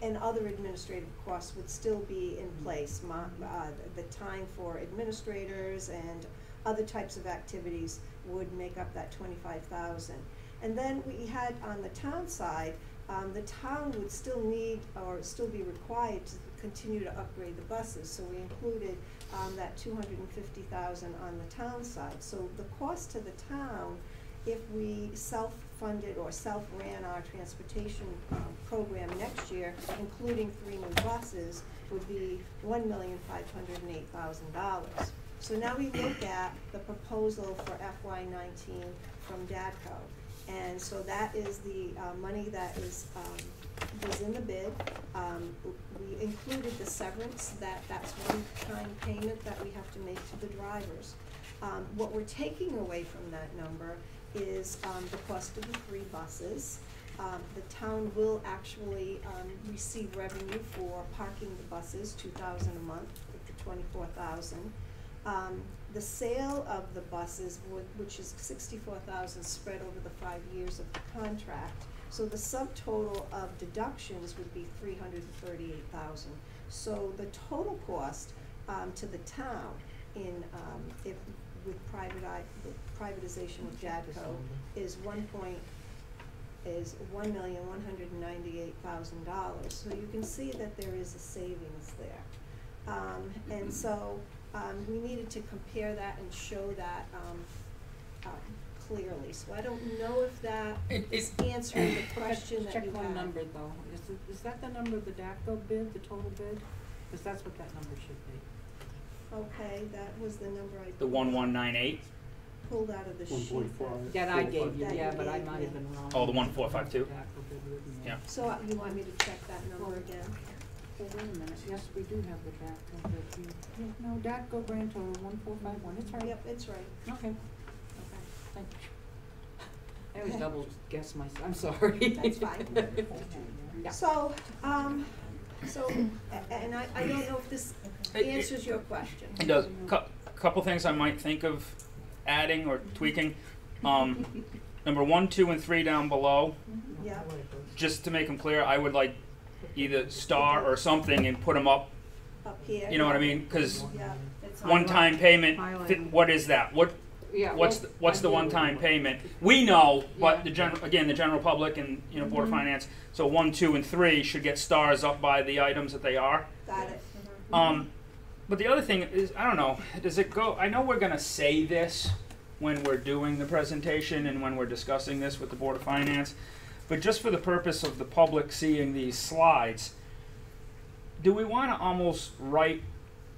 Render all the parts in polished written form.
and other administrative costs would still be in place. The time for administrators and other types of activities would make up that 25,000. And then we had on the town side, the town would still need or still be required to continue to upgrade the buses. So we included that 250,000 on the town side. So the cost to the town, if we self-funded or self-ran our transportation program next year, including 3 new buses, would be $1,508,000. So now we look at the proposal for FY19 from DADCO. And so that is the money that was in the bid. We included the severance, that's one-time payment that we have to make to the drivers. What we're taking away from that number is the cost of the 3 buses. The town will actually receive revenue for parking the buses, $2,000 a month, for $24,000. The sale of the buses, which is $64,000 spread over the 5 years of the contract. So the subtotal of deductions would be $338,000. So the total cost to the town in with privatization of JADCO is $1,198,000. So you can see that there is a savings there, and so. We needed to compare that and show that clearly. So I don't know if that is answering the question that you had. Check one number though. Is that the number of the DACO bid, the total bid? Because that's what that number should be. Okay, that was the number I. The 1198. Pulled out of the sheet. That I gave you, yeah, but I might have been wrong. Oh, the 1452. Yeah. So you want me to check that number again? Well, wait a minute. Yes, we do have the DACO bid. Yeah, no, DACO grand total 1451. It's right. Yep, it's right. Okay. Okay. Thank you. I always double guess myself. I'm sorry. That's fine. Yeah. So, and I don't know if this answers your question. It does. Couple things I might think of adding or tweaking. Number 1, 2, and 3 down below. Yeah. Just to make them clear, I would like either star or something and put them up Here. You know what I mean? Because Yeah. one-time payment. What is that? What's the one-time payment? We know, but the general public and Board of Finance. So 1, 2, and 3 should get stars up by the items that they are. Got it. But the other thing is, I don't know. Does it go? I know we're gonna say this when we're doing the presentation and when we're discussing this with the Board of Finance, but just for the purpose of the public seeing these slides, do we want to almost write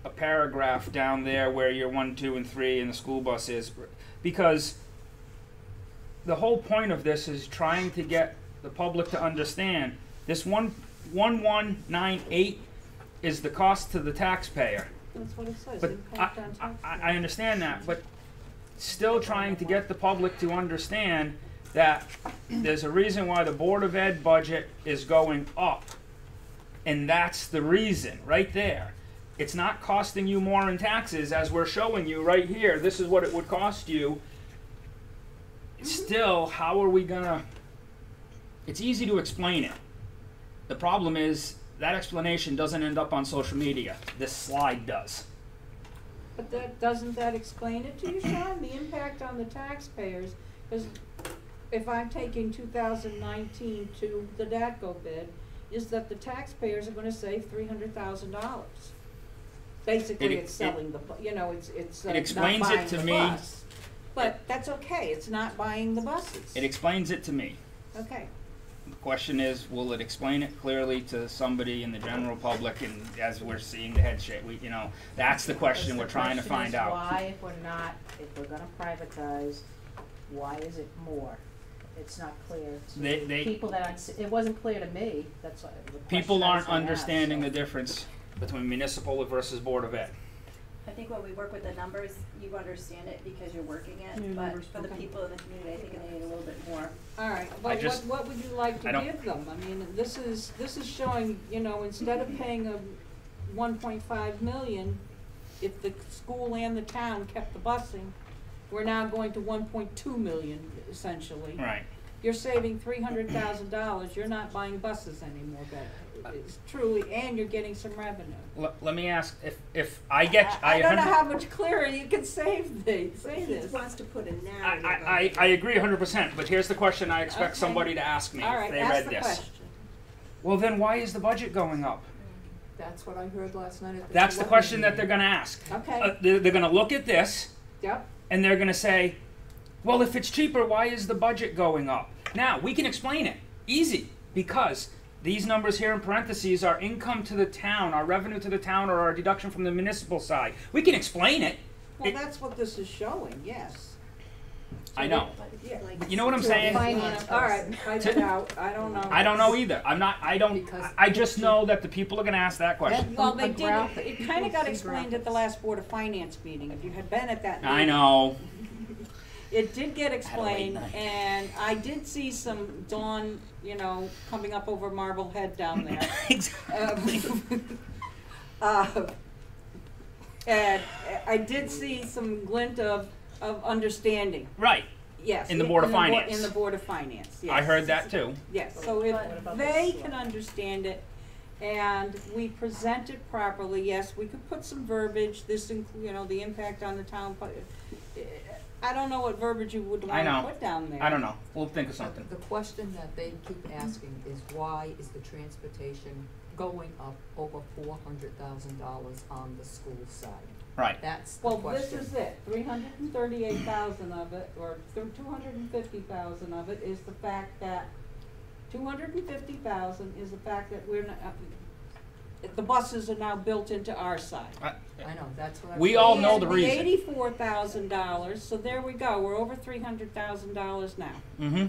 a paragraph down there where your 1, 2, and 3 and the school bus is? Because the whole point of this is trying to get the public to understand this 1198 is the cost to the taxpayer. That's what it says. But I understand that, but still trying to get the public to understand that there's a reason why the Board of Ed budget is going up. And that's the reason, right there. It's not costing you more in taxes, as we're showing you right here. This is what it would cost you. Still, how are we gonna... It's easy to explain it. The problem is, that explanation doesn't end up on social media. This slide does. But doesn't that explain it to you, Sean? The impact on the taxpayers, because if I'm taking 2019 to the DATCO bid, is that the taxpayers are going to save $300,000. Basically, it's selling the, it's it explains not buying it to the me. bus. But that's okay. It's not buying the buses. It explains it to me. Okay. The question is, will it explain it clearly to somebody in the general public? And as we're seeing the head shake, that's the question we're trying to find out. Why, if we're going to privatize, why is it more? It's not clear to people that it wasn't clear to me. That's why people aren't understanding the difference between municipal versus Board of Ed. I think when we work with the numbers, you understand it because you're working it, but for the people in the community, I think they need a little bit more. All right, but what would you like to give them? I mean, this is showing, instead of paying a $1.5 million, if the school and the town kept the busing, we're now going to $1.2 million essentially. Right. you're saving $300,000, you're not buying buses anymore, but it's truly, and you're getting some revenue. Let me ask, if I get, I don't know how much clearer you can say this. He wants to put a narrative. I agree 100%, but here's the question I expect Okay. somebody to ask me All if right, they ask read the this. question. Well, then why is the budget going up? That's what I heard last night at the. That's the question that they're gonna ask. Okay. They're gonna look at this, Yep. and they're gonna say, well, if it's cheaper, why is the budget going up? Now, we can explain it. Easy. Because these numbers here in parentheses are income to the town, our revenue to the town, or our deduction from the municipal side. We can explain it. Well, that's what this is showing, yes. I know. Yeah. But you know what I'm saying? All right, find it out, I don't know. I don't know either. I just know that the people are gonna ask that question. Well, they did, it kinda got explained at the last Board of Finance meeting, if you had been at that meeting. I know. It did get Had a late explained, night. and I did see some dawn, coming up over Marblehead down there. Exactly. And I did see some glint of understanding, Right. yes. In the Board of Finance. In the Board of Finance, yes. I heard that too. Yes, so if What about they this? can understand it and we present it properly, yes, we could put some verbiage, this, the impact on the town. I don't know what verbiage you would I want know. to put down there. I don't know. We'll think of something. The question that they keep asking is why is the transportation going up over $400,000 on the school side? Right. That's the Well, question. this is it, 338,000 of it, or 250,000 of it is the fact that, 250,000 is the fact that we're not, the buses are now built into our side. I know, that's what I. We all know the And reason. $84,000, so there we go, we're over $300,000 now, Mm-hmm.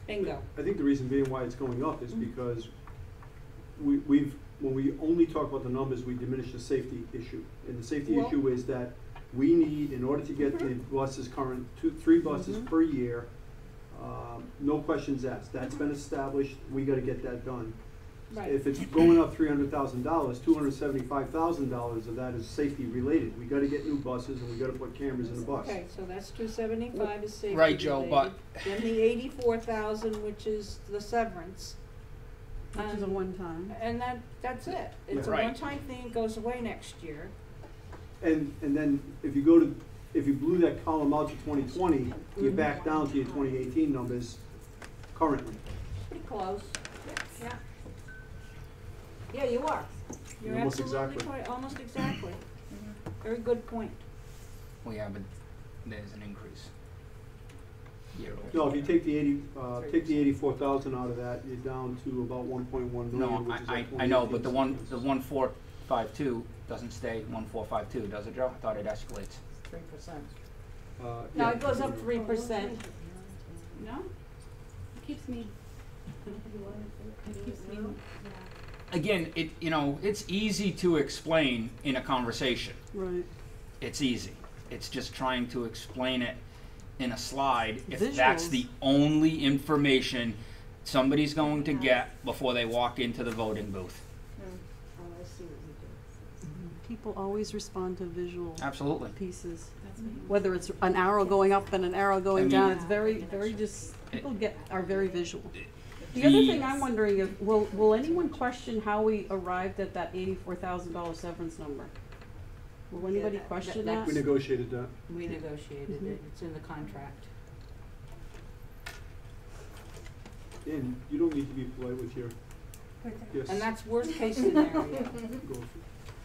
bingo. I think the reason being why it's going up is because when we only talk about the numbers, we diminish the safety issue. And the safety Well- issue is that we need, in order to get the buses current, 3 buses per year, no questions asked. That's been established, we gotta get that done. Right. If it's going up $300,000, $275,000 of that is safety related. We gotta get new buses and we gotta put cameras in the bus. Okay, so that's 275 is safety Right, Joe, related. Then the 84,000, which is the severance. Which is a one-time. And that's it. It's a Right. one-time thing, it goes away next year. And then if you blew that column out to 2020, you're back down to your 2018 numbers currently. Pretty close. Yeah. Yeah, you are. You're Almost absolutely exactly. right, almost exactly. Very good point. Well, yeah, but there's an increase. Year over No, if you year. take the 84,000 out of that, you're down to about 1.1 million, No, which is I know, but the 1452 doesn't stay 1452, does it, Joe? I thought it escalates. 3%. No, it goes up 3%. No? It keeps me, Again, it's easy to explain in a conversation. right. It's easy. It's just trying to explain it in a slide if that's Visuals. the only information somebody's going to get before they walk into the voting booth. Oh, I see what you People always respond to visual Absolutely. pieces. Whether it's an arrow going up and an arrow going I mean- down, it's very, people are very visual. The other thing I'm wondering is, will anyone question how we arrived at that $84,000 severance number? Will anybody question that? We negotiated that. do. We negotiated it, it's in the contract. And you don't need to be polite with your, yes. And that's worst case scenario. Go.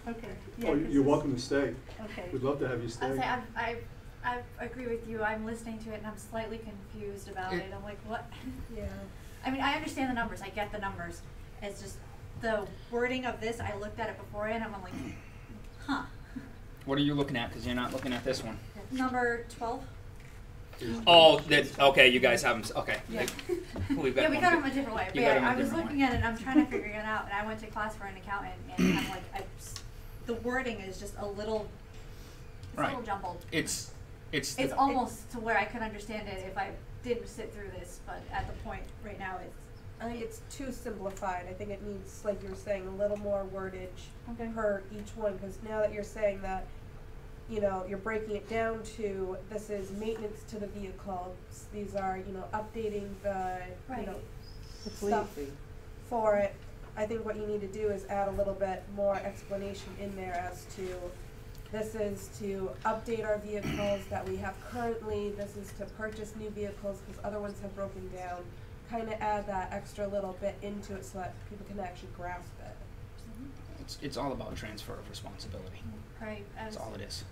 Okay. Oh, you're welcome to stay. Okay. We'd love to have you I'll stay. say I agree with you. I'm listening to it and I'm slightly confused about it. I'm like, what? Yeah. I mean, I understand the numbers. I get the numbers. It's just the wording of this. I looked at it beforehand and I'm like, huh. What are you looking at? Because you're not looking at this one. Number 12. Oh, okay. You guys haven't. Okay. Yeah. We've got Yeah, we one got big- them a different way. But You got 'em yeah, a I was different looking way. at it and I'm trying to figure it out. And I went to class for an accountant and I'm like, the wording is just a little Right. jumbled. It's It's almost to where I could understand it if I did sit through this, but at the point right now I think it's too simplified. I think it needs, like you were saying, a little more wordage Okay. per each one, because now that you're saying that you know, you're breaking it down to, this is maintenance to the vehicles, these are, you know, updating the, you know, The fleet stuff fee. for it. I think what you need to do is add a little bit more explanation in there as to, this is to update our vehicles that we have currently, this is to purchase new vehicles because other ones have broken down. Kinda add that extra little bit into it so that people can actually grasp it. It's all about transfer of responsibility. Right, That's all it is.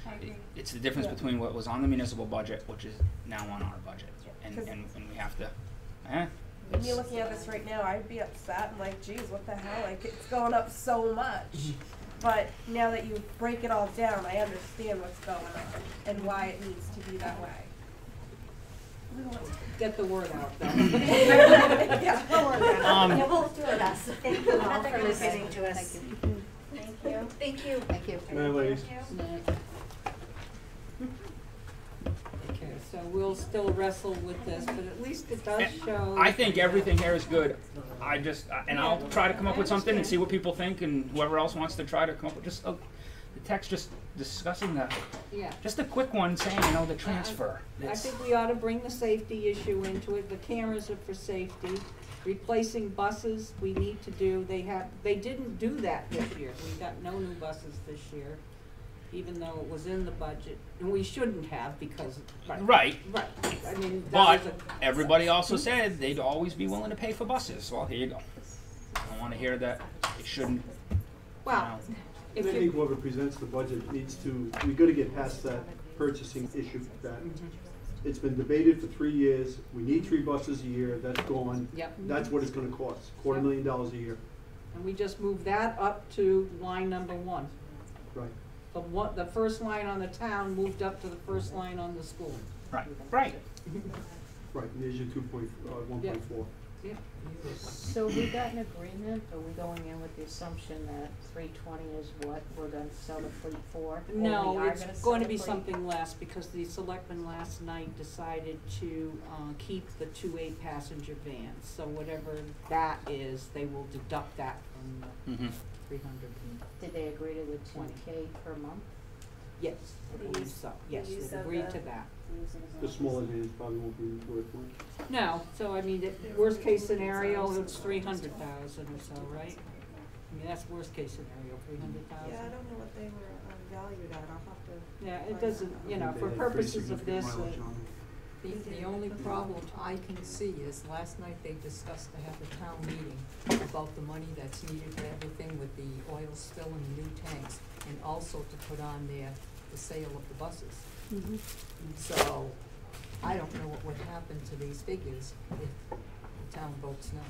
I agree. It's the difference Yeah. between what was on the municipal budget, which is now on our budget. And we have to, And me looking at this right now, I'd be upset and like, geez, what the hell, like, it's going up so much. But now that you break it all down, I understand what's going on and why it needs to be that way. Get the word out there. Yeah, don't worry about it. Yeah, we'll do our best. Thank you all Nothing for to listening say. to us. Thank you. Thank you. Thank you. Good night, ladies. Okay, so we'll still wrestle with this, but at least it does show. I think everything here is good. And I'll try to come up with something and see what people think, and whoever else wants to try to come up with just the text, just discussing that. Yeah. Just a quick one saying, you know, the transfer. I think we ought to bring the safety issue into it. The cameras are for safety. Replacing buses, we need to do. They didn't do that this year. We got no new buses this year, even though it was in the budget. And we shouldn't have because. Right. Right. I mean, But that was everybody also said they'd always be willing to pay for buses. Well, here you go. I want to hear that it shouldn't. Well, I think whoever presents the budget needs to, we gotta get past that purchasing issue that it's been debated for 3 years. We need 3 buses a year, that's gone. Yep. That's what it's gonna cost, $250,000 a year. And we just moved that up to line number 1. Right. The first line on the town moved up to the first line on the school. Right. Right, and there's your 1.4. Yeah. So we got an agreement, are we going in with the assumption that 320 is what we're gonna sell the fleet for? Or we No, are it's gonna sell going to the be fleet? something less because the selectmen last night decided to keep the 2 8-passenger vans. So whatever that is, they will deduct that from the Mm-hmm. 300. Did they agree to the 20K per month? Yes, I believe so. Yes, they agreed to that. The smaller vans probably won't be worth much. No, so I mean, worst case scenario, it's 300,000 or so, right? I mean, that's worst case scenario, 300,000. Yeah, I don't know what they were valued at, I'll have to. Yeah, it find doesn't, out. you know, They for had purposes pretty of this, significant mileage on them. The only problem I can see is last night they discussed to have a town meeting about the money that's needed for everything with the oil spill and the new tanks, and also to put on there the sale of the buses. Mhm. So, I don't know what would happen to these figures if the town votes no.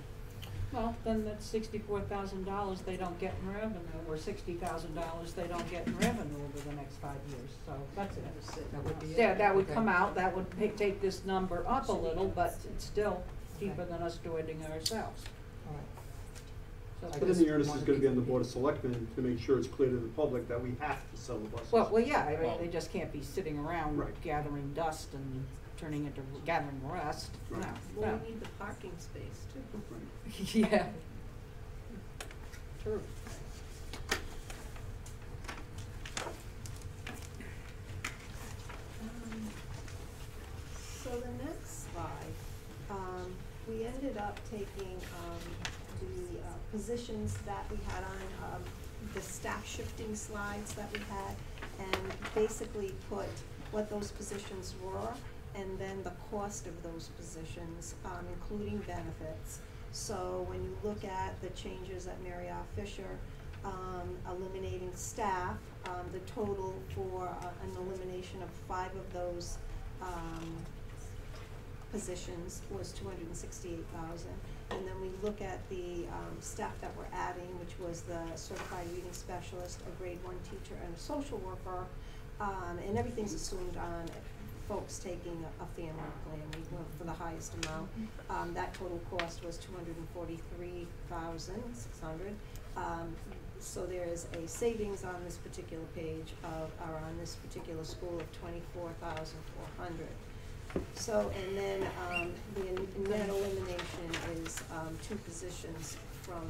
well, then that's $64,000 they don't get in revenue, or $60,000 they don't get in revenue over the next 5 years, so that's it. That would be it? Yeah, that would Okay. come out, that would take this number up a little, but it's still cheaper than us doing it ourselves. All right. So- I But then just the onus is wanted gonna be to- on the Board of Selectmen to make sure it's clear to the public that we have to sell the buses. Well, yeah, I mean, Well- they just can't be sitting around Right. gathering dust and turning into, gathering rust, no, Right. no. Well, we need the parking space too. Right. Yeah. True. So the next slide, we ended up taking, the, positions that we had on, the staff shifting slides that we had, and basically put what those positions were, and then the cost of those positions, including benefits. So when you look at the changes at Mary R. Fisher, eliminating staff, the total for an elimination of 5 of those positions was $268,000. And then we look at the staff that we're adding, which was the certified reading specialist, a grade 1 teacher, and a social worker, and everything's assumed on folks taking a family plan. We went for the highest amount. That total cost was $243,600. So there is a savings on this particular page or on this particular school of $24,400. So, and then, the net elimination is, 2 positions from,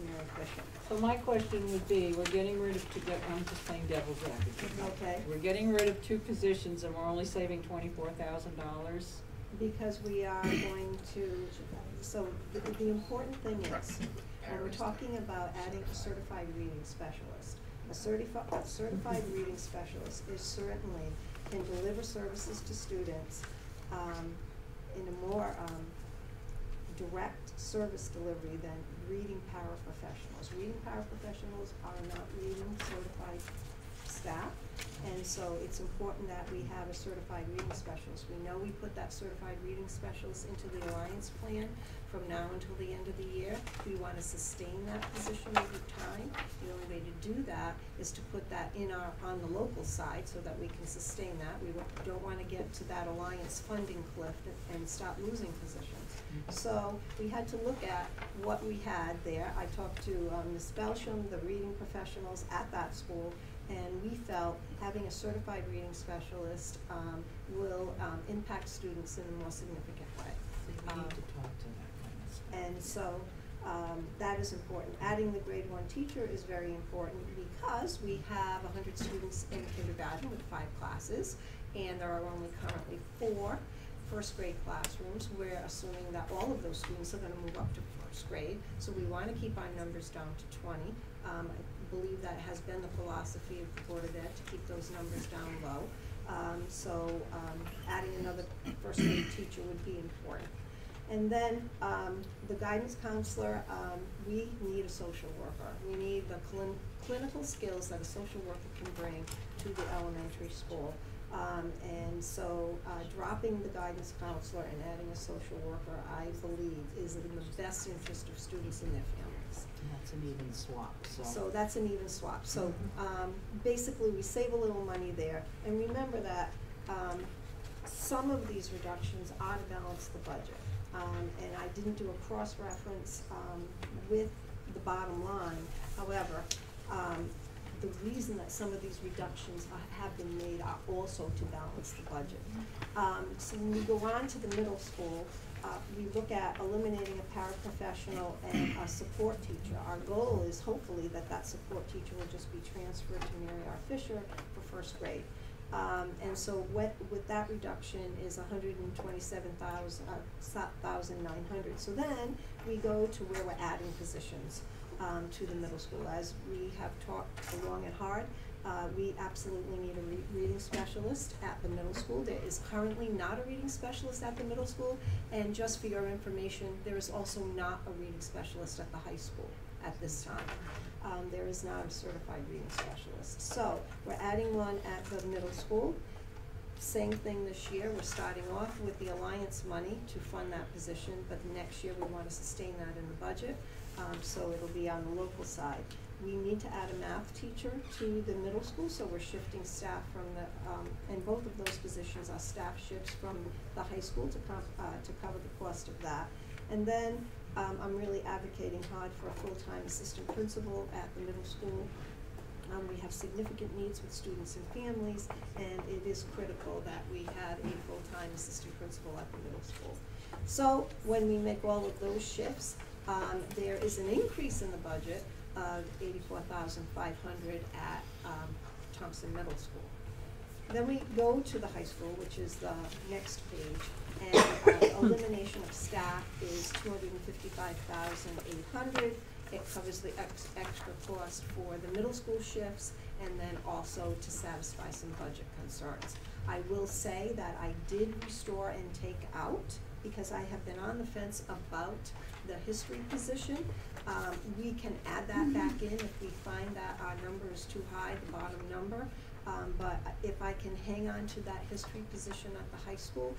Mary Fisher. So my question would be, we're getting rid of I'm just playing devil's advocate. Okay. We're getting rid of 2 positions and we're only saving $24,000. Because we are going to, so the important thing is, when we're talking about adding a certified reading specialist, a certified reading specialist is certainly can deliver services to students, in a more, direct service delivery than reading paraprofessionals. Reading paraprofessionals are not reading certified staff, and so it's important that we have a certified reading specialist. We know we put that certified reading specialist into the Alliance plan from now until the end of the year. We want to sustain that position over time. The only way to do that is to put that on the local side so that we can sustain that. We don't want to get to that Alliance funding cliff and start losing positions. So we had to look at what we had there. I talked to Ms. Belsham, the reading professionals at that school, and we felt having a certified reading specialist will impact students in a more significant way. So you need to talk to that kind of stuff. And so that is important. Adding the grade 1 teacher is very important because we have 100 students in kindergarten with 5 classes, and there are only currently 4 first grade classrooms. We're assuming that all of those students are going to move up to first grade, so we want to keep our numbers down to 20. I believe that has been the philosophy of the Board of Ed, to keep those numbers down low. Adding another first grade teacher would be important. And then the guidance counselor, we need a social worker. We need the clinical skills that a social worker can bring to the elementary school. Dropping the guidance counselor and adding a social worker, I believe, is in the best interest of students and their families. And that's an even swap, so. So that's an even swap. So basically, we save a little money there. And remember that some of these reductions are to balance the budget. And I didn't do a cross-reference with the bottom line. However, the reason that some of these reductions have been made are also to balance the budget. So when we go on to the middle school, we look at eliminating a paraprofessional and a support teacher. Our goal is hopefully that support teacher will just be transferred to Mary R. Fisher for first grade. And so with that reduction is $127,900. So then we go to where we're adding positions to the middle school. As we have talked long and hard, we absolutely need a reading specialist at the middle school. There is currently not a reading specialist at the middle school, and just for your information, there is also not a reading specialist at the high school at this time. There is not a certified reading specialist. So we're adding one at the middle school. Same thing this year. We're starting off with the Alliance money to fund that position, but next year we want to sustain that in the budget. So it'll be on the local side. We need to add a math teacher to the middle school, so we're shifting staff from and both of those positions are staff shifts from the high school to cover the cost of that. And then I'm really advocating hard for a full-time assistant principal at the middle school. We have significant needs with students and families, and it is critical that we have a full-time assistant principal at the middle school. So when we make all of those shifts, there is an increase in the budget of $84,500 at Thompson Middle School. Then we go to the high school, which is the next page, and elimination of staff is $255,800. It covers the extra cost for the middle school shifts, and then also to satisfy some budget concerns. I will say that I did restore and take out, because I have been on the fence about the history position. We can add that back in if we find that our number is too high, the bottom number. But if I can hang on to that history position at the high school,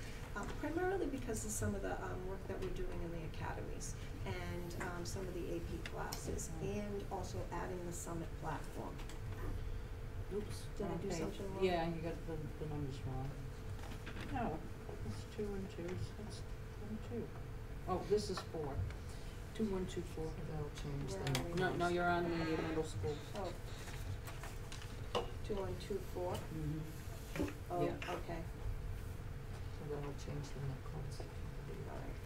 primarily because of some of the work that we're doing in the academies and some of the AP classes, and also adding the summit platform. Oops. Did I do something wrong? Yeah, you got the numbers wrong. No, it's 2 and 2, so that's 2 and 2. Oh, this is 4. 2124. That'll change Where that. are we? No, you're on the middle school. Oh. 2124. Mm-hmm. Oh, Yeah. okay. So that'll change the net cost.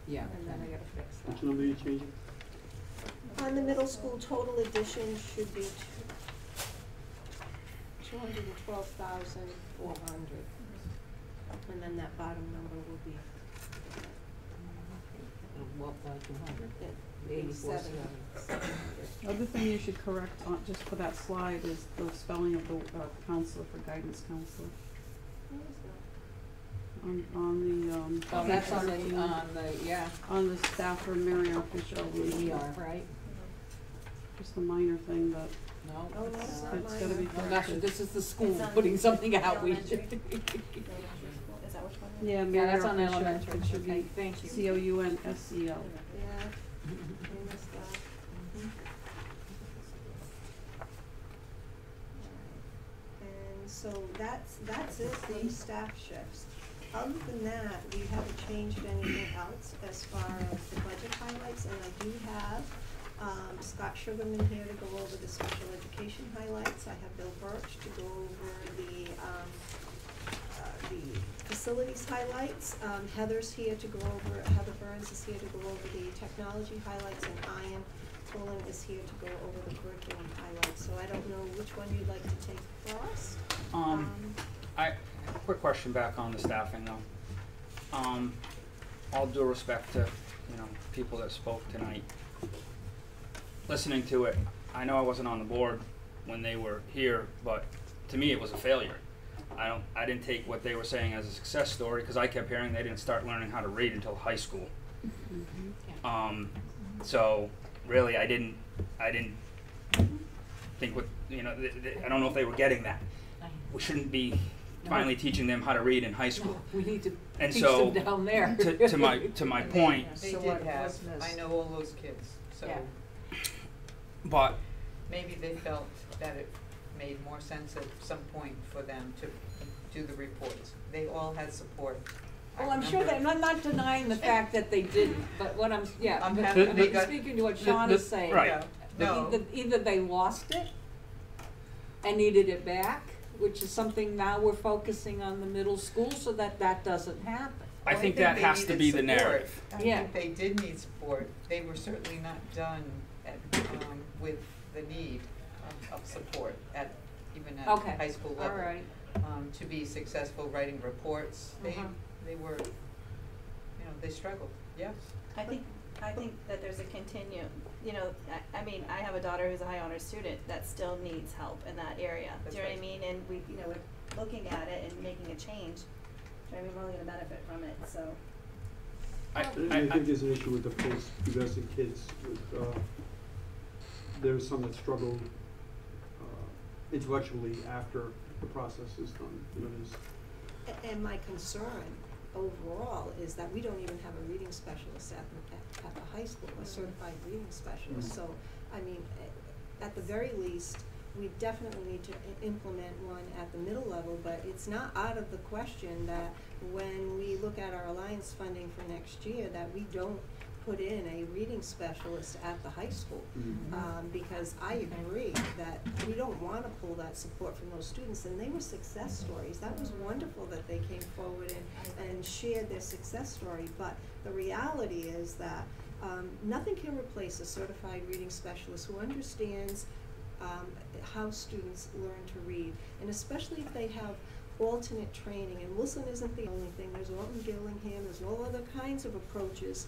Yeah. And then I gotta fix Which number are you changing? On the middle school, total addition should be 212,400. And then that bottom number will be Well, by 200. 87. Other thing you should correct on, just for that slide, is the spelling of the counselor for guidance counselor. On the, Oh, that's on the, yeah, on the staff for Miriam Fisher. right? Just a minor thing, but No. Oh, that's not it's gotta be mine. Well, actually, corrected. this is the school It's on putting something out, we elementary. should. Is that which one? Yeah, Yeah, Miriam that's on Fisher. elementary, It should okay, be thank you. COUNSEL. Yeah, I missed that. And so that's it for the staff shifts. Other than that, we haven't changed anything else as far as the budget highlights, and I do have, Scott Sugarman here to go over the special education highlights. I have Bill Birch to go over the facilities highlights. Heather's here to go over, Heather Burns is here to go over the technology highlights, and Ian Pullen is here to go over the curriculum highlights. So I don't know which one you'd like to take first. Quick question back on the staffing though. All due respect to, people that spoke tonight. Listening to it, I know I wasn't on the board when they were here, but to me it was a failure. I didn't take what they were saying as a success story, because I kept hearing they didn't start learning how to read until high school. So really I didn't think what, I don't know if they were getting that. We shouldn't be finally teaching them how to read in high school. We need to And teach so, them down there. to my point, They So did what have, was missed? I know all those kids, so Yeah. but maybe they felt that it made more sense at some point for them to do the reports. They all had support. I Well, I'm sure that, remember- I'm not denying the fact that they didn't, but what I'm, yeah, I'm but- happy but they got- speaking to what Sean is saying. right. No, Either they lost it and needed it back, which is something now we're focusing on the middle school so that that doesn't happen. I Well, think that they has to needed be the support. narrative. I Yeah. think they did need support. They were certainly not done at, with the need of support even at Okay, high school all level. right. To be successful writing reports, they were, they struggled, yes. I think that there's a I mean, I have a daughter who's a high honors student that still needs help in that area. That's Do you know right. what I mean? And we're looking at it and making a change. Do you know what I mean? We're only gonna benefit from it, so. I think there's an issue with the post-pubescent kids. There's some that struggle intellectually after the process is done. And my concern overall is that we don't even have a reading specialist at the high school, a certified reading specialist. So, I mean, at the very least, we definitely need to implement one at the middle level, but it's not out of the question that when we look at our alliance funding for next year, that we don't put in a reading specialist at the high school. Because I agree that we don't wanna pull that support from those students, and they were success stories. That was wonderful that they came forward and shared their success story, but the reality is that nothing can replace a certified reading specialist who understands how students learn to read, and especially if they have alternate training. And Wilson isn't the only thing. There's Orton Gillingham, there's all other kinds of approaches.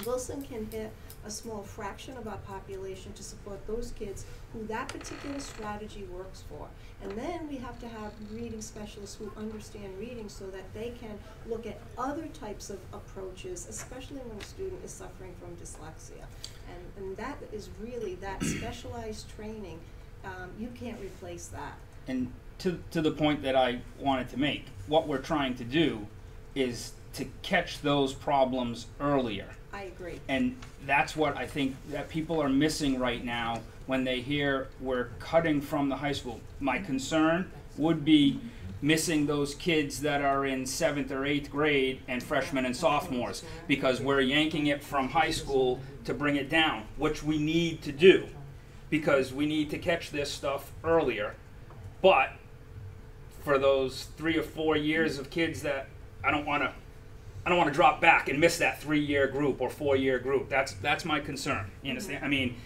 Wilson can hit a small fraction of our population to support those kids who that particular strategy works for. And then we have to have reading specialists who understand reading so that they can look at other types of approaches, especially when a student is suffering from dyslexia. And that is really that specialized training. You can't replace that. And to the point that I wanted to make, what we're trying to do is to catch those problems earlier. I agree. And that's what I think that people are missing right now when they hear we're cutting from the high school. My concern would be missing those kids that are in 7th or 8th grade and freshmen and sophomores, because we're yanking it from high school to bring it down, which we need to do, because we need to catch this stuff earlier. But for those 3 or 4 years of kids that I don't want to I don't want to drop back and miss that 3-year group or 4-year group. That's my concern. You understand? I mean,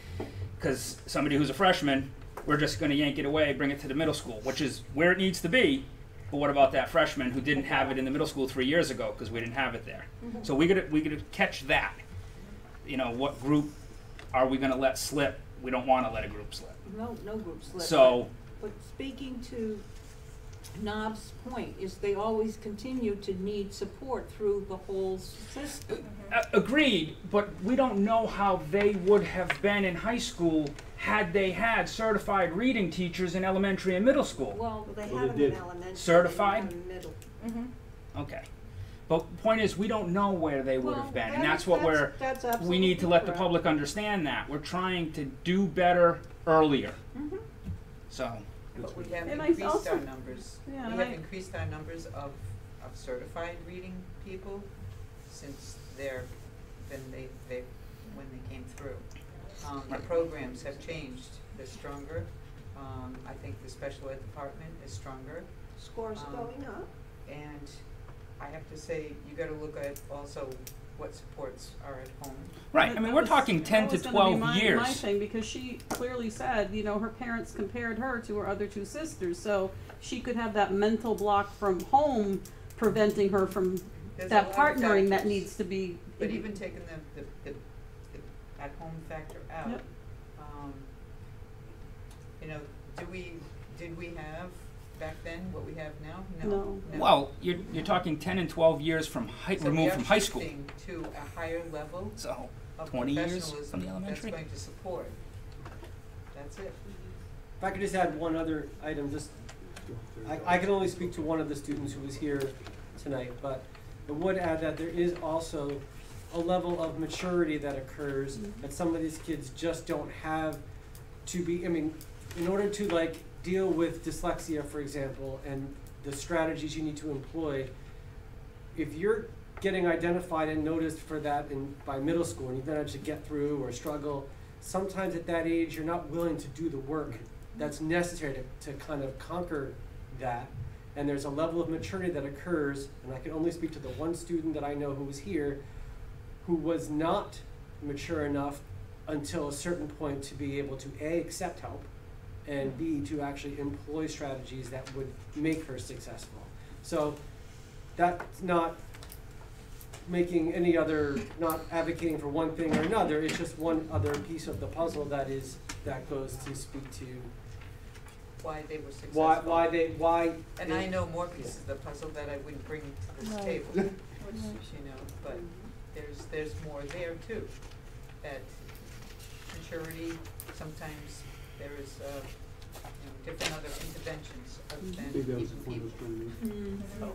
because somebody who's a freshman, we're just going to yank it away, bring it to the middle school, which is where it needs to be. But what about that freshman who didn't have it in the middle school 3 years ago because we didn't have it there? So we gotta catch that. You know, what group are we going to let slip? We don't want to let a group slip. No group slip. So, But speaking to Knob's point, is they always continue to need support through the whole system. agreed, but we don't know how they would have been in high school had they had certified reading teachers in elementary and middle school. Well, Well, they Well, have they them in did. elementary. Certified? They have them in middle. Okay. But the point is, we don't know where they would have been, and that's what that's we need to let the absolutely public understand that. We're trying to do better earlier. Mhm. So, But we have And I increased also- our numbers, we Yeah, and have I- increased our numbers of certified reading people since when they came through. The programs have changed, they're stronger. I think the special ed department is stronger. Scores are going up. And I have to say, you gotta look at also what supports are at home. right, I That mean, we're was- talking 10 that to was gonna be 12 my years. thing, because she clearly said, you know, her parents compared her to her other two sisters, so she could have that mental block from home preventing her from There's a that lot of partnering that factors. needs to be. But even taking the at-home factor out, Yep. you know, did we have back then what we have now? No. Well, you're talking 10 and 12 years from So removed we from are high school. shifting to a higher level So, of 20 years professionalism from the that's elementary. going to support. That's it. If I could just add one other item, just, I can only speak to one of the students who was here tonight, but I would add that there is also a level of maturity that occurs that some of these kids just don't have to be, I mean, in order to like deal with dyslexia, for example, and the strategies you need to employ, if you're getting identified and noticed for that by middle school and you've managed to get through or struggle, sometimes at that age you're not willing to do the work that's necessary to kind of conquer that. And there's a level of maturity that occurs, and I can only speak to the one student that I know who was here, who was not mature enough until a certain point to be able to A, accept help, and B, to actually employ strategies that would make her successful. So that's not making any other, not advocating for one thing or another, it's just one other piece of the puzzle that goes to speak to Why they were successful. why. And I know more pieces of the puzzle that I wouldn't bring to this Right. table, which, you know, but there's more there too. That maturity, sometimes there is, different other interventions other than Maybe that was the keeping point I was people. trying to make. So,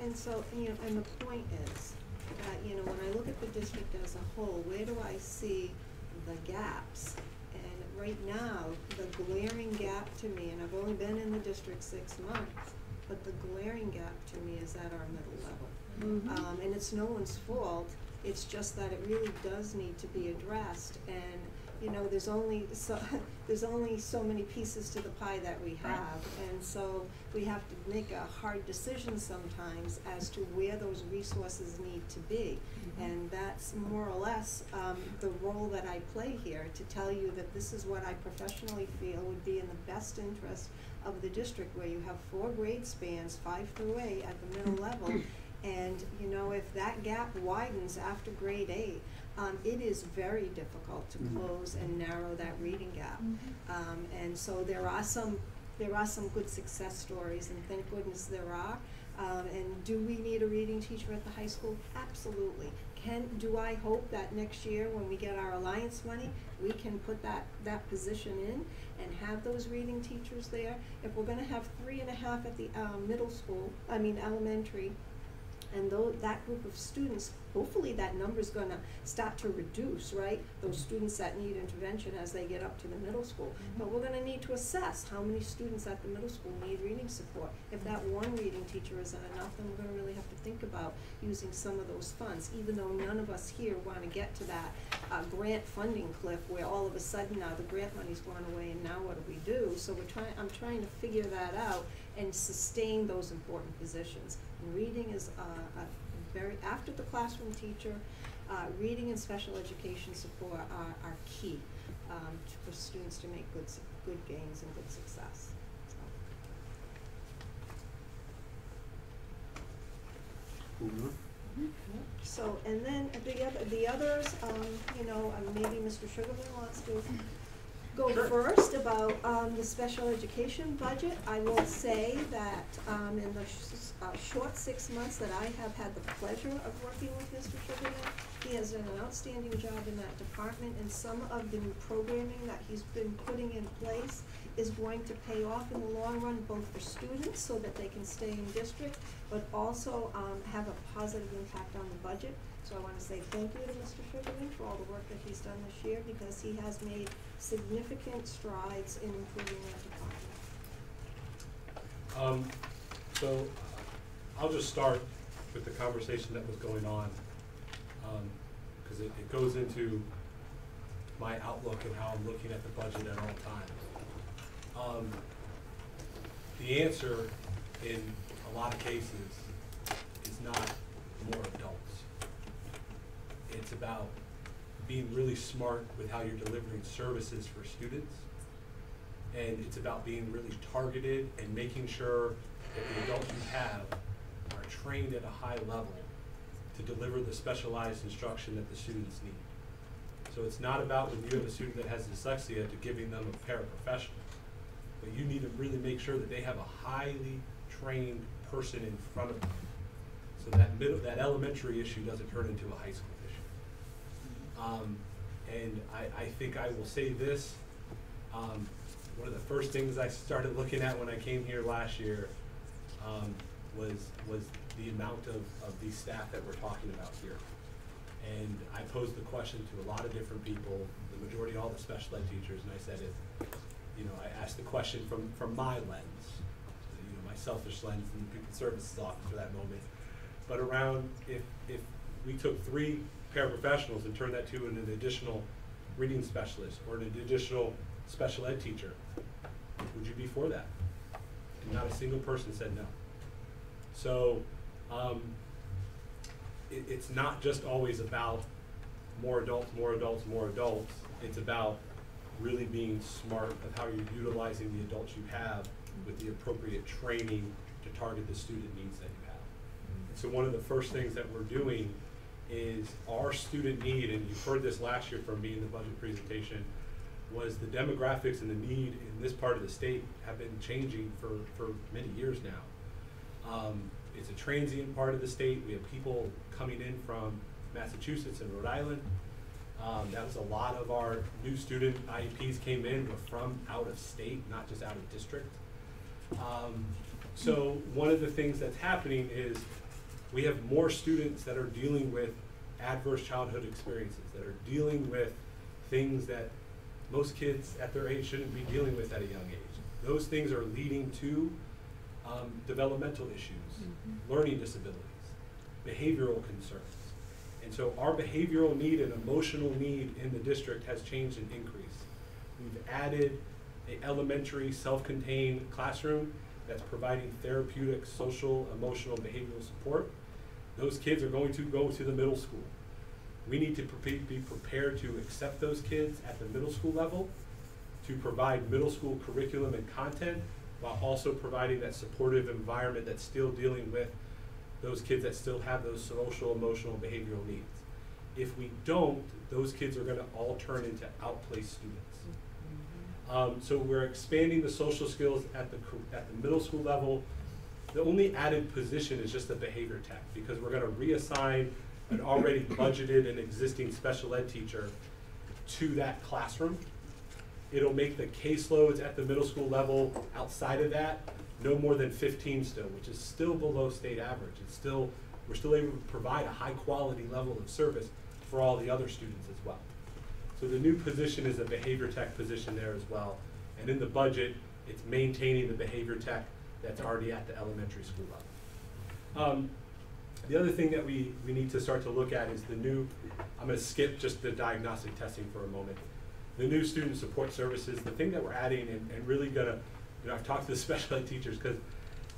And so, and the point is that, when I look at the district as a whole, where do I see the gaps? And right now, the glaring gap to me, and I've only been in the district 6 months, but the glaring gap to me is at our middle level. And it's no one's fault, it's just that it really does need to be addressed. And, there's only so many pieces to the pie that we have. And so we have to make a hard decision sometimes as to where those resources need to be. And that's more or less the role that I play here, to tell you that this is what I professionally feel would be in the best interest of the district, where you have 4 grade spans, 5 through 8 at the middle level. And, if that gap widens after grade 8, it is very difficult to close and narrow that reading gap. And so there are some good success stories, and thank goodness there are. And do we need a reading teacher at the high school? Absolutely. Do I hope that next year when we get our alliance money, we can put that position in and have those reading teachers there? If we're gonna have 3.5 at the elementary, and that group of students hopefully that number's gonna start to reduce, right? Those students that need intervention as they get up to the middle school. But we're gonna need to assess how many students at the middle school need reading support. If that one reading teacher isn't enough, then we're gonna really have to think about using some of those funds, even though none of us here wanna get to that grant funding cliff where all of a sudden now the grant money's gone away and now what do we do? So I'm trying to figure that out and sustain those important positions. And reading is after the classroom teacher, reading and special education support are key for students to make good gains and good success. So, and then the others, maybe Mr. Sugarman wants to go first about the special education budget. I will say that in the short 6 months that I have had the pleasure of working with Mr. Sugarman, he has done an outstanding job in that department, and some of the new programming that he's been putting in place is going to pay off in the long run, both for students so that they can stay in district, but also have a positive impact on the budget. So I want to say thank you to Mr. Sugarman for all the work that he's done this year, because he has made significant strides in improving that department. So I'll just start with the conversation that was going on, because it goes into my outlook and how I'm looking at the budget at all times. The answer in a lot of cases is not more adults. It's about being really smart with how you're delivering services for students. And it's about being really targeted and making sure that the adults you have are trained at a high level to deliver the specialized instruction that the students need. So it's not about when you have a student that has dyslexia to giving them a paraprofessional, but you need to really make sure that they have a highly trained person in front of them, so that elementary issue doesn't turn into a high school issue. And I think I will say this, one of the first things I started looking at when I came here last year was the amount of these staff that we're talking about here. And I posed the question to a lot of different people, the majority, all the special ed teachers, and I said, I asked the question from my lens, my selfish lens and the people services office for that moment, but around if we took 3 paraprofessionals and turned that to an additional reading specialist or an additional special ed teacher, would you be for that? And not a single person said no. So it's not just always about more adults, more adults, more adults. It's about really being smart of how you're utilizing the adults you have with the appropriate training to target the student needs that you have. And so one of the first things that we're doing is our student need, and you've heard this last year from me in the budget presentation, was the demographics and the need in this part of the state have been changing for many years now. It's a transient part of the state. We have people coming in from Massachusetts and Rhode Island. That was a lot of our new student IEPs came in were from out of state, not just out of district. So one of the things that's happening is we have more students that are dealing with adverse childhood experiences, that are dealing with things that most kids at their age shouldn't be dealing with at a young age. Those things are leading to developmental issues, learning disabilities, behavioral concerns. And so our behavioral need and emotional need in the district has changed and increased. We've added an elementary self-contained classroom that's providing therapeutic, social, emotional, behavioral support. Those kids are going to go to the middle school. We need to be prepared to accept those kids at the middle school level, to provide middle school curriculum and content, while also providing that supportive environment that's still dealing with those kids that still have those social, emotional, behavioral needs. If we don't, those kids are going to all turn into outplaced students. So we're expanding the social skills at the middle school level. The only added position is just a behavior tech, because we're going to reassign an already budgeted and existing special ed teacher to that classroom. It'll make the caseloads at the middle school level outside of that no more than 15 still, which is still below state average. It's still we're still able to provide a high quality level of service for all the other students as well. So the new position is a behavior tech position there as well. And in the budget, it's maintaining the behavior tech that's already at the elementary school level. The other thing that we need to start to look at is the new, I'm going to skip just the diagnostic testing for a moment. The new student support services, the thing that we're adding and really gonna, I've talked to the special ed teachers because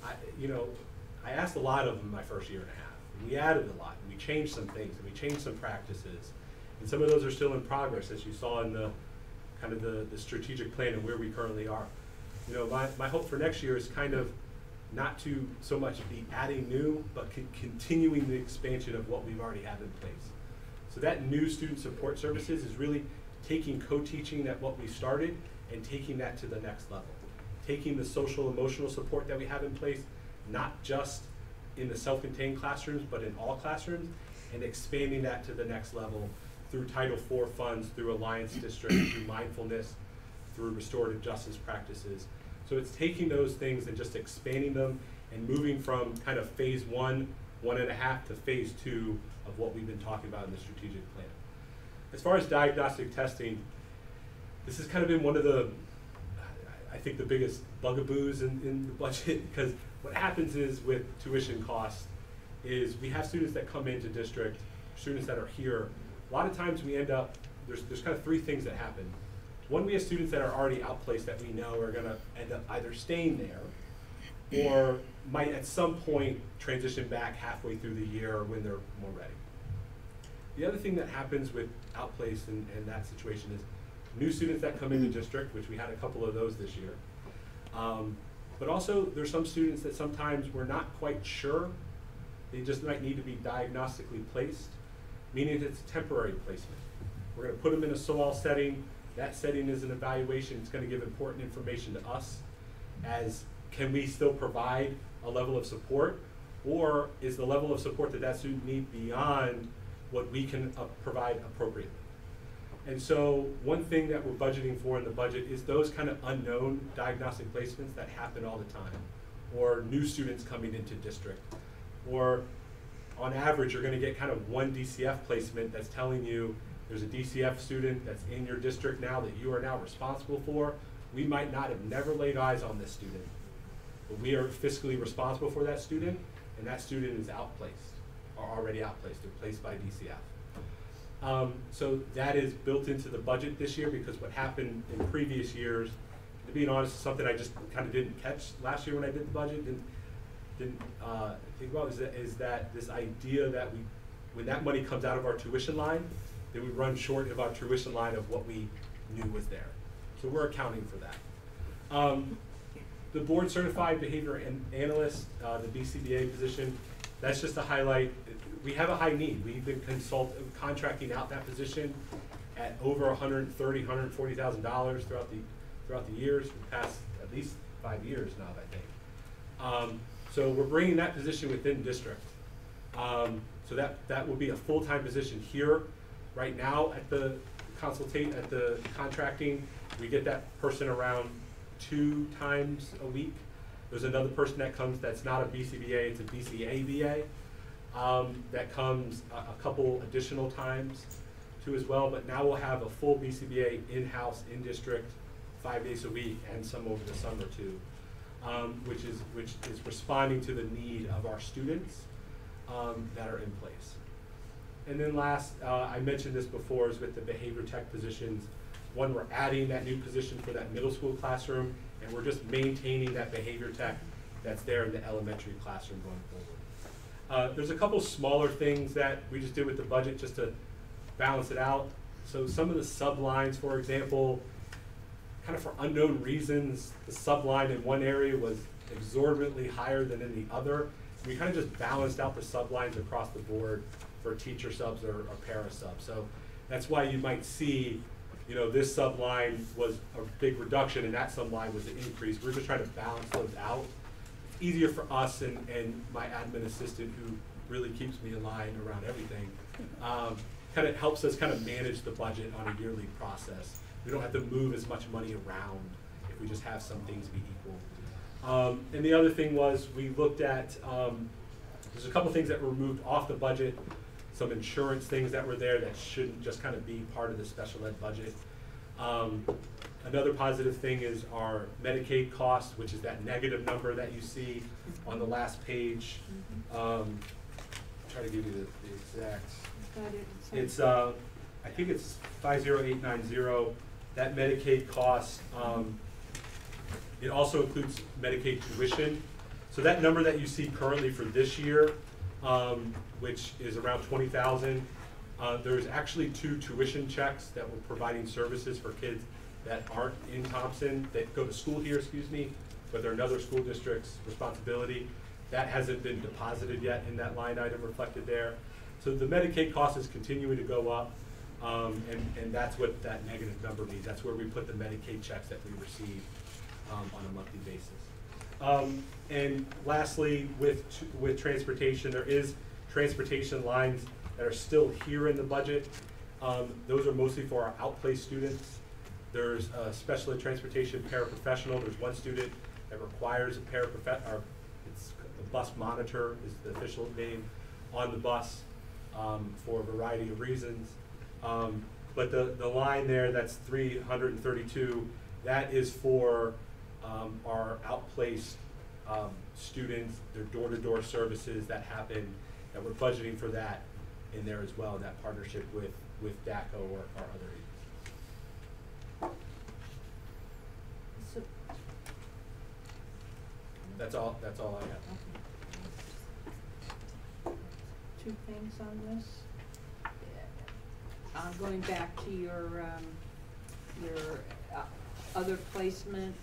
I asked a lot of them my first year and a half. And we added a lot, and we changed some things, and we changed some practices. And some of those are still in progress, as you saw in the kind of the strategic plan and where we currently are. My hope for next year is kind of not to so much be adding new, but continuing the expansion of what we've already have in place. So that new student support services is really taking co-teaching that what we started and taking that to the next level. Taking the social emotional support that we have in place, not just in the self-contained classrooms, but in all classrooms, and expanding that to the next level through Title IV funds, through Alliance District, through mindfulness, through restorative justice practices. So it's taking those things and just expanding them and moving from kind of phase 1, 1.5 to phase 2 of what we've been talking about in the strategic plan. As far as diagnostic testing, this has kind of been one of the, I think, the biggest bugaboos in the budget, because what happens is with tuition costs is we have students that come into district, students that are here. A lot of times we end up, there's kind of 3 things that happen. One, we have students that are already outplaced that we know are gonna end up either staying there or might at some point transition back halfway through the year when they're more ready. The other thing that happens with outplaced and that situation is new students that come into district, which we had a couple of those this year. But also there's some students that sometimes we're not quite sure, they just might need to be diagnostically placed, meaning it's a temporary placement. We're gonna put them in a SOAL setting. That setting is an evaluation. It's going to give important information to us as can we still provide a level of support, or is the level of support that student needs beyond what we can provide appropriately. And so one thing that we're budgeting for in the budget is those kind of unknown diagnostic placements that happen all the time, or new students coming into district, or on average you're going to get kind of one DCF placement that's telling you there's a DCF student that's in your district now that you are now responsible for. We might not have never laid eyes on this student, but we are fiscally responsible for that student, and that student is outplaced, or already outplaced, or placed by DCF. So that is built into the budget this year, because what happened in previous years, to be honest, is something I just kind of didn't catch last year when I did the budget, didn't think about, is that this idea that when that money comes out of our tuition line, then we run short of our tuition line of what we knew was there. So we're accounting for that. The board certified behavior analyst, the BCBA position, that's just to highlight, we have a high need. We've been contracting out that position at over $130,000, $140,000 throughout the years, for the past at least 5 years now, I think. So we're bringing that position within district. So that will be a full-time position here. Right now at the contracting, we get that person around 2 times a week. There's another person that comes that's not a BCBA, it's a BCABA, that comes a couple additional times too as well, but now we'll have a full BCBA in-house, in-district, 5 days a week, and some over the summer too, which is responding to the need of our students that are in place. And then last, I mentioned this before, is with the behavior tech positions. One, we're adding that new position for that middle school classroom, and we're just maintaining that behavior tech that's there in the elementary classroom going forward. There's a couple smaller things that we just did with the budget just to balance it out. So some of the sublines, for example, kind of for unknown reasons, the subline in one area was exorbitantly higher than in the other. We kind of just balanced out the sublines across the board for teacher subs or para subs. So that's why you might see, this subline was a big reduction and that subline was an increase. We're just trying to balance those out. It's easier for us and my admin assistant, who really keeps me in line around everything, kind of helps us kind of manage the budget on a yearly process. We don't have to move as much money around if we just have some things be equal. And the other thing was we looked at There's a couple things that were moved off the budget, some insurance things that were there that shouldn't just kind of be part of the special ed budget. Another positive thing is our Medicaid cost, which is that negative number that you see on the last page. Try to give you the exact. It's I think it's 50890. That Medicaid cost. It also includes Medicaid tuition. So that number that you see currently for this year, which is around 20,000, there's actually 2 tuition checks that we're providing services for kids that aren't in Thompson, that go to school here, excuse me, but they're another school district's responsibility. That hasn't been deposited yet in that line item reflected there. So the Medicaid cost is continuing to go up, and that's what that negative number means. That's where we put the Medicaid checks that we receive on a monthly basis. And lastly, with transportation, there is transportation lines that are still here in the budget. Those are mostly for our outplaced students. There's a special ed transportation paraprofessional. There's one student that requires a paraprofessional, it's the bus monitor is the official name on the bus for a variety of reasons. But the line there, that's 332, that is for our outplaced students, their door-to-door services that happen, that we're budgeting for that in there as well, in that partnership with DACO or our other agencies. So, That's all I have. okay. 2 things on this. Going back to your other placement,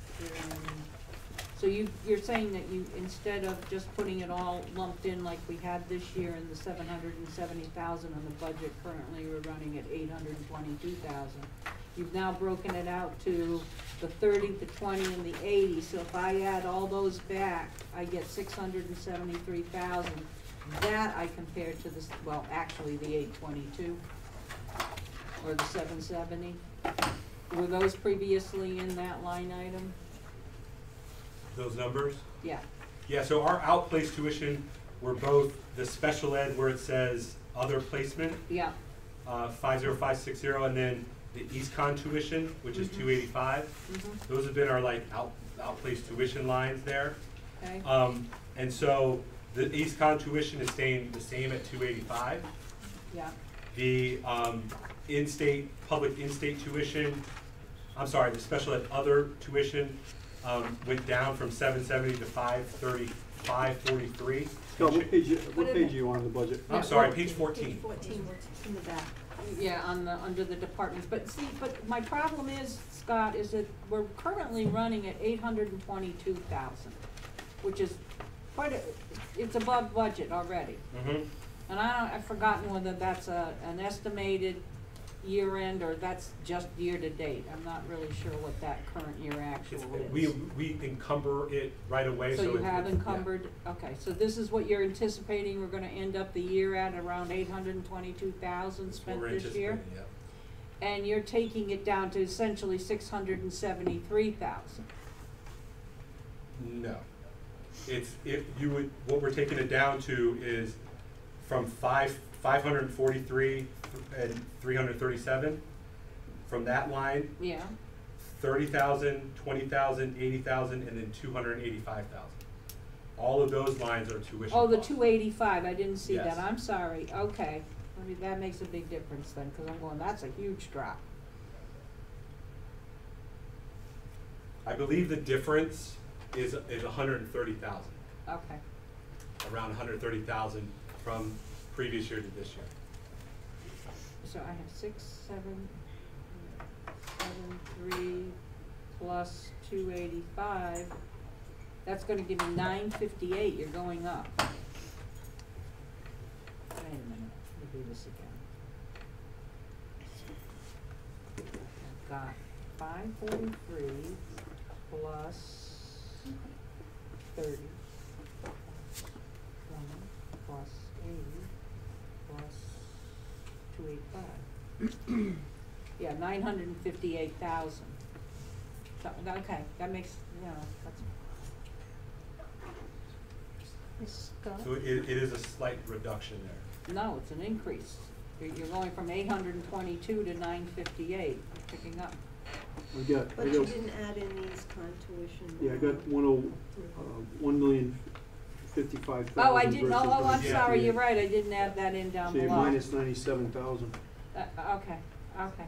so you're saying that you, instead of just putting it all lumped in like we had this year in the 770,000 on the budget, currently we're running at 822,000. You've now broken it out to the 30, the 20, and the 80. So if I add all those back, I get 673,000. That I compare to this, well, actually the 822 or the 770. Were those previously in that line item? Those numbers? Yeah. Yeah, so our outplaced tuition were both the special ed where it says other placement, Yeah. 50560, and then the East-Con tuition, which is 285. Those have been our like outplaced tuition lines there. Okay. And so the East-Con tuition is staying the same at 285. Yeah. The in-state, public in-state tuition, I'm sorry, the special ed other tuition went down from 770 to 543. Scott, what page are you on in the budget? I'm sorry, page 14. 14 in the back. Yeah, under the departments. But see, but my problem is, Scott, is that we're currently running at 822,000, which is it's above budget already. And I've forgotten whether that's an estimated year end or that's just year to date. I'm not really sure what that current year actual is. We encumber it right away. So you have encumbered, yeah. Okay, so this is what you're anticipating we're gonna end up the year at, around 822,000 spent this year? Yep. And you're taking it down to essentially 673,000. No. What we're taking it down to is from 543 and 337 from that line. Yeah. 30,000, 20,000, 80,000, and then 285,000. All of those lines are tuition. Oh, the costs. 285, I didn't see Yes. that, I'm sorry, okay. I mean, that makes a big difference then, cause I'm going, that's a huge drop. I believe the difference is 130,000. Okay. Around 130,000 from previous year to this year. So I have 673 plus 285. That's gonna give me 958, you're going up. Wait a minute, let me do this again. I've got 543 plus 30 plus 80 plus 285. Yeah, 958,000. So, okay, that makes, that's. Scott? So it is a slight reduction there. No, it's an increase. You're going from 822 to 958, picking up. But you didn't add in these tuition. Yeah, I got 1,055,000. Oh, I didn't, oh, I'm Yeah. sorry, you're right, I didn't add that in down So below. you're minus 97,000. Okay, okay.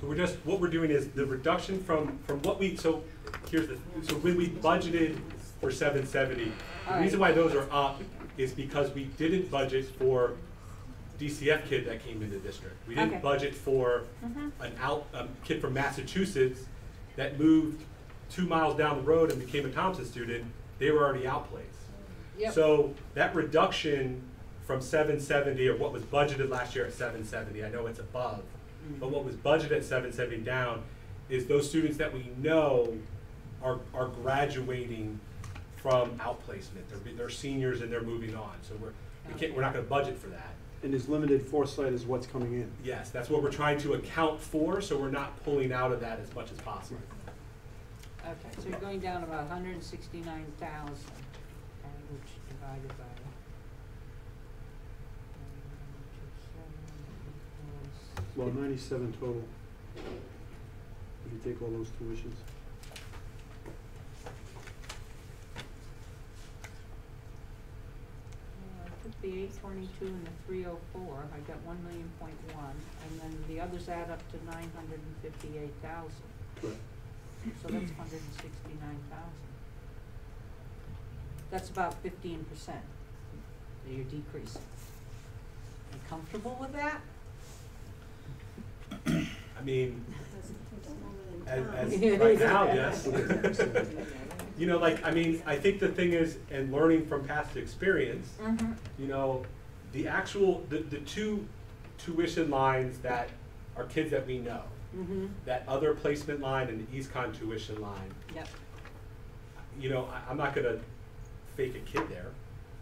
So what we're doing is the reduction from what we, so when we budgeted for 770, the reason why those are up is because we didn't budget for DCF kid that came into district. We didn't Okay. budget for a kid from Massachusetts that moved 2 miles down the road and became a Thompson student. They were already outplaced. Yep. So that reduction from 770, or what was budgeted last year at 770, I know it's above, but what was budgeted at 770 down is those students that we know are graduating from outplacement. They're seniors and they're moving on. So we're not going to budget for that. And there's limited foresight as what's coming in. Yes, that's what we're trying to account for, so we're not pulling out of that as much as possible. Okay, so you're going down about 169,000, which divided by. Well, 97 total. If you take all those tuitions. I took the 822 and the 304, I got 1.1 million, and then the others add up to 958,000. Correct. So that's 169,000. That's about 15% that you're decreasing. You comfortable with that? I mean, as As right now, yes. You know, like, I mean, I think the thing is, and learning from past experience, you know, the two tuition lines that are kids that we know, that other placement line and the EastCon tuition line, Yep. you know, I'm not gonna fake a kid there,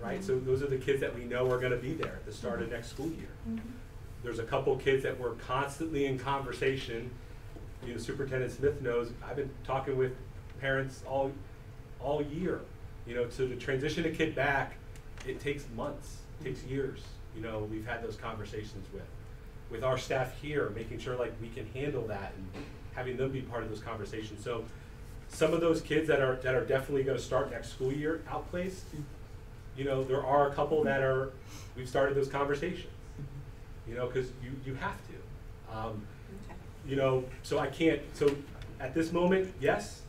right? So those are the kids that we know are gonna be there at the start of next school year. There's a couple kids that we're constantly in conversation. You know, Superintendent Smith knows, I've been talking with parents all year. You know, so to transition a kid back, it takes months, it takes years. You know, we've had those conversations with our staff here, making sure like we can handle that and having them be part of those conversations. So some of those kids that are definitely gonna start next school year outplaced, you know, there are a couple that we've started those conversations. You know, because you have to. You know, so at this moment, yes,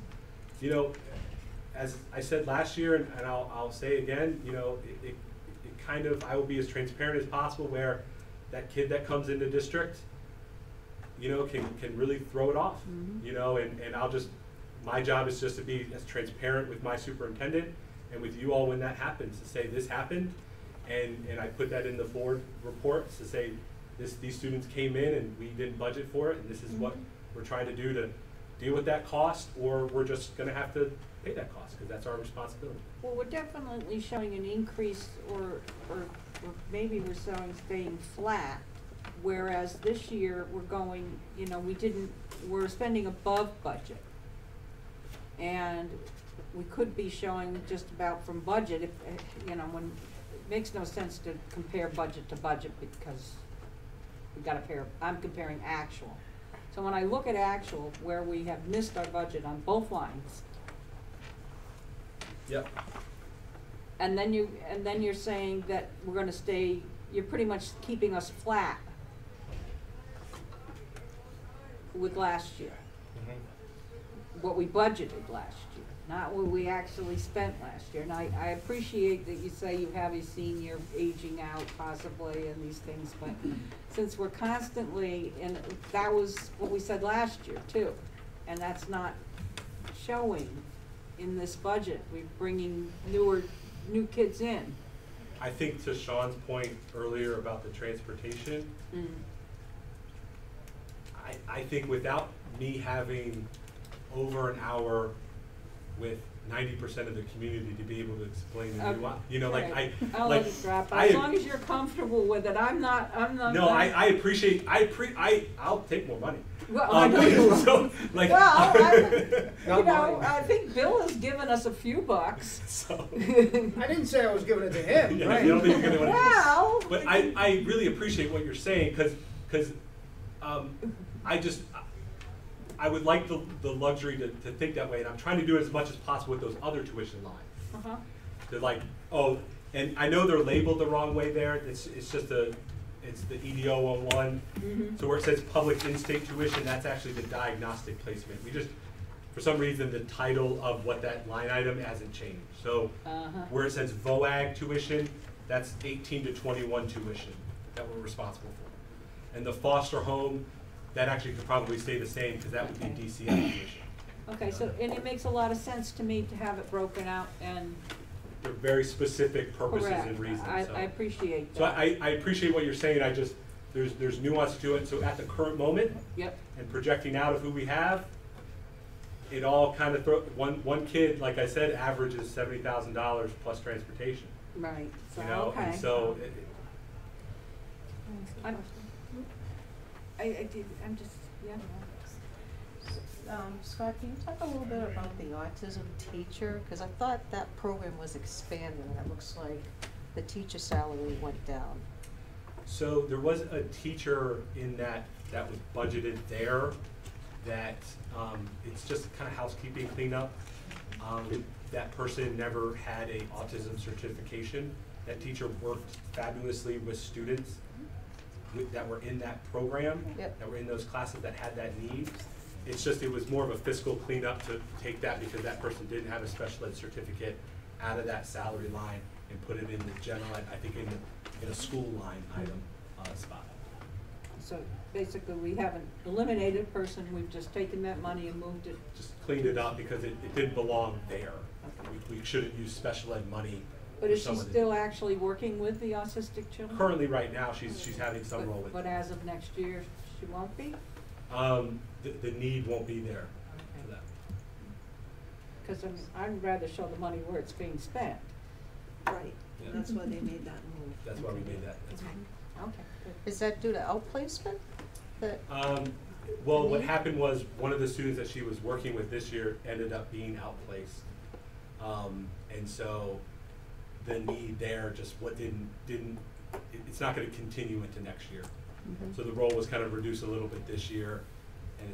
you know, as I said last year, and I'll say again, you know, it kind of, I will be as transparent as possible where that kid that comes into district, you know, can really throw it off, you know, and my job is just to be as transparent with my superintendent and with you all when that happens, to say this happened, and I put that in the board reports to say these students came in and we didn't budget for it, and this is what we're trying to do to deal with that cost, or we're just gonna have to pay that cost, because that's our responsibility. Well, we're definitely showing an increase, or maybe we're staying flat, whereas this year we're going, you know, we're spending above budget. And we could be showing just about from budget, if, you know, when, it makes no sense to compare budget to budget because I'm comparing actual. So when I look at actual, where we have missed our budget on both lines. Yep. And then you're saying that we're gonna you're pretty much keeping us flat with last year. What we budgeted last year, not what we actually spent last year. And I appreciate that you say you have a senior aging out possibly and these things, but since we're constantly, and that was what we said last year too, and that's not showing in this budget. We're bringing new kids in. I think to Sean's point earlier about the transportation, I think without me having over an hour with 90% of the community to be able to explain the Okay. nuance. You know, like Right. I, I'll like let it drop, I- as long as you're comfortable with it, I'm not. No, I appreciate, I'll take more money. Well, I know you will. So, like. Well, I, you Not know, mine. I think Bill has given us a few bucks. So. I didn't say I was giving it to him. Yeah, Right. you don't think you're gonna Well. But I really appreciate what you're saying, cause, I would like the luxury to think that way, and I'm trying to do it as much as possible with those other tuition lines. Uh-huh. They're like, oh, and I know they're labeled the wrong way there, it's just it's the EDO 01. Mhm. So where it says public in-state tuition, that's actually the diagnostic placement. We just, for some reason, the title of what that line item hasn't changed. So Uh-huh. where it says VOAG tuition, that's 18 to 21 tuition that we're responsible for. And the foster home, that actually could probably stay the same, because that would be Okay. DCF tuition. Okay, so, and it makes a lot of sense to me to have it broken out and For very specific purposes correct. and reasons. I So. appreciate that. So I appreciate what you're saying, I just, there's nuance to it, so at the current moment, Yep, and projecting out of who we have, it all kind of one kid, like I said, averages $70,000 plus transportation, right, so, you know, okay. and so, I'm just, yeah. Scott, can you talk a little bit about the autism teacher? Because I thought that program was expanding, and it looks like the teacher salary went down. so there was a teacher in that was budgeted there, that, it's just kind of housekeeping cleanup. That person never had a autism certification. That teacher worked fabulously with students that were in that program, Yep. that were in those classes that had that need. It's just, it was more of a fiscal cleanup to take that, because that person didn't have a special ed certificate, out of that salary line and put it in the general, I think in a school line item spot. So basically, we haven't eliminated a person, we've just taken that money and moved it. Just cleaned it up because it didn't belong there. We shouldn't use special ed money. But for is she someone that- still actually working with the autistic children? Currently, right now, she's having some role with But it. as of next year, she won't be? The need won't be there for that. Because I'd rather show the money where it's being spent. Right, Yeah. that's why they made that move. That's why we made that. Okay, good. Is that due to outplacement? That, Well, what happened was, one of the students that she was working with this year ended up being outplaced. And so the need there just it's not gonna continue into next year. So the role was kind of reduced a little bit this year, and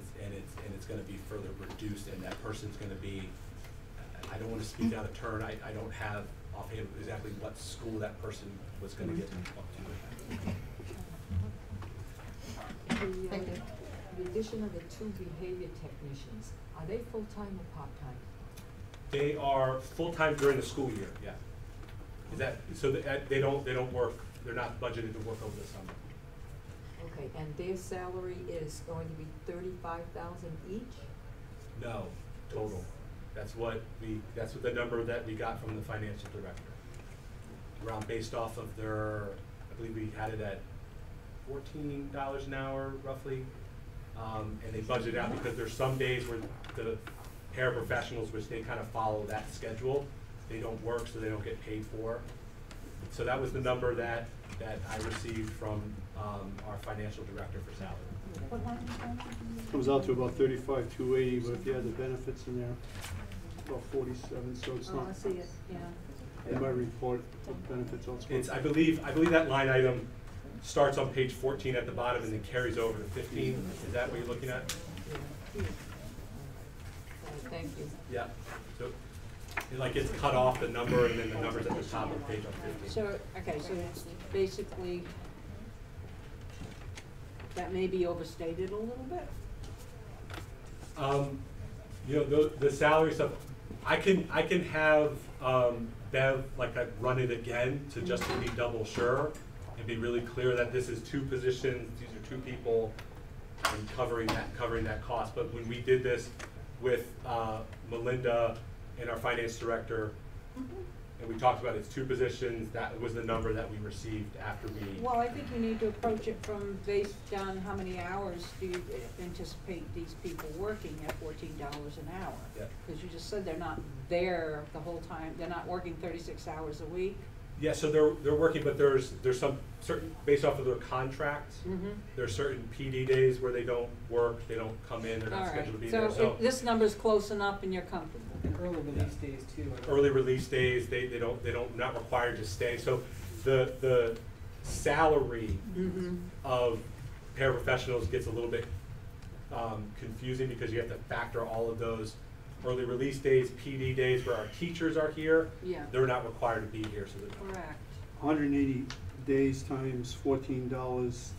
it's gonna be further reduced, and that person's gonna be, I don't wanna speak out of turn, I don't have offhand exactly what school that person was gonna get up to. Thank you. The addition of the 2 behavior technicians, are they full-time or part-time? They are full-time during the school year, yeah. Is that, so they don't work, they're not budgeted to work over the summer. Okay, and their salary is going to be $35,000 each? No, total. That's what the number that we got from the financial director. Around based off of their, I believe we had it at $14 an hour roughly. And they budget out, because there's some days where the paraprofessionals, which they kind of follow that schedule, they don't work, so they don't get paid for. So that was the number that I received from our financial director for salary. What line is that? Comes out to about 35,280, but if you add the benefits in there, about 47, so it's Oh, not. I see it, yeah. In my report, the benefits also. It's, I believe that line item starts on page 14 at the bottom and then carries over to 15. Is that what you're looking at? Thank you. Yeah. So it like gets cut off the number, and then the number's at the top of the page on 15. So, okay, so it's basically, that may be overstated a little bit? You know, the salary stuff, I can have Bev run it again to just to be double sure and be really clear that this is 2 positions, these are 2 people, and covering that cost. But when we did this with Melinda and our finance director, and we talked about it's 2 positions. That was the number that we received after we. Well, I think you need to approach it from based on how many hours do you anticipate these people working at $14 an hour? Yeah. Because you just said they're not there the whole time, they're not working 36 hours a week. Yeah, so they're working, but there's some certain, based off of their contracts, there's certain PD days where they don't work, they don't come in, they're not scheduled to be there, So if this number's close enough and you're comfortable. And early release days too. Early release days, they don't, not required to stay, so the salary of paraprofessionals gets a little bit confusing because you have to factor all of those early release days, PD days where our teachers are here. Yeah. They're not required to be here, so they're not. Correct. 180 days times $14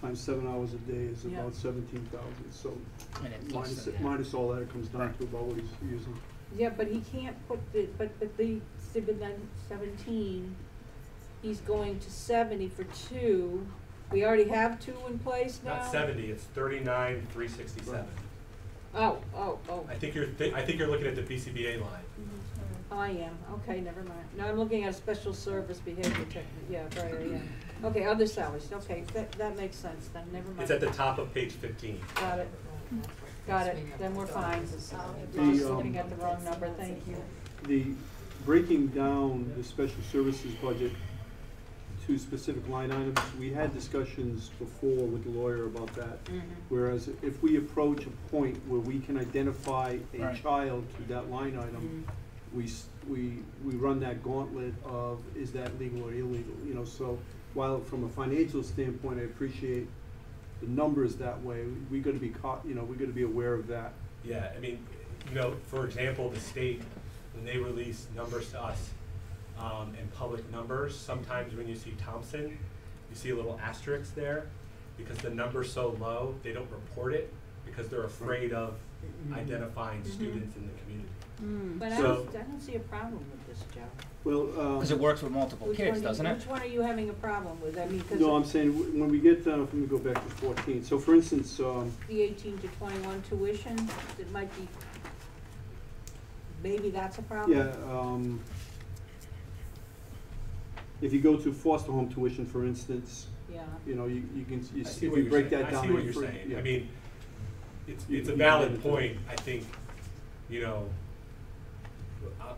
times 7 hours a day is Yeah. about 17,000. So And it's less minus, than that. minus all that, it comes down to about what he's using. Yeah, but he can't put the, but the 17, he's going to 70 for 2. We already have 2 in place now? Not 70, it's 39,367. Oh. I think you're looking at the BCBA line. I am, okay, never mind. No, I'm looking at special service behavior technique, yeah, right, yeah. Okay, other salaries, okay, that makes sense then, never mind. It's at the top of page 15. Got it, then we're fine. The, I'm just looking at the wrong number, thank you. The breaking down the special services budget to specific line items, we had discussions before with the lawyer about that. Whereas if we approach a point where we can identify a Right. child to that line item, we run that gauntlet of is that legal or illegal, you know, so while from a financial standpoint I appreciate the numbers that way, we gotta be we gotta be aware of that. Yeah, I mean, for example, the state, when they release numbers to us, and public numbers, sometimes when you see Thompson, you see a little asterisk there, because the number's so low, they don't report it, because they're afraid of identifying students in the community. But So- I don't see a problem with this, Joe. Well, Because it works with multiple kids, doesn't it? Which one are you having a problem with? I mean, because no, I'm saying when we get, let me go back to 14. So for instance, the 18 to 21 tuition, it might be, maybe that's a problem? yeah, if you go to foster home tuition, for instance, Yeah. you can, I see if what you you're break saying. that down. I see what you're for- saying. yeah. I mean, it's You a can valid get into point. I think,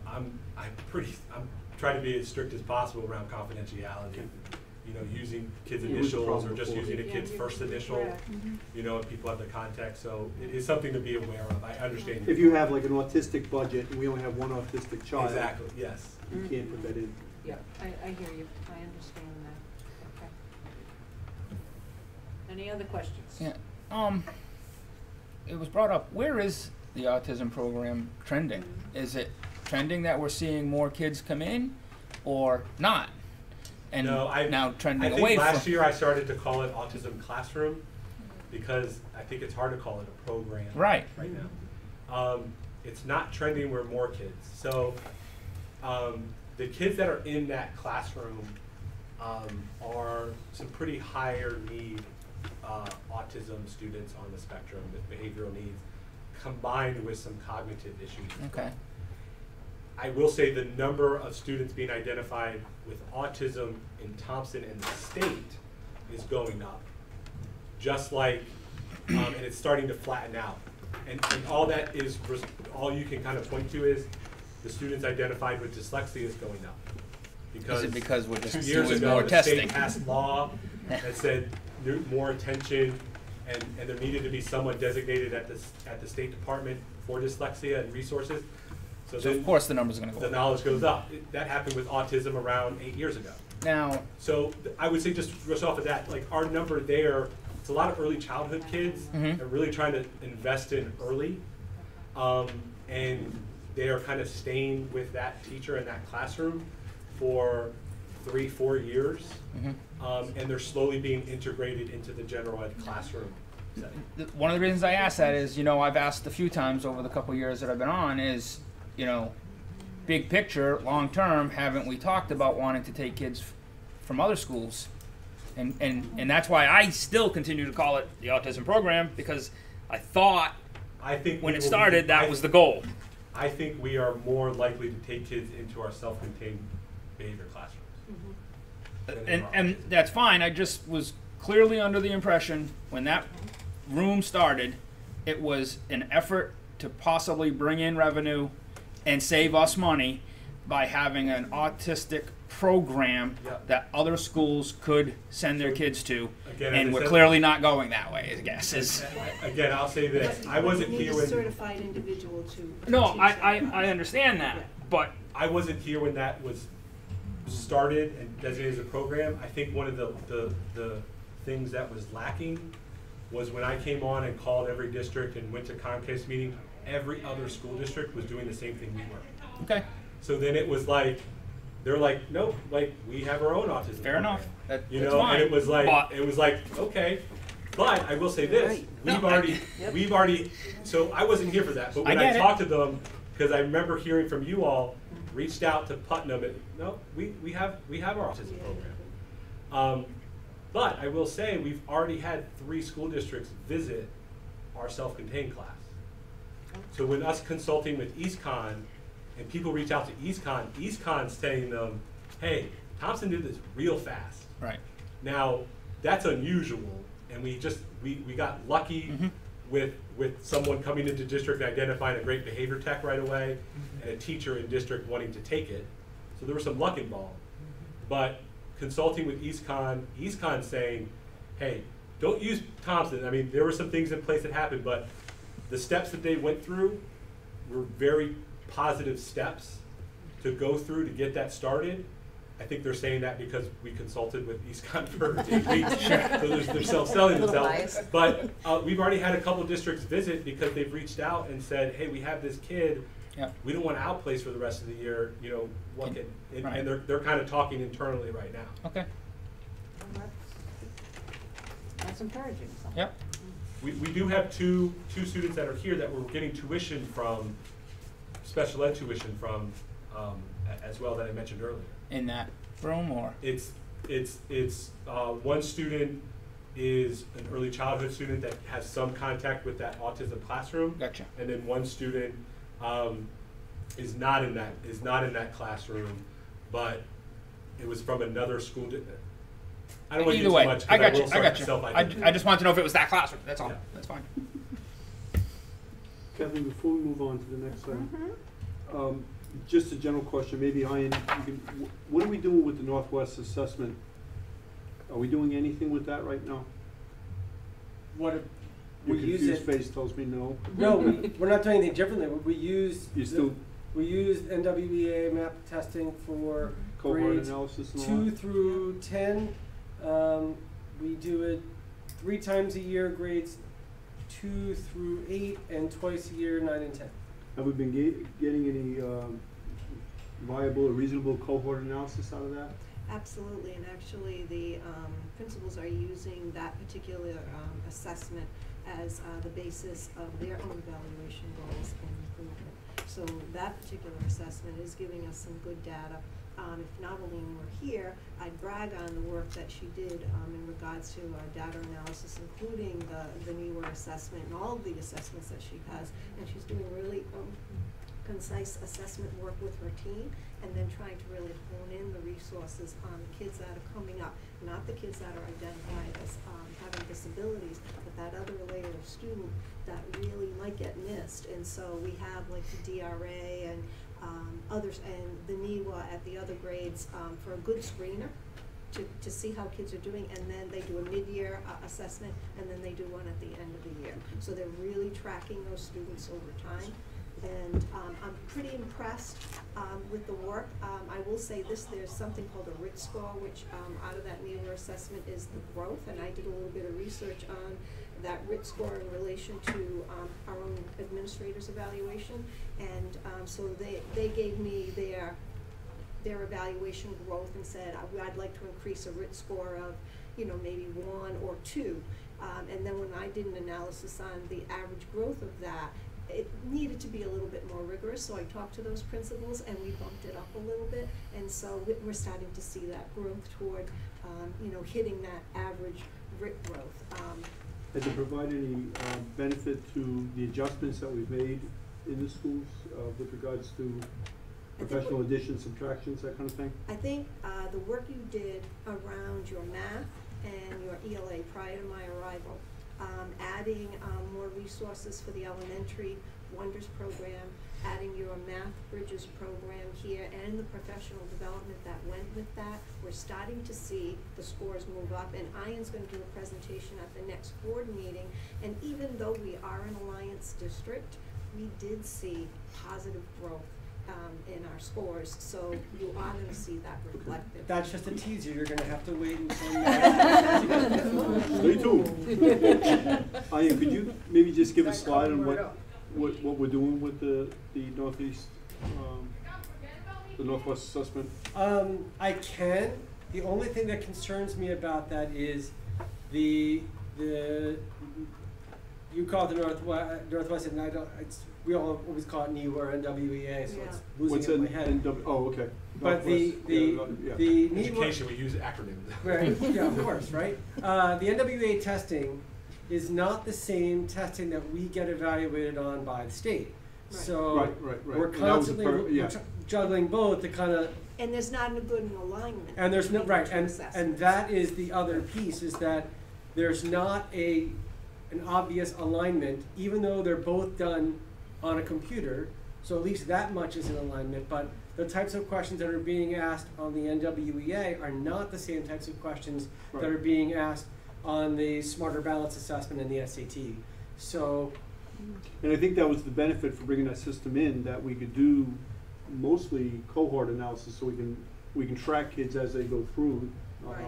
I'm trying to be as strict as possible around confidentiality. Using kids' Yeah, it was a initials or problem just before. using a kid's you're first initial, correct. and people have the context, so it is something to be aware of. I understand. If you have like an autistic budget and we only have one autistic child. Exactly, yes. You can't put that in. Yeah, I hear you, I understand that, okay. Any other questions? Yeah. It was brought up, where is the autism program trending? Is it trending that we're seeing more kids come in or not? And No, now trending I away think from. last year I started to call it Autism Classroom because I think it's hard to call it a program Right. now. It's not trending where more kids. So the kids that are in that classroom are some pretty higher need autism students on the spectrum with behavioral needs combined with some cognitive issues. Okay. I will say the number of students being identified with autism in Thompson and the state is going up. Just like, and it's starting to flatten out. And all that is, all you can kind of point to is the students identified with dyslexia is going up. Is it because we're just 2 years doing ago, more the testing? state passed law that said more attention and there needed to be someone designated at the State Department for dyslexia and resources. So So of course the numbers are going to go the up. knowledge goes up. That happened with autism around 8 years ago. Now, So I would say just off of that, like our number there, it's a lot of early childhood kids that are really trying to invest in early. And they are kind of staying with that teacher in that classroom for 3-4 years. And they're slowly being integrated into the general ed classroom setting. one of the reasons I asked that is, I've asked a few times over the couple years that I've been on is, big picture, long term, haven't we talked about wanting to take kids from other schools? And that's why I still continue to call it the autism program, because I thought when it started that was the goal. I think we are more likely to take kids into our self-contained behavior classrooms. And that's fine. I just was clearly under the impression when that room started, it was an effort to possibly bring in revenue and save us money by having an autistic program Yep. that other schools could send their kids to, Again, and as I we're said- clearly not going that way, I guess. Again, I'll say this, I wasn't You here need a when, certified individual to. No, teach that. I understand that, Yeah. but I wasn't here when that was started and designated as a program. I think one of the things that was lacking was when I came on and called every district and went to Comcast meeting, every other school district was doing the same thing we were. okay, So then it was like, they're like, nope, like, we have our own autism fair enough. program. You That's know, fine. and it was like, But- okay. But I will say this, Right. we've already, so I wasn't here for that, but when I I get it. talked to them, because I remember hearing from you all, reached out to Putnam, and, no, we have our autism program. But I will say, we've already had 3 school districts visit our self-contained class. So when us consulting with EastCon, and people reach out to EastCon's telling them, hey, Thompson did this real fast. Right. Now, that's unusual, and we got lucky with someone coming into district and identifying a great behavior tech right away, and a teacher in district wanting to take it. So there was some luck involved. But consulting with EastCon saying, hey, don't use Thompson. I mean, there were some things in place that happened, but the steps that they went through were very positive steps to go through to get that started. I think they're saying that because we consulted with EastCon for 8 weeks, so they're self-selling themselves. But we've already had a couple districts visit because they've reached out and said, hey, we have this kid, we don't want to outplace for the rest of the year, you know, what can, and they're kind of talking internally right now. Okay. That's encouraging. So. Yep. We do have two students that are here that we're getting tuition from, special ed tuition from, as well, that I mentioned earlier. In that room, or? It's one student is an early childhood student that has some contact with that autism classroom. Gotcha. And then one student is not in that classroom, but it was from another school. I don't want to Either get way, too much. I got will you. I start got to you. self-identify. I just want to know if it was that classroom. That's all. Yeah. That's fine. Kevin, before we move on to the next item, just a general question, maybe Ian, what are we doing with the Northwest assessment? Are we doing anything with that right now? What, Your we use confused it. face tells me no. No, we're not doing anything differently. We use. You still We used NWEA map testing for cohort grades analysis and all 2 that? through 10. We do it 3 times a year, grades 2 through 8, and twice a year, 9 and 10. Have we been getting any viable or reasonable cohort analysis out of that? Absolutely, and actually the principals are using that particular assessment as the basis of their own evaluation goals and improvement. So that particular assessment is giving us some good data. If Noveline were here, I'd brag on the work that she did in regards to data analysis, including the newer assessment and all of the assessments that she has. And she's doing really concise assessment work with her team, and then trying to really hone in the resources on the kids that are coming up, not the kids that are identified as having disabilities, but that other layer of student that really might get missed. And so we have like the DRA and others, and the NEWA at the other grades for a good screener to see how kids are doing, and then they do a mid-year assessment, and then they do one at the end of the year. So they're really tracking those students over time. And I'm pretty impressed with the work. I will say this, there's something called a RIT score, which out of that NEWA assessment is the growth, and I did a little bit of research on that RIT score in relation to our own administrators' evaluation. And so they gave me their evaluation growth and said, I'd like to increase a RIT score of, maybe 1 or 2. And then when I did an analysis on the average growth of that, it needed to be a little bit more rigorous, so I talked to those principals and we bumped it up a little bit, and so we're starting to see that growth toward, hitting that average RIT growth. Has it provided any benefit to the adjustments that we've made in the schools with regards to Professional addition, subtractions, that kind of thing? I think the work you did around your math and your ELA prior to my arrival, adding more resources for the elementary Wonders program, adding your Math Bridges program here, and the professional development that went with that, we're starting to see the scores move up. And Ian's going to do a presentation at the next board meeting. And even though we are an Alliance district, we did see positive growth in our scores, so you are going to see that reflected. That's just a teaser, you're gonna have to wait until. Stay tuned. Ian, could you maybe just give a slide on what we're doing with the Northeast, the Northwest assessment? I can. The only thing that concerns me about that is the you call it the Northwest, and I don't. We all always call it NEW or NWEA, so it's losing in my head. Oh, okay. But the education, we use acronyms. Right. Yeah, of course, right. The NWEA testing is not the same testing that we get evaluated on by the state. Right. So we're constantly juggling both to kind of. And there's not a good alignment. And there's no right, and that is the other piece, is that there's not an obvious alignment, even though they're both done on a computer. So at least that much is in alignment. But the types of questions that are being asked on the NWEA are not the same types of questions that are being asked on the Smarter Balance Assessment and the SAT. So. And I think that was the benefit for bringing that system in, that we could do mostly cohort analysis, so we can track kids as they go through,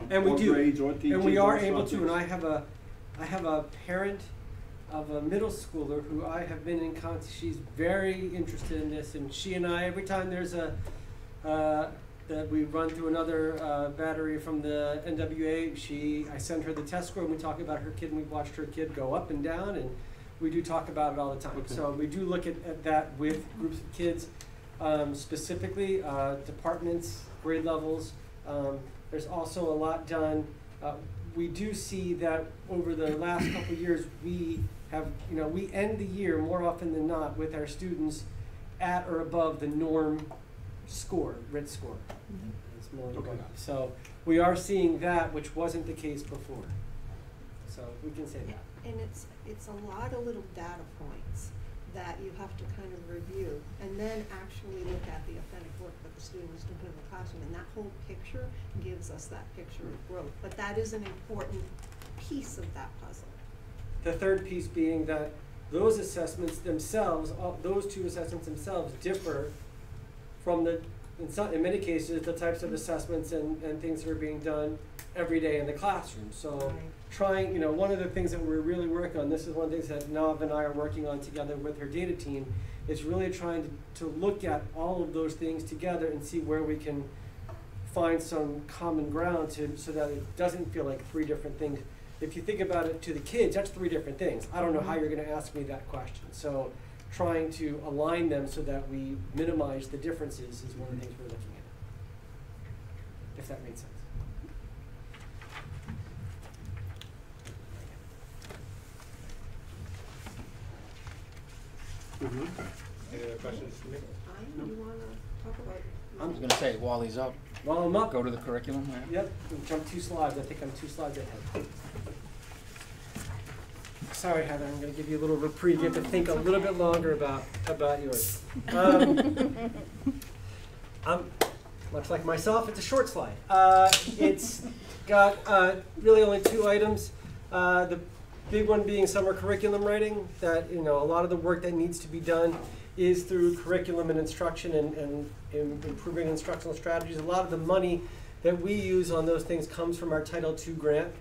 and we do, grades or teachers, and we are able to. And I have a parent of a middle schooler who I have been in contact. She's very interested in this, and she and I, every time there's that we run through another battery from the NWA, I send her the test score, and we talk about her kid, and we've watched her kid go up and down, and we do talk about it all the time. Okay. So we do look at that with groups of kids, specifically departments, grade levels. There's also a lot done. We do see that over the last couple of years, we have, we end the year more often than not with our students at or above the norm score, RIT score. Mm-hmm. It's more than enough. So we are seeing that, which wasn't the case before. So we can say that. And it's a lot of little data points that you have to kind of review, and then actually look at the authentic work that the student is doing in the classroom, and that whole picture gives us that picture of growth. But that is an important piece of that puzzle. The third piece being that those assessments themselves, those two assessments themselves, differ from in many cases, the types of assessments and things that are being done every day in the classroom. So trying, one of the things that we're really working on, this is one of the things that Nav and I are working on together with her data team, is really trying to look at all of those things together and see where we can find some common ground so that it doesn't feel like three different things. If you think about it to the kids, that's three different things. I don't know how you're going to ask me that question. So trying to align them so that we minimize the differences is one of the things we're looking at, if that makes sense. Any other questions for me? You want to talk about? I was going to say, while he's up, while I'm up, go to the curriculum. Yep, jump 2 slides. I think I'm 2 slides ahead. Sorry, Heather, I'm going to give you a little reprieve. You have to think a little bit longer about yours. Much like myself, it's a short slide. It's got really only 2 items. The big one being summer curriculum writing, that a lot of the work that needs to be done is through curriculum and instruction and improving instructional strategies. A lot of the money that we use on those things comes from our Title II grant.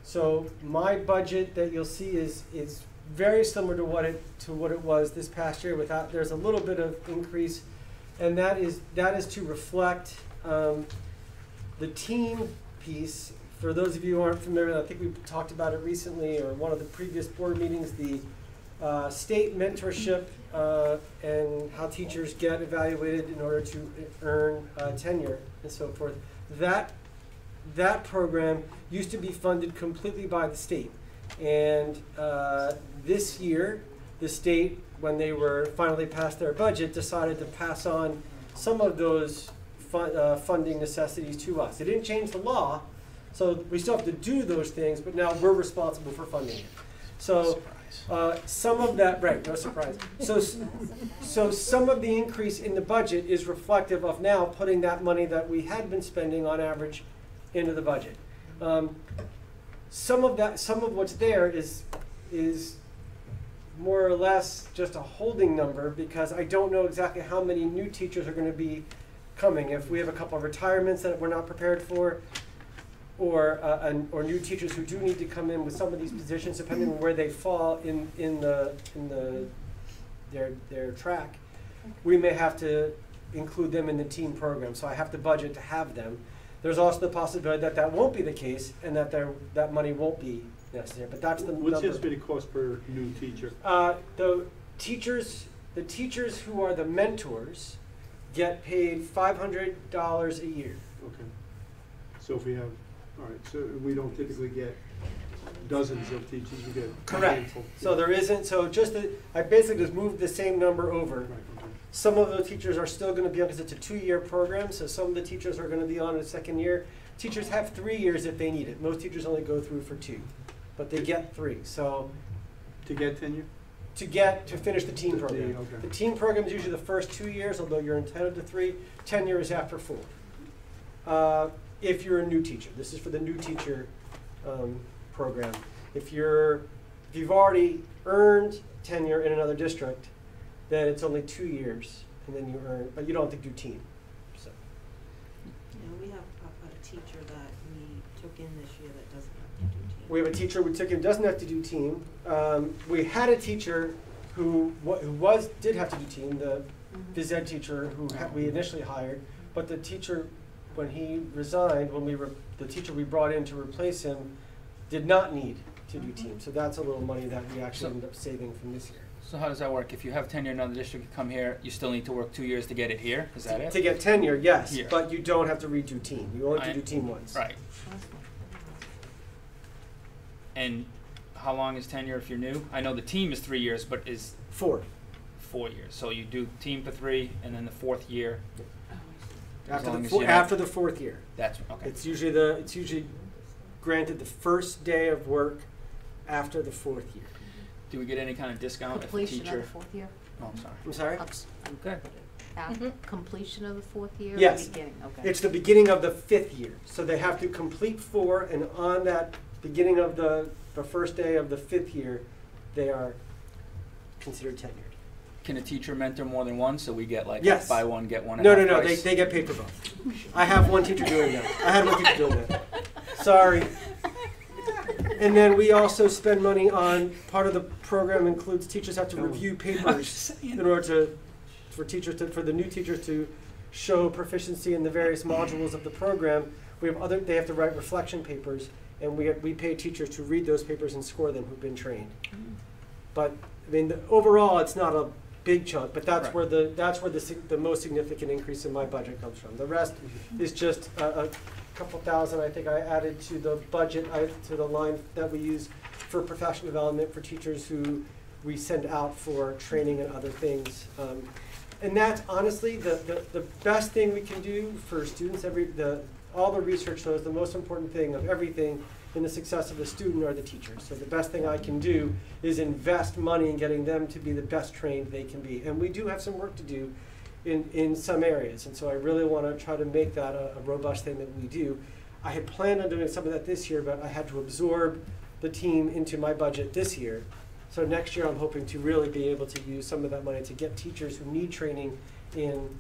So my budget that you'll see is very similar to what it was this past year. There's a little bit of increase, and that is to reflect the team piece. For those of you who aren't familiar, I think we talked about it recently, or one of the previous board meetings, the state mentorship and how teachers get evaluated in order to earn tenure and so forth. That program used to be funded completely by the state, and this year the state when they were finally passed their budget, decided to pass on some of those funding necessities to us. They didn't change the law, so we still have to do those things, but now we're responsible for funding it. So some of that, right, no surprise. So some of the increase in the budget is reflective of now putting that money that we had been spending on average into the budget. Some of what's there is more or less just a holding number, because I don't know exactly how many new teachers are going to be coming. If we have a couple of retirements that we're not prepared for, or new teachers who do need to come in with some of these positions, depending on where they fall in their track, we may have to include them in the team program. So I have to budget to have them. There's also the possibility that that won't be the case, and that that money won't be necessary. But that's the What's number. the estimated cost per new teacher? The teachers who are the mentors get paid $500 a year. Okay. So if we have, all right, so we don't typically get dozens of teachers, we get a Correct. handful. So there isn't, I basically just moved the same number over. Right, okay. Some of the teachers are still going to be on, because it's a 2-year program, so some of the teachers are going to be on a second year. Teachers have 3 years if they need it. Most teachers only go through for 2, but they get 3. So To get tenure? to finish the team program. Okay. The team program is usually the first 2 years, although you're entitled to 3. Tenure is after 4. If you're a new teacher, this is for the new teacher program. If you've already earned tenure in another district, then it's only 2 years, and then you earn, but you don't have to do team. So. We have a teacher that we took in this year that doesn't have to do team. We have a teacher we took in doesn't have to do team. We had a teacher who did have to do team, the phys ed teacher who we initially hired, but the teacher, when he resigned, the teacher we brought in to replace him did not need to do team. So that's a little money that we actually ended up saving from this year. So how does that work? If you have tenure in another district, you come here, you still need to work 2 years to get it here? Is that it? To get tenure, yes, Here. but you don't have to redo team. You only have to do team once. Right. And how long is tenure if you're new? I know the team is 3 years, but is 4. 4 years. So you do team for 3, and then the 4th year. as long as you don't- After the 4th year. That's okay. It's usually granted the first day of work after the 4th year. Do we get any kind of discount if a Completion of teacher? the 4th year? Oh, I'm sorry. I'm sorry? Okay. Completion of the 4th year? or Yes. beginning? Okay. It's the beginning of the 5th year. So they have to complete 4, and on that beginning of the first day of the 5th year, they are considered tenured. Can a teacher mentor more than one? So we get like Yes. buy one, get one at No, half no, no, price? they get paid for both. I have one teacher doing that. I had one teacher doing that. Sorry. And then we also spend money on, part of the program includes teachers have to review papers in order for the new teachers to show proficiency in the various modules of the program. They have to write reflection papers, and we pay teachers to read those papers and score them who've been trained. But I mean, overall, it's not a big chunk, but that's where the most significant increase in my budget comes from. The rest is just a couple thousand. I think I added to the budget, to the line that we use for professional development for teachers who we send out for training and other things. And that's honestly the best thing we can do for students. All the research shows the most important thing of everything in the success of the student are the teachers. So the best thing I can do is invest money in getting them to be the best trained they can be. And we do have some work to do in some areas. And so I really want to try to make that a robust thing that we do. I had planned on doing some of that this year, but I had to absorb the team into my budget this year. So next year I'm hoping to really be able to use some of that money to get teachers who need training in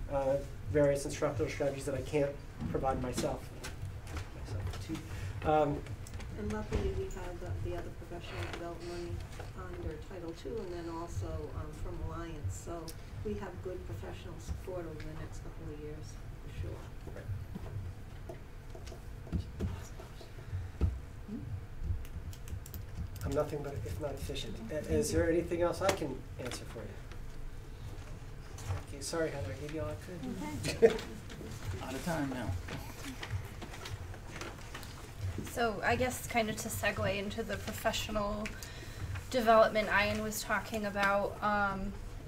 various instructional strategies that I can't provide myself. And luckily, we have the other professional development money under Title II, and then also from Alliance. So we have good professional support over the next couple of years, for sure. I'm nothing but if not efficient. Is there anything else I can answer for you? Okay, sorry, Heather, I gave you all I could. Out of time now. So I guess kind of to segue into the professional development Ian was talking about,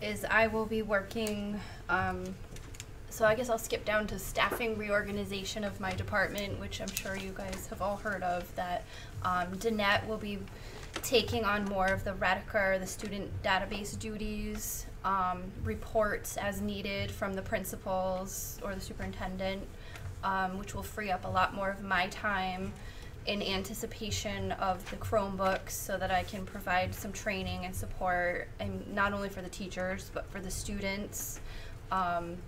is I will be working, so I guess I'll skip down to staffing reorganization of my department, which I'm sure you guys have all heard of, that Danette will be taking on more of the Rediker, the student database duties, reports as needed from the principals or the superintendent, which will free up a lot more of my time in anticipation of the Chromebooks so that I can provide some training and support, and not only for the teachers, but for the students.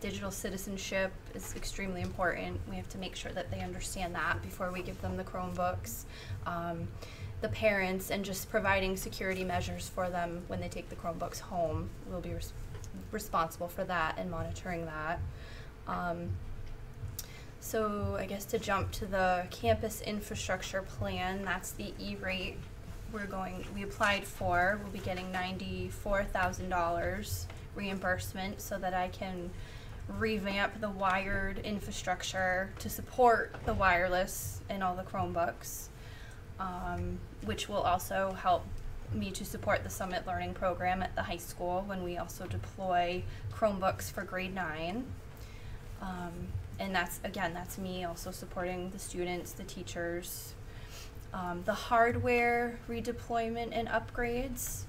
Digital citizenship is extremely important. We have to make sure that they understand that before we give them the Chromebooks. The parents, and just providing security measures for them when they take the Chromebooks home. We'll be responsible for that and monitoring that. So I guess to jump to the campus infrastructure plan, that's the E-rate we applied for. We'll be getting $94,000 reimbursement so that I can revamp the wired infrastructure to support the wireless and all the Chromebooks, which will also help me to support the Summit Learning Program at the high school when we also deploy Chromebooks for grade 9. And that's me also supporting the students, the teachers. The hardware redeployment and upgrades,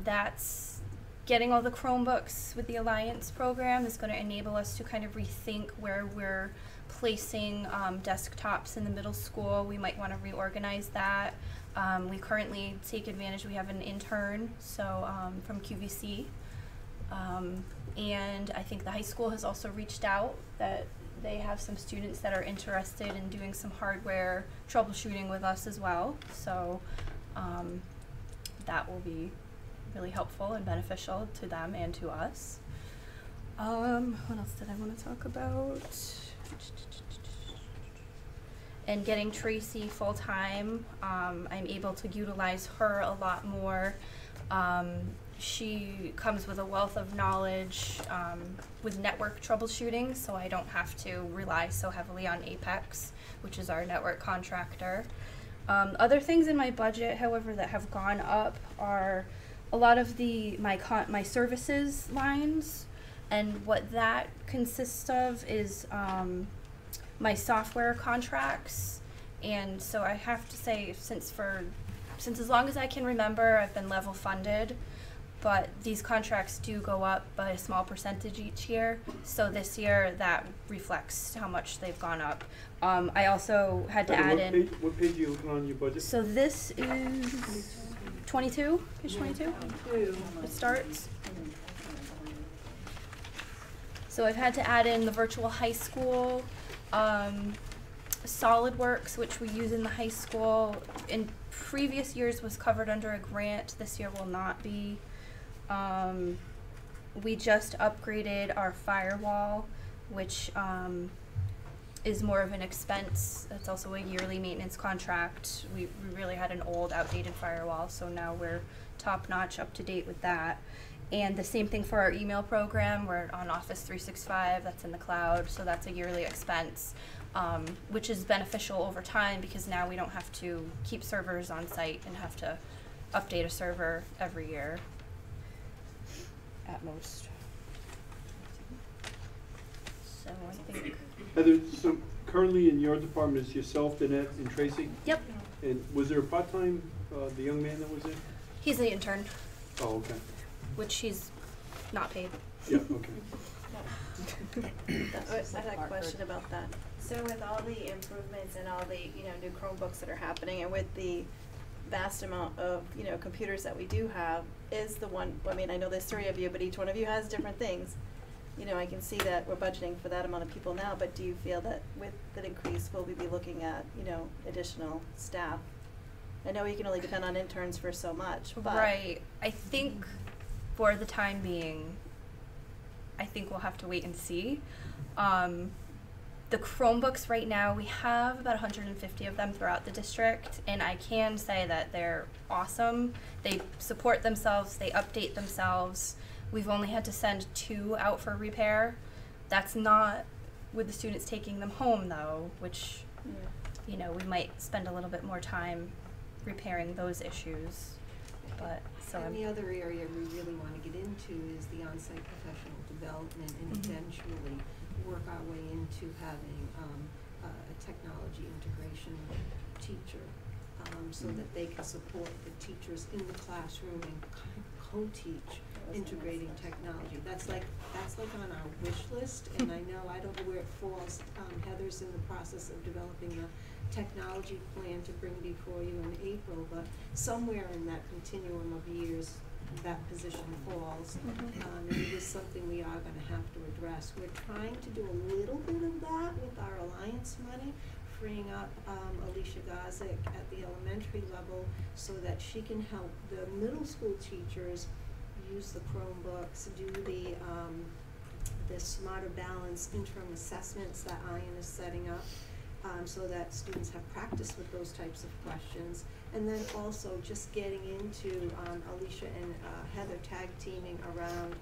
that's getting all the Chromebooks with the Alliance program is going to enable us to kind of rethink where we're placing desktops in the middle school. We might want to reorganize that. We currently take advantage, we have an intern, so from QVC. And I think the high school has also reached out that they have some students that are interested in doing some hardware troubleshooting with us as well. So that will be really helpful and beneficial to them and to us. What else did I want to talk about? And getting Tracy full-time. I'm able to utilize her a lot more. She comes with a wealth of knowledge with network troubleshooting, so I don't have to rely so heavily on Apex, which is our network contractor. Other things in my budget, however, that have gone up are a lot of my services lines, and what that consists of is my software contracts. And so I have to say, since as long as I can remember, I've been level funded. But these contracts do go up by a small percentage each year. So this year, that reflects how much they've gone up. I also had to add in. What page are you looking on in your budget? So this is 22, page 22. It starts. So I've had to add in the virtual high school, SolidWorks, which we use in the high school. In previous years was covered under a grant. This year will not be. We just upgraded our firewall, which is more of an expense. That's also a yearly maintenance contract. We really had an old, outdated firewall, so now we're top-notch, up-to-date with that. And the same thing for our email program. We're on Office 365, that's in the cloud, so that's a yearly expense, which is beneficial over time because now we don't have to keep servers on site and have to update a server every year. At most. So I think. Heather, so currently in your department is yourself, Danette, and Tracy? Yep. And was there a part-time, the young man that was there? He's the intern. Oh, okay. Which he's not paid. Yeah, okay. I had a question about that. So with all the improvements and all the, new Chromebooks that are happening, and with the vast amount of, computers that we do have, is the one, I mean, I know there's 3 of you, but each one of you has different things. I can see that we're budgeting for that amount of people now, but do you feel that with that increase, will we be looking at, additional staff? I know you can only depend on interns for so much, but. Right. I think for the time being, I think we'll have to wait and see. The Chromebooks right now, we have about 150 of them throughout the district, and I can say that they're awesome. They support themselves, they update themselves. We've only had to send 2 out for repair. That's not with the students taking them home though, which, we might spend a little bit more time repairing those issues. But, so And I'm, the other area we really want to get into is the on-site professional development and eventually work our way into having a technology integration teacher, so that they can support the teachers in the classroom and co-teach integrating technology. That's like on our wish list, and I know, I don't know where it falls. Heather's in the process of developing a technology plan to bring before you in April, but somewhere in that continuum of years, that position falls. And it is something we are gonna have to address. We're trying to do a little bit of that with our alliance money, freeing up Alicia Gozick at the elementary level so that she can help the middle school teachers use the Chromebooks, do the Smarter Balance interim assessments that Ian is setting up, so that students have practice with those types of questions. And then also just getting into Alicia and Heather tag teaming around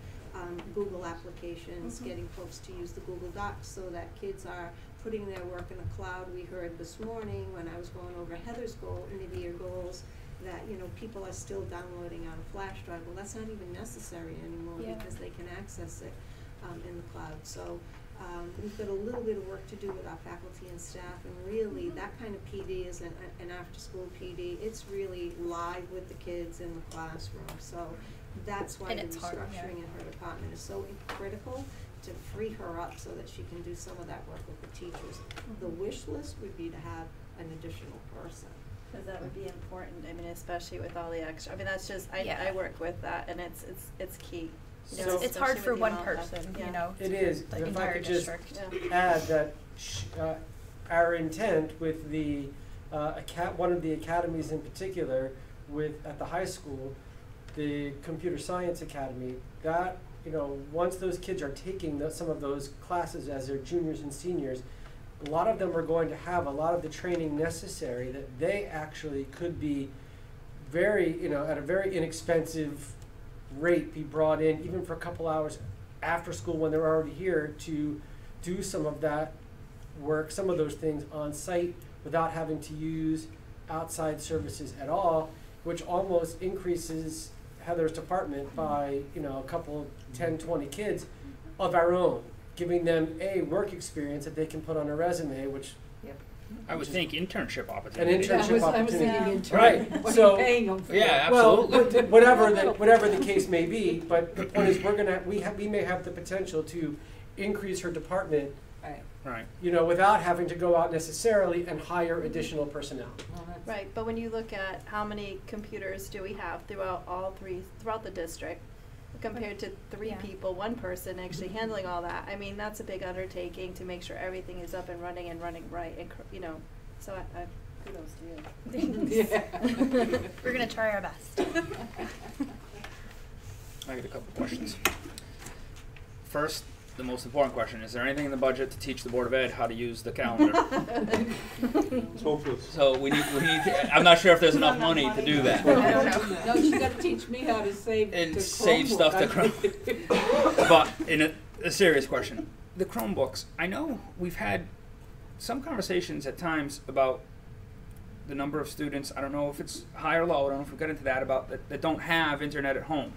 Google applications, getting folks to use the Google Docs so that kids are putting their work in the cloud. We heard this morning when I was going over Heather's mid-year goals, that, you know, people are still downloading on a flash drive. Well, that's not even necessary anymore because they can access it in the cloud. So we've got a little bit of work to do with our faculty and staff, and really that kind of PD is an after-school PD. It's really live with the kids in the classroom. So that's why the restructuring in her department is so critical, to free her up so that she can do some of that work with the teachers. The wish list would be to have an additional person. Because that would be important, I mean, especially with all the extra, I mean, that's just, I work with that, and it's key. You know, So- it's hard especially for with the one amount of- person, yeah. you know, It is, the if I entire could just district. add that our intent with the one of the academies in particular, at the high school, the Computer Science Academy, that, you know, once those kids are taking some of those classes as their juniors and seniors, a lot of them are going to have a lot of the training necessary that they actually could be very, you know, at a very inexpensive rate, be brought in even for a couple hours after school when they're already here to do some of that work, some of those things on site without having to use outside services at all, which almost increases Heather's department by, you know, a couple, 10, 20 kids of our own, giving them a work experience that they can put on a resume, which I would think internship opportunity. an internship I was opportunity. thinking intern. Right. What So- are you paying them for? Yeah, Well, absolutely. whatever the case may be, but the point is we may have the potential to increase her department, Right. Right. you know, without having to go out necessarily and hire additional personnel. Well, that's- Right, but when you look at how many computers do we have throughout the district, compared to three people, one person actually handling all that, I mean, that's a big undertaking to make sure everything is up and running right, and, you know, so I kudos to you. Yeah. We're gonna try our best. I got a couple questions. First, the most important question, is there anything in the budget to teach the Board of Ed how to use the calendar? It's hopeless. So we need I'm not sure if there's enough money to do that. I don't know. No, she's gotta teach me how to save the And save Chromebook. stuff to Chrome. But in a serious question, the Chromebooks, I know we've had some conversations at times about the number of students, I don't know if it's high or low, I don't know if we got into that, about that don't have internet at home.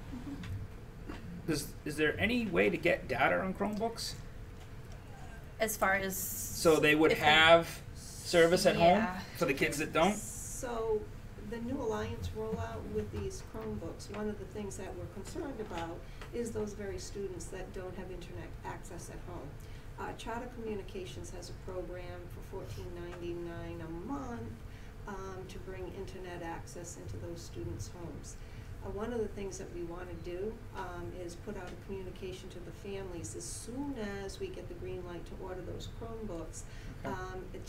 Is there any way to get data on Chromebooks? As far as. So they would if they- have service at home Yeah. for the kids that don't? So the new Alliance rollout with these Chromebooks, one of the things that we're concerned about is those very students that don't have internet access at home. Charter Communications has a program for $14.99 a month to bring internet access into those students' homes. One of the things that we want to do is put out a communication to the families as soon as we get the green light to order those Chromebooks,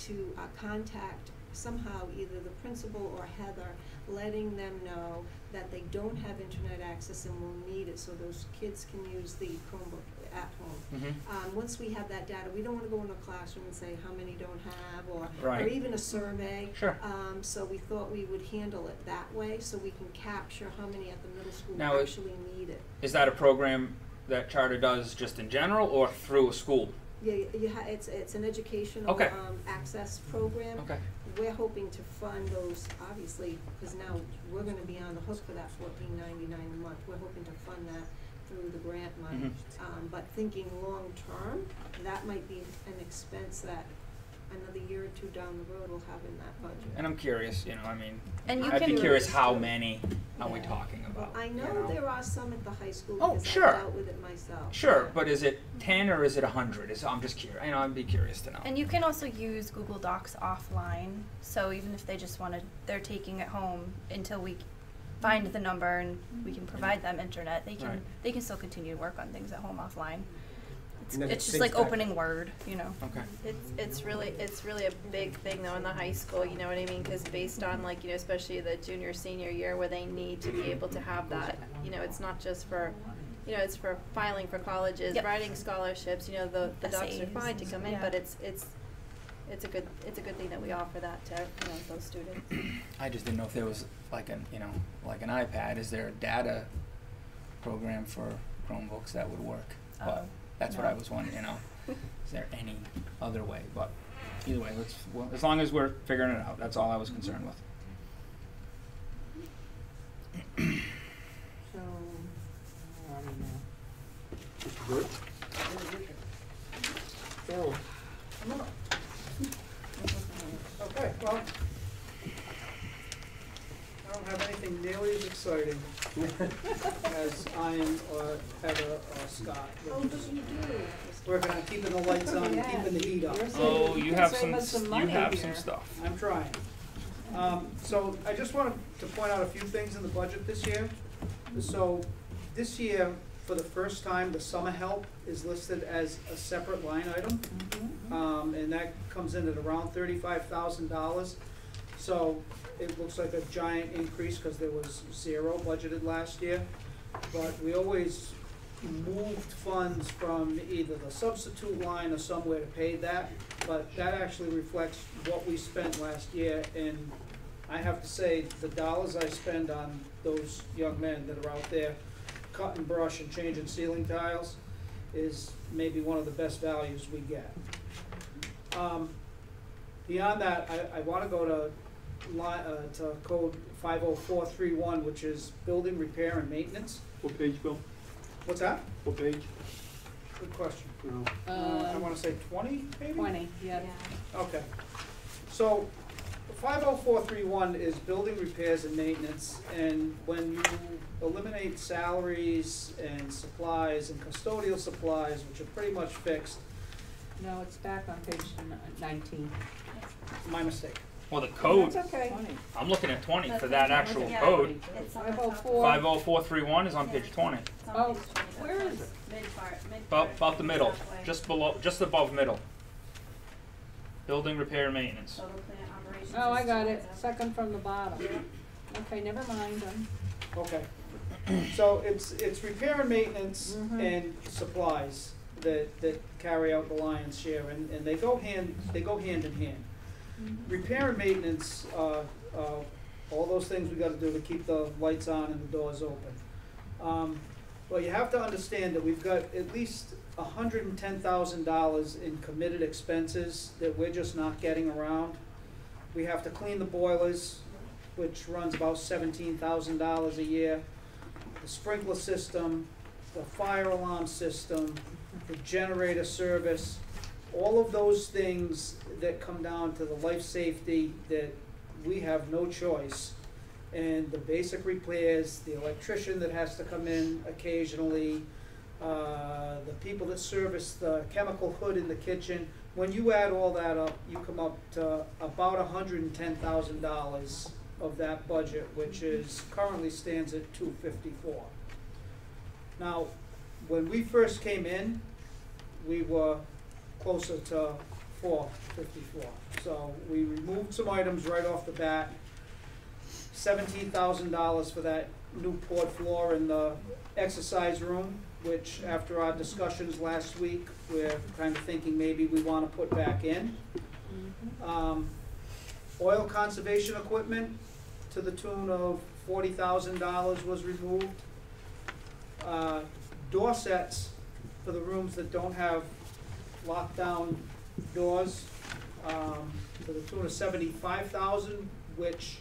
to contact somehow either the principal or Heather, letting them know that they don't have internet access and will need it so those kids can use the Chromebook at home. Once we have that data, we don't want to go into a classroom and say how many don't have, or even a survey. Sure. So we thought we would handle it that way, so we can capture how many at the middle school Now, actually need it. Is that a program that Charter does just in general or through a school? Yeah, it's an educational Okay. access program. Okay. we're hoping to fund those, obviously, because now we're gonna be on the hook for that $14.99 a month. We're hoping to fund that through the grant money. But thinking long-term, that might be an expense that another year or two down the road we'll have in that budget. And I'm curious, you know, I mean, And you I'd be can- curious how many are we talking Well, about? I you know there are some at the high school Oh, because sure. I've dealt with it myself. Sure, but is it 10 or is it 100? I'm just curious. You know, I'd be curious to know. And you can also use Google Docs offline. So even if they just wanted, they're taking it home until we find the number and we can provide them internet. They can Right. they can still continue to work on things at home offline. And then it It's just syncs like back. opening Word, you know. Okay. It's really a big thing though in the high school, you know what I mean? Because based on like, you know, especially the junior, senior year where they need to be able to have that, you know, it's not just for, you know, it's for filing for colleges, Yep. writing scholarships, you know, the docs are Essays fine to and come in, stuff. but it's a good thing that we offer that to, you know, those students. I just didn't know if there was like an, you know, like an iPad. Is there a data program for Chromebooks that would work? But that's what I was wondering, you know. Is there any other way? But either way, as long as we're figuring it out, that's all I was concerned with. So, I don't know. Mr. Bird? Bill. Okay, well, I don't have anything nearly as exciting as I am Heather or Scott. Oh, but you do. Working on keeping the lights on, and keeping the heat up. You're Oh, saving- you can have save some. us some You money have here. some stuff. I'm trying. So I just wanted to point out a few things in the budget this year. So this year, for the first time, the summer help is listed as a separate line item. And that comes in at around $35,000. So it looks like a giant increase because there was zero budgeted last year. But we always moved funds from either the substitute line or somewhere to pay that. But that actually reflects what we spent last year. And I have to say, the dollars I spend on those young men that are out there cutting brush and changing ceiling tiles is maybe one of the best values we get. Beyond that, I want to go to code 50431, which is building repair and maintenance. What page, Bill? What's that? What page? Good question. No. I want to say 20, maybe? 20, yeah. Okay. So 50431 is building repairs and maintenance, and when you eliminate salaries and supplies and custodial supplies, which are pretty much fixed, No, it's back on page 19. my mistake. Well, the code. That's okay. I'm looking at 20 for That's that okay. actual Yeah. code. It's on the top. 504. 50431 is on page 20. It's on Oh, page 20, that's where on is it? Mid part, About the middle, halfway. just below, just above middle. Building repair and maintenance. Total plant operations. Oh, I is got 2 it, second from the bottom. Okay, never mind then. Okay. So it's repair and maintenance and supplies that carry out the lion's share, and they go hand in hand. Repair and maintenance, all those things we gotta do to keep the lights on and the doors open. Well, you have to understand that we've got at least $110,000 in committed expenses that we're just not getting around. We have to clean the boilers, which runs about $17,000 a year. The sprinkler system, the fire alarm system, the generator service, all of those things that come down to the life safety that we have no choice. And the basic repairs, the electrician that has to come in occasionally, the people that service the chemical hood in the kitchen. When you add all that up, you come up to about $110,000 of that budget, which is currently stands at $254. Now, when we first came in, we were closer to $454. So we removed some items right off the bat. $17,000 for that new poured floor in the exercise room, which after our discussions last week, we're kind of thinking maybe we want to put back in. Oil conservation equipment to the tune of $40,000 was removed. Door sets for the rooms that don't have lockdown doors, to the tune of $75,000, which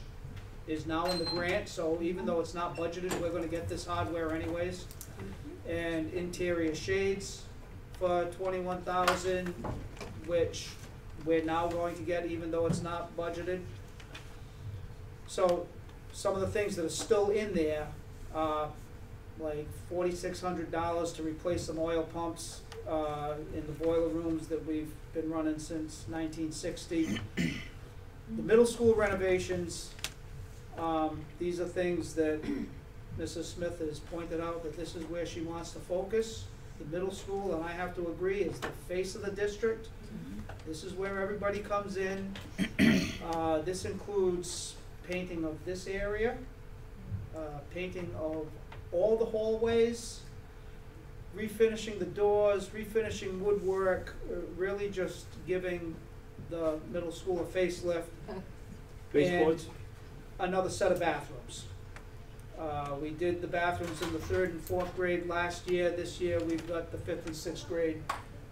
is now in the grant, so even though it's not budgeted, we're gonna get this hardware anyways. And interior shades for $21,000, which we're now going to get even though it's not budgeted. So some of the things that are still in there, like $4,600 to replace some oil pumps in the boiler rooms that we've been running since 1960. The middle school renovations, these are things that Mrs. Smith has pointed out that this is where she wants to focus. The middle school, and I have to agree, is the face of the district. This is where everybody comes in. This includes painting of this area, painting of all the hallways, refinishing the doors, refinishing woodwork, really just giving the middle school a facelift. Baseboards? And another set of bathrooms. We did the bathrooms in the 3rd and 4th grade last year. This year we've got the 5th and 6th grade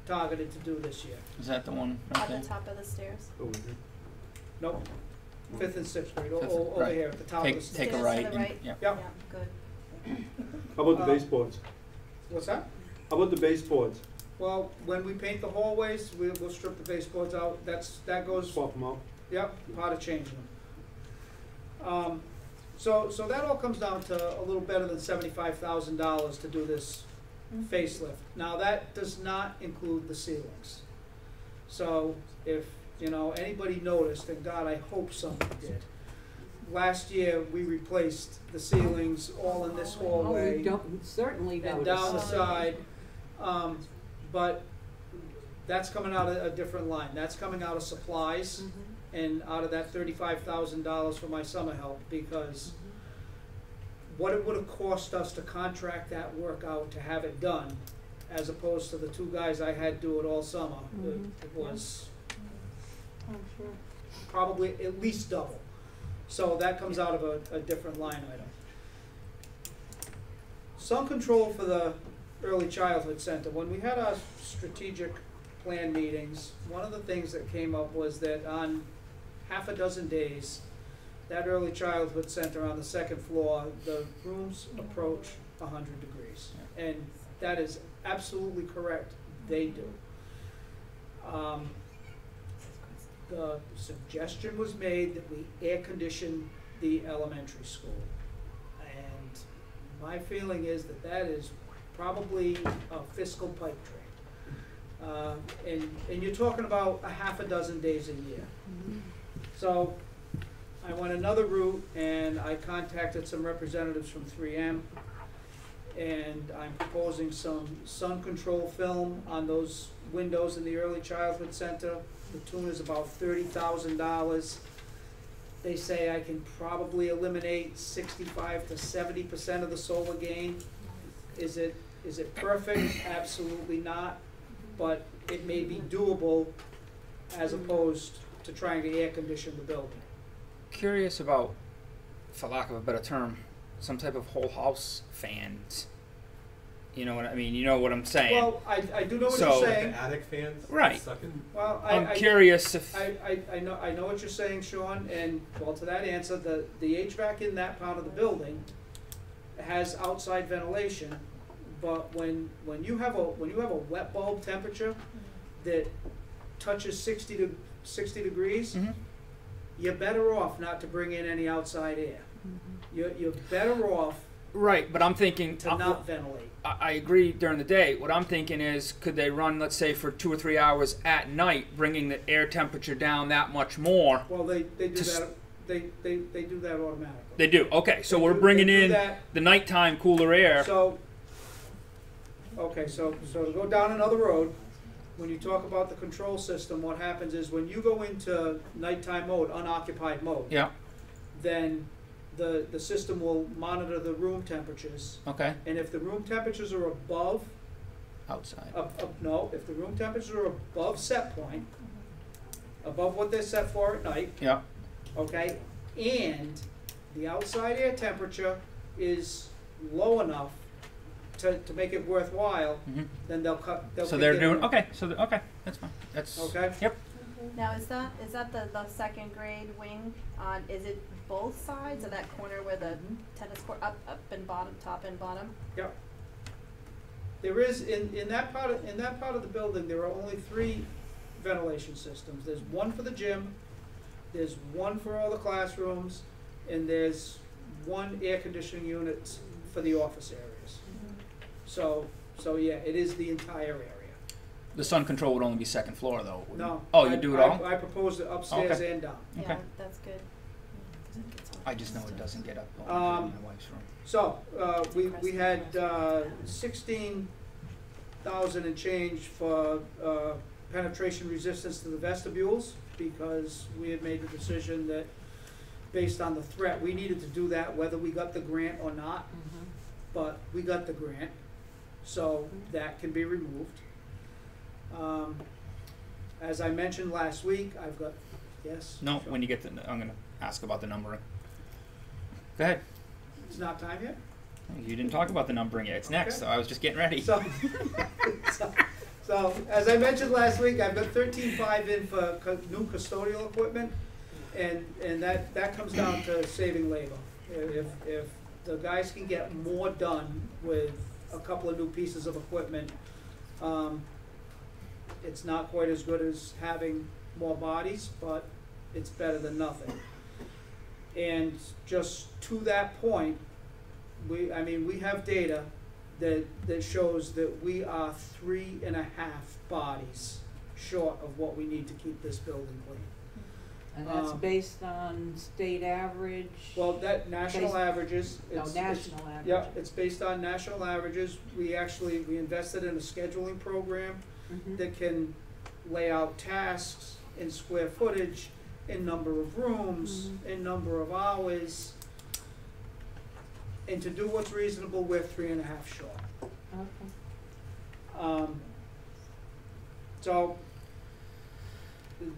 targeted to do this year. Is that the one right At there? the top of the stairs. Over here. Nope, 5th and 6th grade, Fifth, over right. here at the top of the stairs. Take a Stairs to right. the right. Yep. Yep. Good. How about the baseboards? What's that? How about the baseboards? Well, when we paint the hallways, we'll strip the baseboards out. That goes, Swap them out? yep, part of changing them. So that all comes down to a little better than $75,000 to do this facelift. Now, that does not include the ceilings. So if, anybody noticed, and God, I hope someone did, last year we replaced the ceilings all in this hallway. Oh, we don't, certainly And noticed. down the side, but that's coming out of a different line. That's coming out of supplies and out of that $35,000 for my summer help, because what it would have cost us to contract that work out to have it done, as opposed to the 2 guys I had do it all summer, it was probably at least double. So that comes out of a different line item. Some control for the Early Childhood Center. When we had our strategic plan meetings, one of the things that came up was that on half a dozen days, that Early Childhood Center on the 2nd floor, the rooms approach 100 degrees. And that is absolutely correct, they do. The suggestion was made that we air condition the elementary school. And my feeling is that that is probably a fiscal pipe dream. And you're talking about a half a dozen days a year. So I went another route and I contacted some representatives from 3M, and I'm proposing some sun control film on those windows in the Early Childhood Center. The tune is about $30,000. They say I can probably eliminate 65 to 70% of the solar gain. Is it perfect? Absolutely not. But it may be doable as opposed to trying to air condition the building. Curious about, for lack of a better term, some type of whole house fans. You know what I mean? You know what I'm saying? Well, I do know what So- you're Like saying. the attic fans? Right. Sucking. Well, I'm curious if I know what you're saying, Sean, and well, to that answer, the HVAC in that part of the building has outside ventilation, but when you have a wet bulb temperature that touches 60 degrees, you're better off not to bring in any outside air. You're better off right, but I'm thinking to not ventilate. I agree during the day. What I'm thinking is, could they run, let's say, for 2 or 3 hours at night, bringing the air temperature down that much more? Well, they do that. They do that automatically. They do. Okay, so They we're do- bringing they do in that. the nighttime cooler air. So, okay, so to go down another road, when you talk about the control system, what happens is when you go into nighttime mode, unoccupied mode, Yeah. then the system will monitor the room temperatures. Okay. And if the room temperatures are above, Outside. no, if the room temperatures are above set point, above what they're set for at night, Yeah. okay, and the outside air temperature is low enough to make it worthwhile, then they'll cut. So they're doing okay. So okay, that's fine. That's Okay. Yep. Now, is that the second grade wing on, is it both sides of that corner where the tennis court, up and bottom, top and bottom? Yep. There is, in that part of the building, there are only 3 ventilation systems. There's one for the gym, there's one for all the classrooms, and there's one air conditioning unit for the office areas. So yeah, it is the entire area. The sun control would only be second floor, though. wouldn't No. it? Oh, you do it all? I proposed it upstairs Okay. and down. Yeah, Okay. that's good. I just know it doesn't get up in Um, my wife's room. So, we had 16,000 and change for penetration resistance to the vestibules, because we had made the decision that, based on the threat, we needed to do that whether we got the grant or not. But we got the grant, so that can be removed. As I mentioned last week, I've got, yes? No, sure. when you get to, I'm gonna ask about the numbering. Go ahead. It's not time yet? You didn't talk about the numbering yet. It's next, Okay. so I was just getting ready. So, so, as I mentioned last week, I've got 13.5 in for new custodial equipment, and that comes down to saving labor. If the guys can get more done with a couple of new pieces of equipment, it's not quite as good as having more bodies, but it's better than nothing. And just to that point, we have data that shows that we are 3.5 bodies short of what we need to keep this building clean. And that's based on state average? Well, that national averages. National average. Yeah, it's based on national averages. We invested in a scheduling program that can lay out tasks in square footage, in number of rooms, in number of hours. And to do what's reasonable, we're 3.5 short. Okay. So,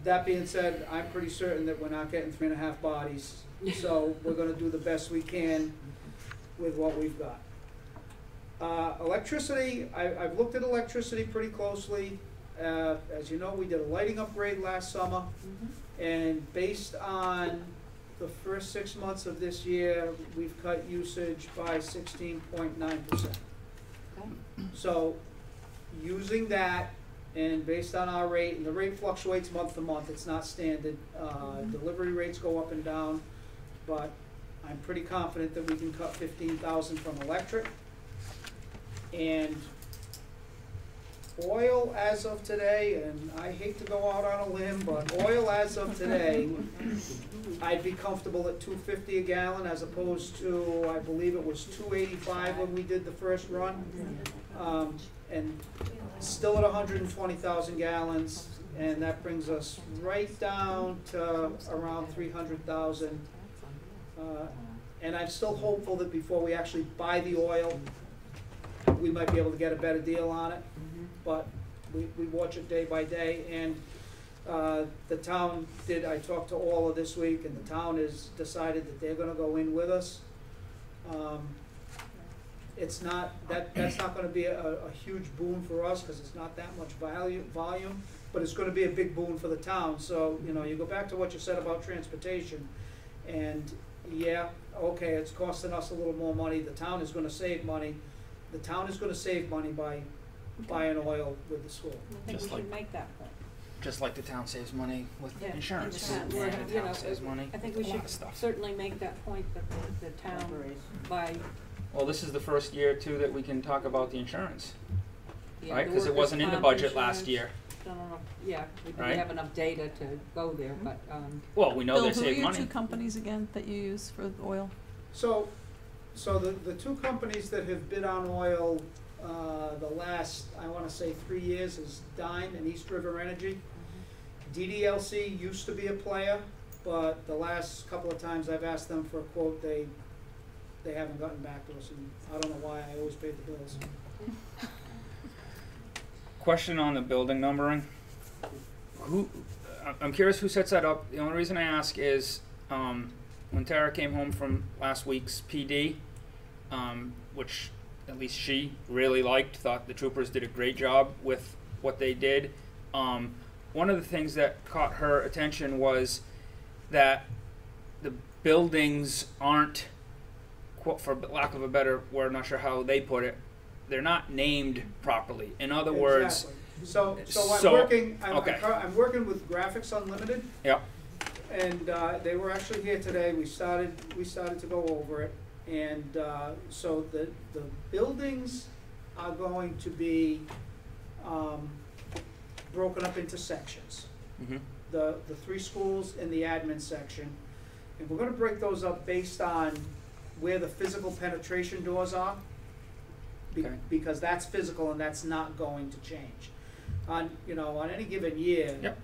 that being said, I'm pretty certain that we're not getting 3.5 bodies. So we're gonna do the best we can with what we've got. Electricity, I've looked at electricity pretty closely. As you know, we did a lighting upgrade last summer. And based on the first 6 months of this year, we've cut usage by 16.9%. So, using that, and based on our rate, and the rate fluctuates month to month, it's not standard. Delivery rates go up and down, but I'm pretty confident that we can cut 15,000 from electric. And oil as of today, and I hate to go out on a limb, but oil as of today, I'd be comfortable at $2.50 a gallon as opposed to, I believe it was $2.85 when we did the first run. And still at 120,000 gallons, and that brings us right down to around 300,000. And I'm still hopeful that before we actually buy the oil, we might be able to get a better deal on it. But we watch it day by day, and the town did, I talked to Orla this week, and the town has decided that they're gonna go in with us. It's not, that's not gonna be a huge boom for us, cause it's not that much volume, but it's gonna be a big boon for the town. So, you know, you go back to what you said about transportation, and yeah, okay, it's costing us a little more money, the town is gonna save money. The town is gonna save money by buying oil with the school. I think we should make that point. Just like the town saves money with Yeah, insurance. insurance. Yeah, We're- the you town know, saves money. I think we with a lot should of stuff. certainly make that point that the town by. Well, this is the first year too that we can talk about the insurance, Yeah, right? the Because it workers' wasn't in the comp budget last insurance. year. Don't know, yeah, we Right? didn't have enough data to go there, but, Well, we know Bill, they who are save your money. 2 companies again that you use for the oil? So the 2 companies that have bid on oil, the last, I wanna say 3 years is Dime and East River Energy. DDLC used to be a player, but the last couple of times I've asked them for a quote, they haven't gotten back to us, and I don't know why, I always paid the bills. Question on the building numbering. I'm curious who sets that up. The only reason I ask is, when Tara came home from last week's PD, which at least she really liked, thought the troopers did a great job with what they did. one of the things that caught her attention was that the buildings aren't, for lack of a better word, I'm not sure how they put it, they're not named properly. In other words, So I'm working with Graphics Unlimited. Yep. And they were actually here today. We started to go over it, and so the buildings are going to be broken up into sections. Mm-hmm. The 3 schools and the admin section, and we're going to break those up based on where the physical penetration doors are, because that's physical and that's not going to change. On any given year. Yep.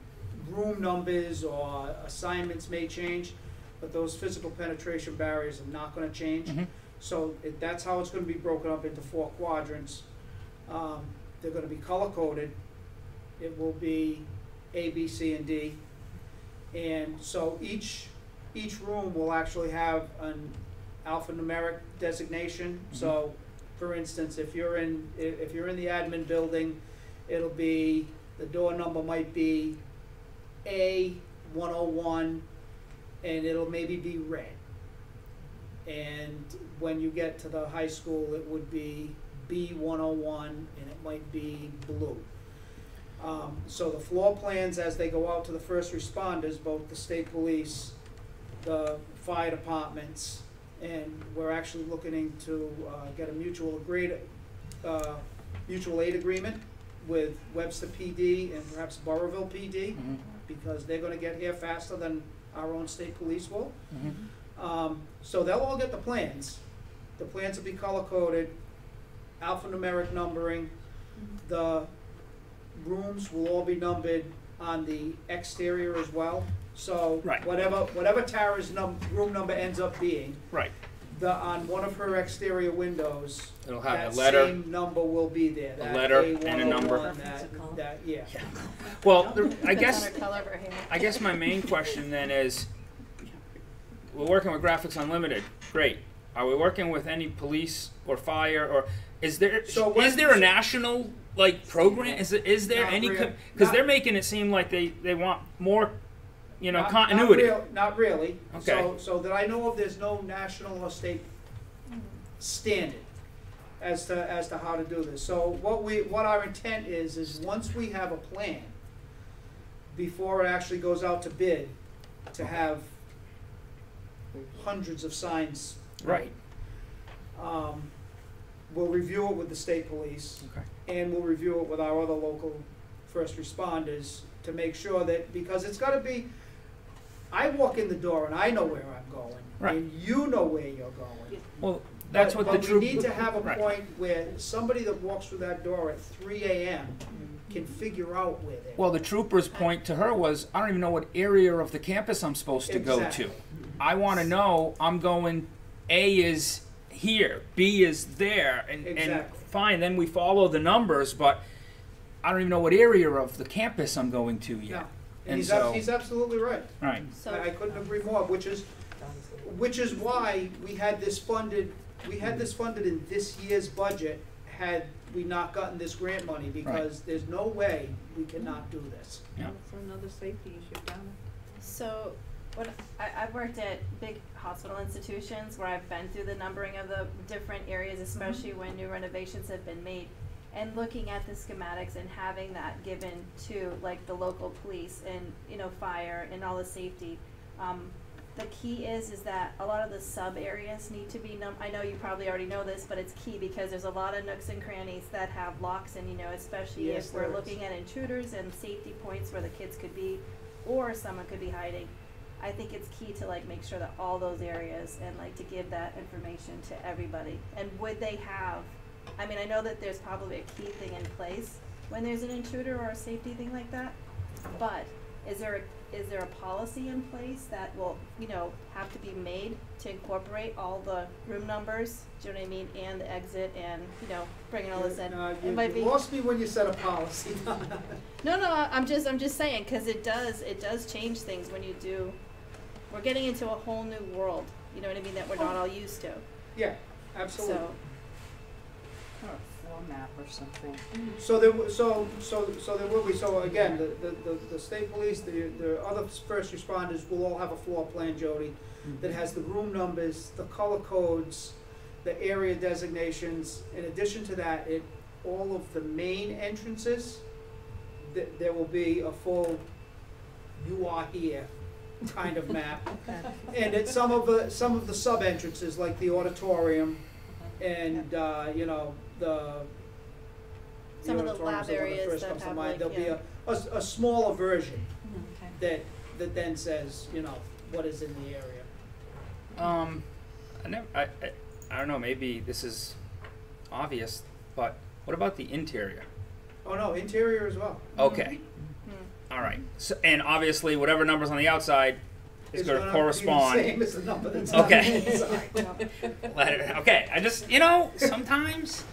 Room numbers or assignments may change, but those physical penetration barriers are not going to change. Mm-hmm. So that's how it's going to be broken up into 4 quadrants. They're going to be color coded. It will be A, B, C, and D. And so each room will actually have an alphanumeric designation. Mm-hmm. So, for instance, if you're in the admin building, it'll be, the door number might be A101, and it'll maybe be red. And when you get to the high school, it would be B101, and it might be blue. So the floor plans, as they go out to the first responders, both the state police, the fire departments, and we're actually looking to get a mutual aid agreement with Webster PD and perhaps Burrillville PD, mm-hmm. because they're going to get here faster than our own state police will. Mm-hmm. So they'll all get the plans. The plans will be color-coded, alphanumeric numbering. The rooms will all be numbered on the exterior as well. So right. whatever Tara's room number ends up being, right. On one of her exterior windows, it'll have that a letter, same number will be there. A letter and a number. Yeah. Well, I guess my main question then is, we're working with Graphics Unlimited. Great. Are we working with any police or fire, or is there a national program? Is there any? Because they're making it seem like they want more. Continuity. Not really. Okay. So that I know of, there's no national or state standard as to how to do this. So what our intent is once we have a plan, before it actually goes out to bid, to have hundreds of signs. Right. We'll review it with the state police. Okay. And we'll review it with our other local first responders to make sure that, because it's got to be, I walk in the door and I know where I'm going, right. and you know where you're going. Well, that's what the we need to have a right. point where somebody that walks through that door at 3 a.m. can figure out where they're Well, the trooper's point to her was, I don't even know what area of the campus I'm supposed to go to. I want to know I'm going, A is here, B is there, and fine, then we follow the numbers, but I don't even know what area of the campus I'm going to yet. No. And he's absolutely right. Right. So I couldn't agree more, which is why we had this funded in this year's budget had we not gotten this grant money, because there's no way we cannot do this. Yeah. It's another safety issue down there. So I've worked at big hospital institutions where I've been through the numbering of the different areas, especially when new renovations have been made. And looking at the schematics and having that given to the local police and fire and all the safety, the key is that a lot of the sub areas need to be I know you probably already know this, but it's key because there's a lot of nooks and crannies that have locks, and especially if we're looking at intruders and safety points where the kids could be or someone could be hiding. I think it's key to make sure that all those areas and to give that information to everybody. And would they have, I know that there's probably a key thing in place when there's an intruder or a safety thing like that, but is there a policy in place that will, have to be made to incorporate all the room numbers, do you know what I mean, and the exit, and, bringing all this in? You lost me when you said a policy. No, I'm just saying, because it does change things when you do, we're getting into a whole new world, you know what I mean, that we're not all used to. Yeah, absolutely. So, or map or something. So there, there will be, so again, the state police, the other first responders will all have a floor plan, Jody, that has the room numbers, the color codes, the area designations. In addition to that, all of the main entrances, there will be a full "you are here" kind of map. And at some of the sub entrances, like the auditorium, and you know, some of the auditorium's lab the one areas first that comes to have, mind. like, There'll be a smaller version Okay. that then says, you know, what is in the area. I don't know, maybe this is obvious, but what about the interior? Oh no, interior as well. Okay. All right. So, and obviously, whatever number's on the outside is It's going to gonna be the correspond. same as the number that's on Okay. the inside. Okay. I just, you know, sometimes.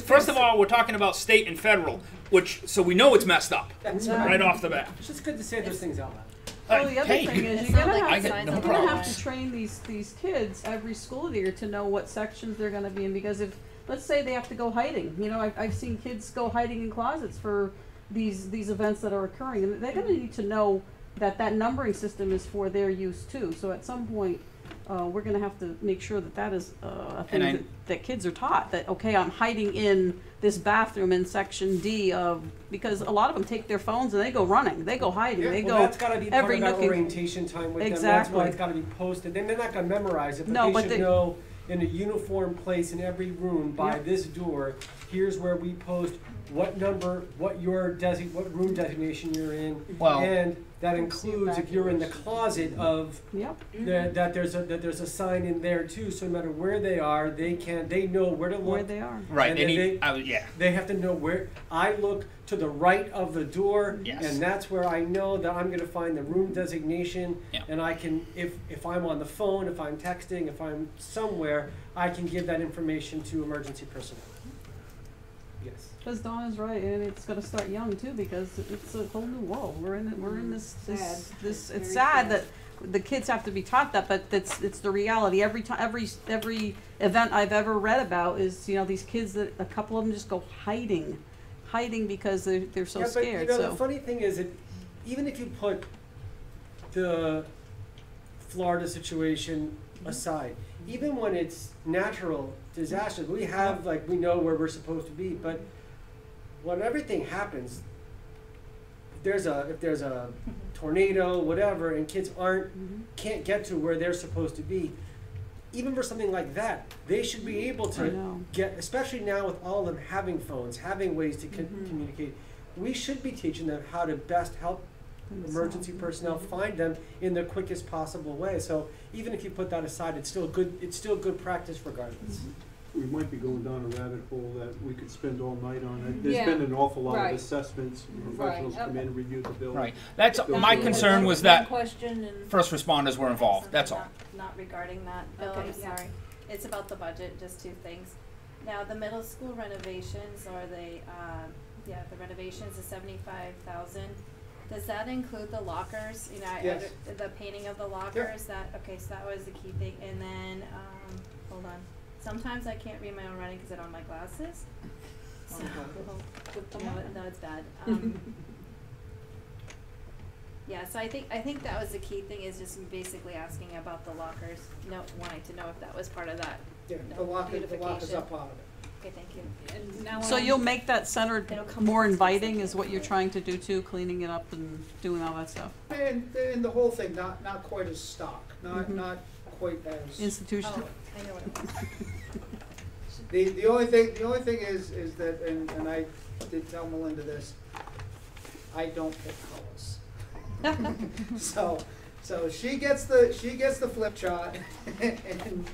First of all, we're talking about state and federal, which so we know it's messed up That's right off the bat. It's just good to say those things out loud. Well, the other Hey, thing is, It's you're not gonna like have the to, signs no you're on the gonna problem. have wall. to train these kids every school year to know what sections they're gonna be in, because if, let's say they have to go hiding, you know, I've seen kids go hiding in closets for these events that are occurring, and they're gonna need to know that numbering system is for their use too, so at some point, we're gonna have to make sure that is a thing And that kids are taught, that, okay, I'm hiding in this bathroom in section D of, because a lot of them take their phones and they go running, they go hiding, Yeah, they Well, go that's gotta be part every of that nook and- orientation time with them, that's Exactly. why it's gotta be posted, then they're not gonna memorize it, No, but but they should they- know in a uniform place in every room by Yep. this door, here's where we post what number, what what room designation you're in, Well- and that includes if you're in the closet of, Yep. that there's a sign in there too, so no matter where they are, they know where to look. Where they are. Right. And And then yeah. They have to know where, I look to the right of the door, Yes. and that's where I know that I'm gonna find the room designation, Yeah. and I can, if I'm on the phone, if I'm texting, if I'm somewhere, I can give that information to emergency personnel. Yes. Because Donna's right, and it's gonna start young too, because it's a whole new world. We're in this, Sad. it's Very sad sad. that the kids have to be taught that, but it's the reality. Every time, every event I've ever read about is, you know, these kids that, a couple of them just go hiding because they're so Yeah, but scared, you know, so. the funny thing is that even if you put the Florida situation aside, even when it's natural disasters, we have, like, we know where we're supposed to be, but when everything happens, if there's a tornado, whatever, and kids can't get to where they're supposed to be, even for something like that, they should be able I to know. get, especially now with all of them having phones, having ways to communicate, we should be teaching them how to best help emergency personnel find them in the quickest possible way. So even if you put that aside, it's still good practice regardless. We might be going down a rabbit hole that we could spend all night on. There's Yeah. been an awful lot Right. of assessments, professionals Right. come in and review the building. Right. That's Building my the concern was One that question and. first responders were involved. That's all. Not regarding that, Bill, Okay, I'm yeah. sorry. It's about the budget, just two things. Now, the middle school renovations or the renovations is 75,000. Does that include the lockers? You know, Yes. the painting of the lockers, okay, so that was the key thing. And then, hold on. Sometimes I can't read my own writing because I don't have my glasses. So, no, it's bad. Yeah, so I think that was the key thing, is just basically asking about the lockers, wanting to know if that was part of that. Yeah, the locker's up part of it. Okay, thank you. And now So I'm- you'll make that center It'll come more from inviting, something is what you're trying to do too, cleaning it up and doing all that stuff? And the whole thing, not quite as stock, Mhm. not quite as. Institution. Oh, I know what it was. The only thing is that, and I did tell Melinda this, I don't pick colors. So she gets the flip chart and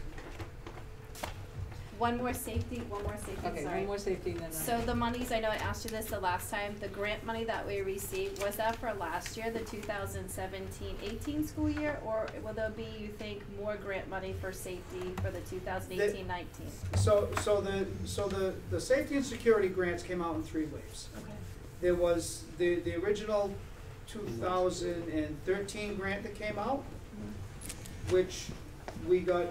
One more safety, Okay, sorry. one more safety and then. So the monies, I know I asked you this the last time, the grant money that we received, was that for last year, the 2017-18 school year? Or will there be, you think, more grant money for safety for the 2018-19? so the safety and security grants came out in 3 waves. Okay. There was the original 2013 grant that came out, which we got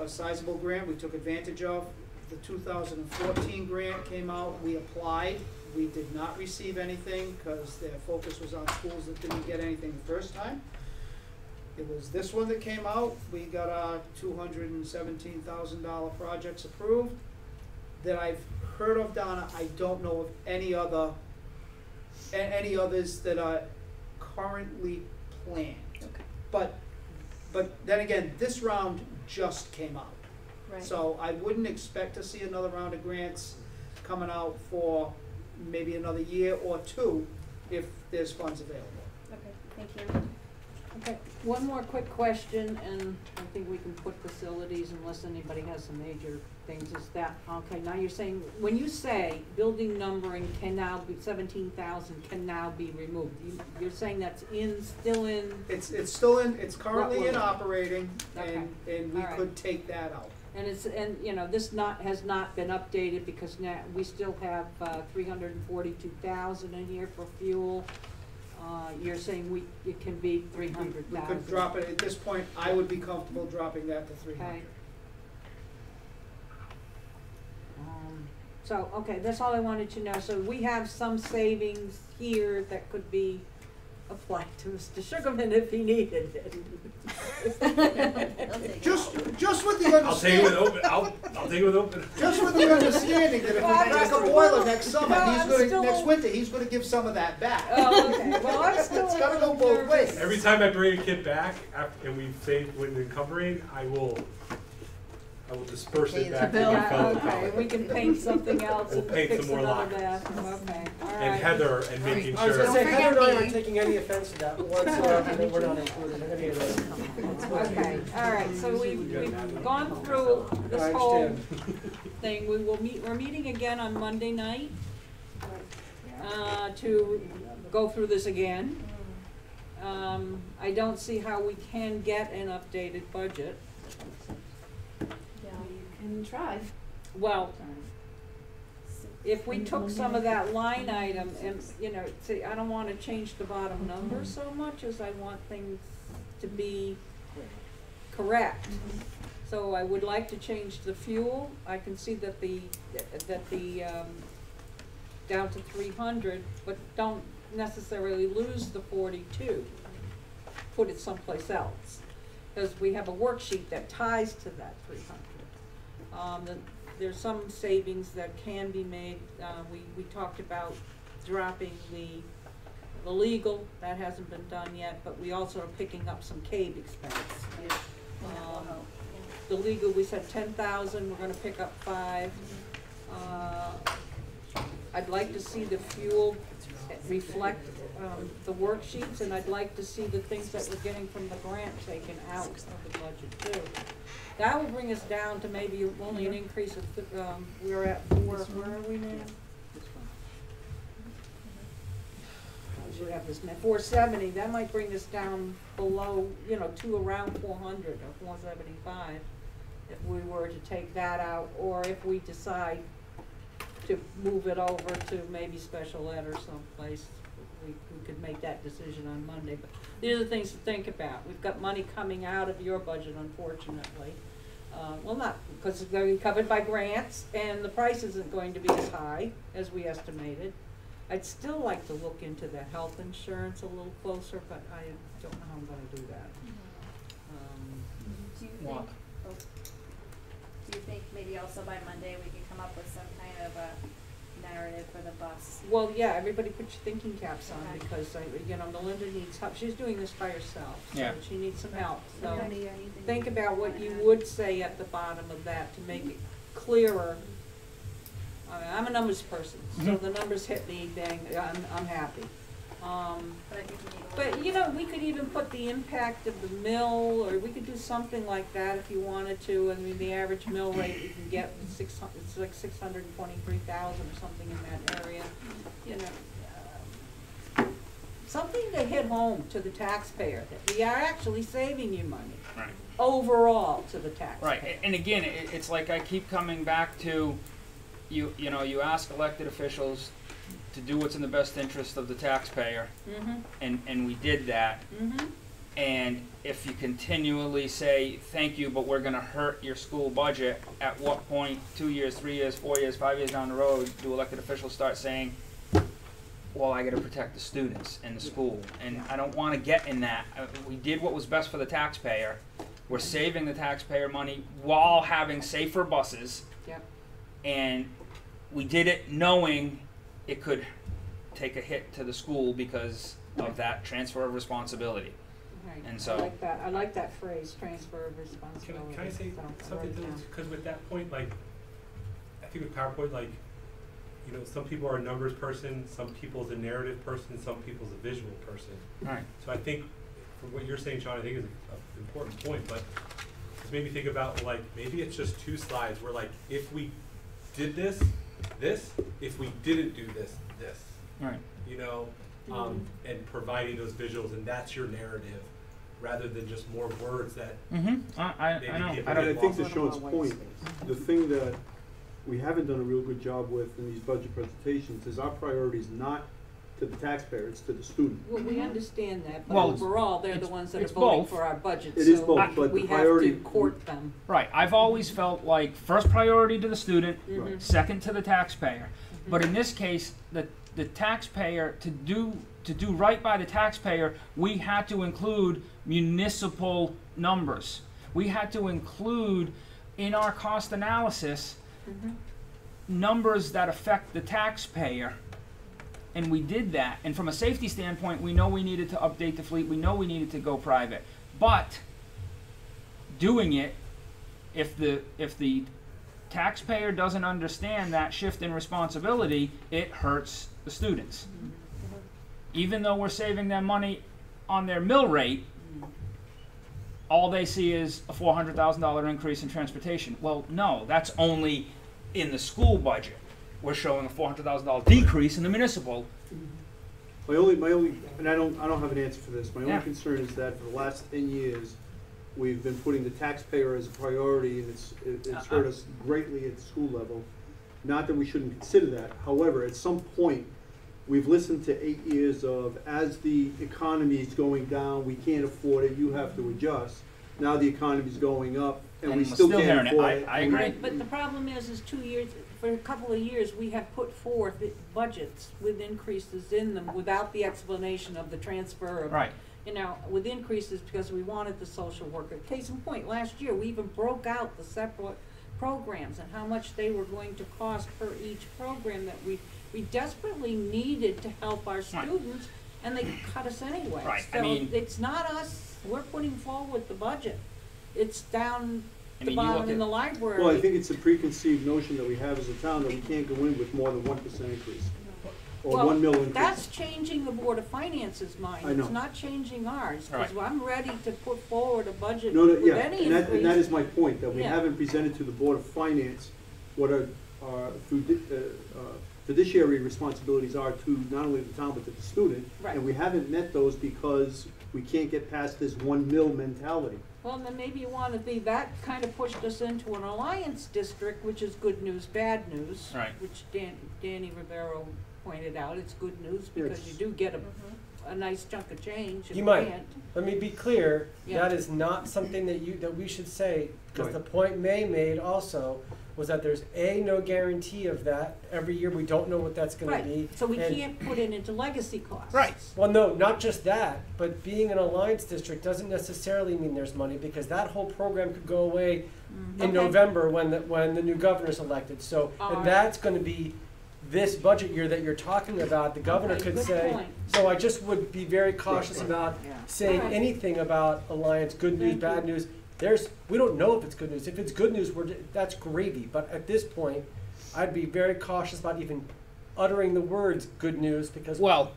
a sizable grant we took advantage of. the 2014 grant came out, we applied. We did not receive anything because their focus was on schools that didn't get anything the first time. It was this one that came out. We got our $217,000 projects approved. That I've heard of, Donna, I don't know of any others that are currently planned. Okay. But then again, this round just came out. Right. So I wouldn't expect to see another round of grants coming out for maybe another year or two if there's funds available. Okay, thank you. Okay, one more quick question, and I think we can put facilities unless anybody has some major things, is that, okay, now you're saying, when you say building numbering can now be, 17,000 can now be removed, you're saying that's still in? It's currently in operating, and we All right. could take that out. And this has not been updated because now we still have 342,000 in here for fuel. You're saying it can be 300,000. We could drop it, at this point, I would be comfortable dropping that to 300. Okay. Okay, that's all I wanted to know. So we have some savings here that could be applied to Mr. Sugarman if he needed it. Just with the understanding. I'll take it with open. I'll take it with open. Just with the understanding that if we crack a boiler next summer, next winter, he's gonna give some of that back. Oh, okay. Well, I'm still. It's gotta go both ways. Every time I bring a kid back and we save when encumbrating, I will disperse it back to the fund Okay, account. we can paint something else We'll and paint fix some more another lockers. bathroom, okay, all right. And Heather and making I was gonna sure. say, Heather and I aren't taking any offense to that whatsoever, that we're not included in any of this. Okay, all right, so we've gone through this I whole understand. thing. We're meeting again on Monday night, to go through this again. I don't see how we can get an updated budget. Can try. Well, if we took some of that line item and, see, I don't wanna change the bottom number so much as I want things to be correct. So I would like to change the fuel. I can see that the down to 300, but don't necessarily lose the 42. Put it someplace else, because we have a worksheet that ties to that 300. There's some savings that can be made. We talked about dropping the legal, that hasn't been done yet, but we also are picking up some CABE expense. The legal, we said 10,000, we're gonna pick up 5. I'd like to see the fuel reflect the worksheets, and I'd like to see the things that we're getting from the grant taken out of the budget too. That will bring us down to maybe only an increase of, we're at 4, where are we now? I should have this, 470, that might bring us down below, to around 400 or 475 if we were to take that out, or if we decide to move it over to maybe special ed or someplace. We could make that decision on Monday, but these are things to think about. We've got money coming out of your budget, unfortunately. Well, not, because it's going to be covered by grants, and the price isn't going to be as high as we estimated. I'd still like to look into the health insurance a little closer, but I don't know how I'm gonna do that. Do you think maybe also by Monday we can come up with some kind of a narrative for the bus? Well, yeah, everybody put your thinking caps on, Okay. because, Melinda needs help. She's doing this by herself, so Yeah. she needs some help. So Anybody or anything? think about what you would say at the bottom of that to make it clearer. I'm a numbers person, so the numbers hit me, bang, I'm happy. But I think we need a But, little- we could even put the impact of the mill, or we could do something like that if you wanted to. I mean, the average mill rate you can get, it's like 623,000 or something in that area, something to hit home to the taxpayer, that we are actually saving you money. Right. Overall to the taxpayer. Right, and again, it's like I keep coming back to, you ask elected officials to do what's in the best interest of the taxpayer, Mm-hmm, and we did that. mm-hmm. And if you continually say, thank you, but we're gonna hurt your school budget, at what point, 2 years, 3 years, 4 years, 5 years down the road, do elected officials start saying, well, I gotta protect the students and the school? And I don't wanna get in that. We did what was best for the taxpayer. We're saving the taxpayer money while having safer buses. Yep. And we did it knowing it could take a hit to the school because of that transfer of responsibility. Right. And so- I like that phrase, transfer of responsibility. Can I say So, something write it to down. this? Because with that point, like, I think with PowerPoint, like, you know, some people are a numbers person, some people's a narrative person, some people's a visual person. Right. So I think, from what you're saying, Sean, I think is an important point, but it's made me think about, like, maybe it's just 2 slides where, like, if we did this, if we didn't do this. Right. You know, and providing those visuals, and that's your narrative, rather than just more words that Mm-hmm. I maybe know. people I And I don't. think to Sean's point, the thing that we haven't done a real good job with in these budget presentations is our priority is not to the taxpayer, it's to the student. Well, we understand that, but Well, overall, they're the ones that are it's voting both. for our budget, It is so both, but we the have priority- to court them. Right. I've always felt like first priority to the student, Right. second to the taxpayer. But in this case, the taxpayer, to do right by the taxpayer, we had to include municipal numbers. We had to include in our cost analysis numbers that affect the taxpayer. And we did that. And from a safety standpoint, we know we needed to update the fleet. We know we needed to go private. But doing it, if the taxpayer doesn't understand that shift in responsibility, it hurts the students. Even though we're saving them money on their mill rate, all they see is a $400,000 increase in transportation. Well, no, that's only in the school budget. We're showing a $400,000 decrease in the municipal. My only, and I don't have an answer for this. My only Yeah. concern is that for the last 10 years, we've been putting the taxpayer as a priority, and it's hurt us greatly at the school level. Not that we shouldn't consider that. However, at some point, we've listened to 8 years of, as the economy is going down, we can't afford it, you have to adjust. Now the economy's going up, and we we're still still can't hearing it. afford it. I agree. Right, but the problem is 2 years, for a couple of years, we have put forth budgets with increases in them without the explanation of the transfer of, Right. you know, with increases because we wanted the social worker. Case in point, last year, we even broke out the separate programs and how much they were going to cost per each program that we desperately needed to help our students, and they cut us anyway. Right, I So mean- it's not us, we're putting forward the budget. It's down I the mean, you look bottom in at- the library. Well, I think it's a preconceived notion that we have as a town that we can't go in with more than 1% increase. Or Well, 1 mil increase. that's changing the Board of Finance's mind. I know. It's not changing ours, because Right. I'm ready to put forward a budget No, with yeah, any and increase. that is my point, that we Yeah. haven't presented to the Board of Finance what our fiduciary responsibilities are to not only the town but to the student. Right. And we haven't met those because we can't get past this 1 mil mentality. Well, then maybe you wanna be, that kind of pushed us into an alliance district, which is good news, bad news. Right. Which Danny Rivero pointed out, it's good news Yeah, because you do get a nice chunk of change in You might. grant. Let me be clear, Yeah. that is not something that we should say, because the Right. point May made also was that there's no guarantee of that. Every year, we don't know what that's gonna be. Right, so we and- can't put it into legacy costs. Right. Well, no, not just that, but being an alliance district doesn't necessarily mean there's money, because that whole program could go away in Okay. November when the new governor's elected. So, All and right. that's gonna be this budget year that you're talking about. The governor Okay, could good say, point. so I just would be very cautious Right. about Yeah. saying All right. anything about alliance, good news, Thank bad you. news. We don't know if it's good news. If it's good news, that's gravy. But at this point, I'd be very cautious about even uttering the words good news, because Well,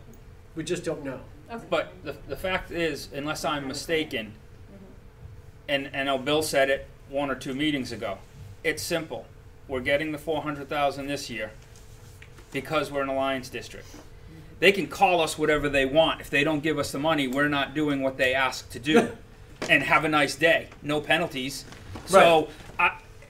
we just don't know. but the fact is, unless I'm mistaken, and I know Bill said it 1 or 2 meetings ago, it's simple. We're getting the 400,000 this year because we're an alliance district. They can call us whatever they want. If they don't give us the money, we're not doing what they ask to do. And have a nice day. No penalties. So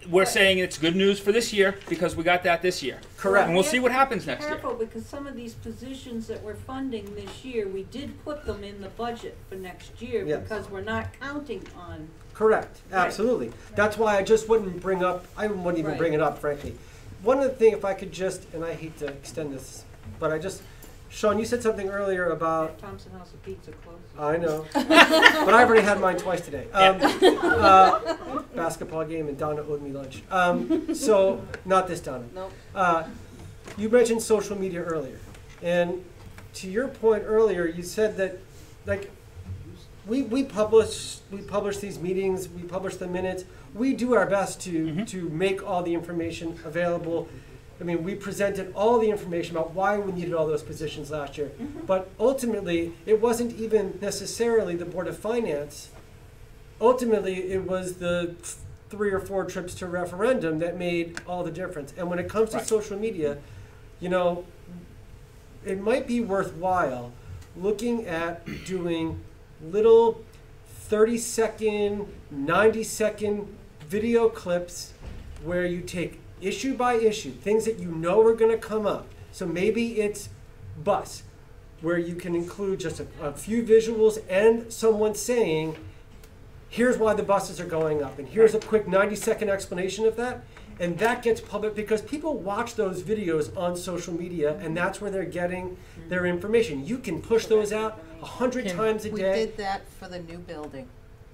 we're saying it's good news for this year because we got that this year. Correct. And we'll see what happens next year. Careful, because some of these positions that we're funding this year, we did put them in the budget for next year Yes. because we're not counting on. Correct, Right. absolutely. That's why I just wouldn't bring up, I wouldn't even Right. bring it up, frankly. One of the things, if I could just, and I hate to extend this, but I just, Sean, you said something earlier about, Thompson House of Pizza closed. I know, but I've already had mine twice today. Basketball game and Donna owed me lunch. So, not this Donna. Nope. You mentioned social media earlier, and to your point earlier, you said that, like, we publish these meetings, we publish the minutes, we do our best to make all the information available. I mean, we presented all the information about why we needed all those positions last year. But ultimately, it wasn't even necessarily the Board of Finance. Ultimately, it was the 3 or 4 trips to referendum that made all the difference. And when it comes to social media, you know, it might be worthwhile looking at doing little 30-second, 90-second video clips where you take issue by issue, things that you know are going to come up. So maybe it's bus, where you can include just a few visuals and someone saying, here's why the buses are going up, and here's a quick 90-second explanation of that. And that gets public because people watch those videos on social media, and that's where they're getting their information. You can push those out 100 times a We day. did that for the new building,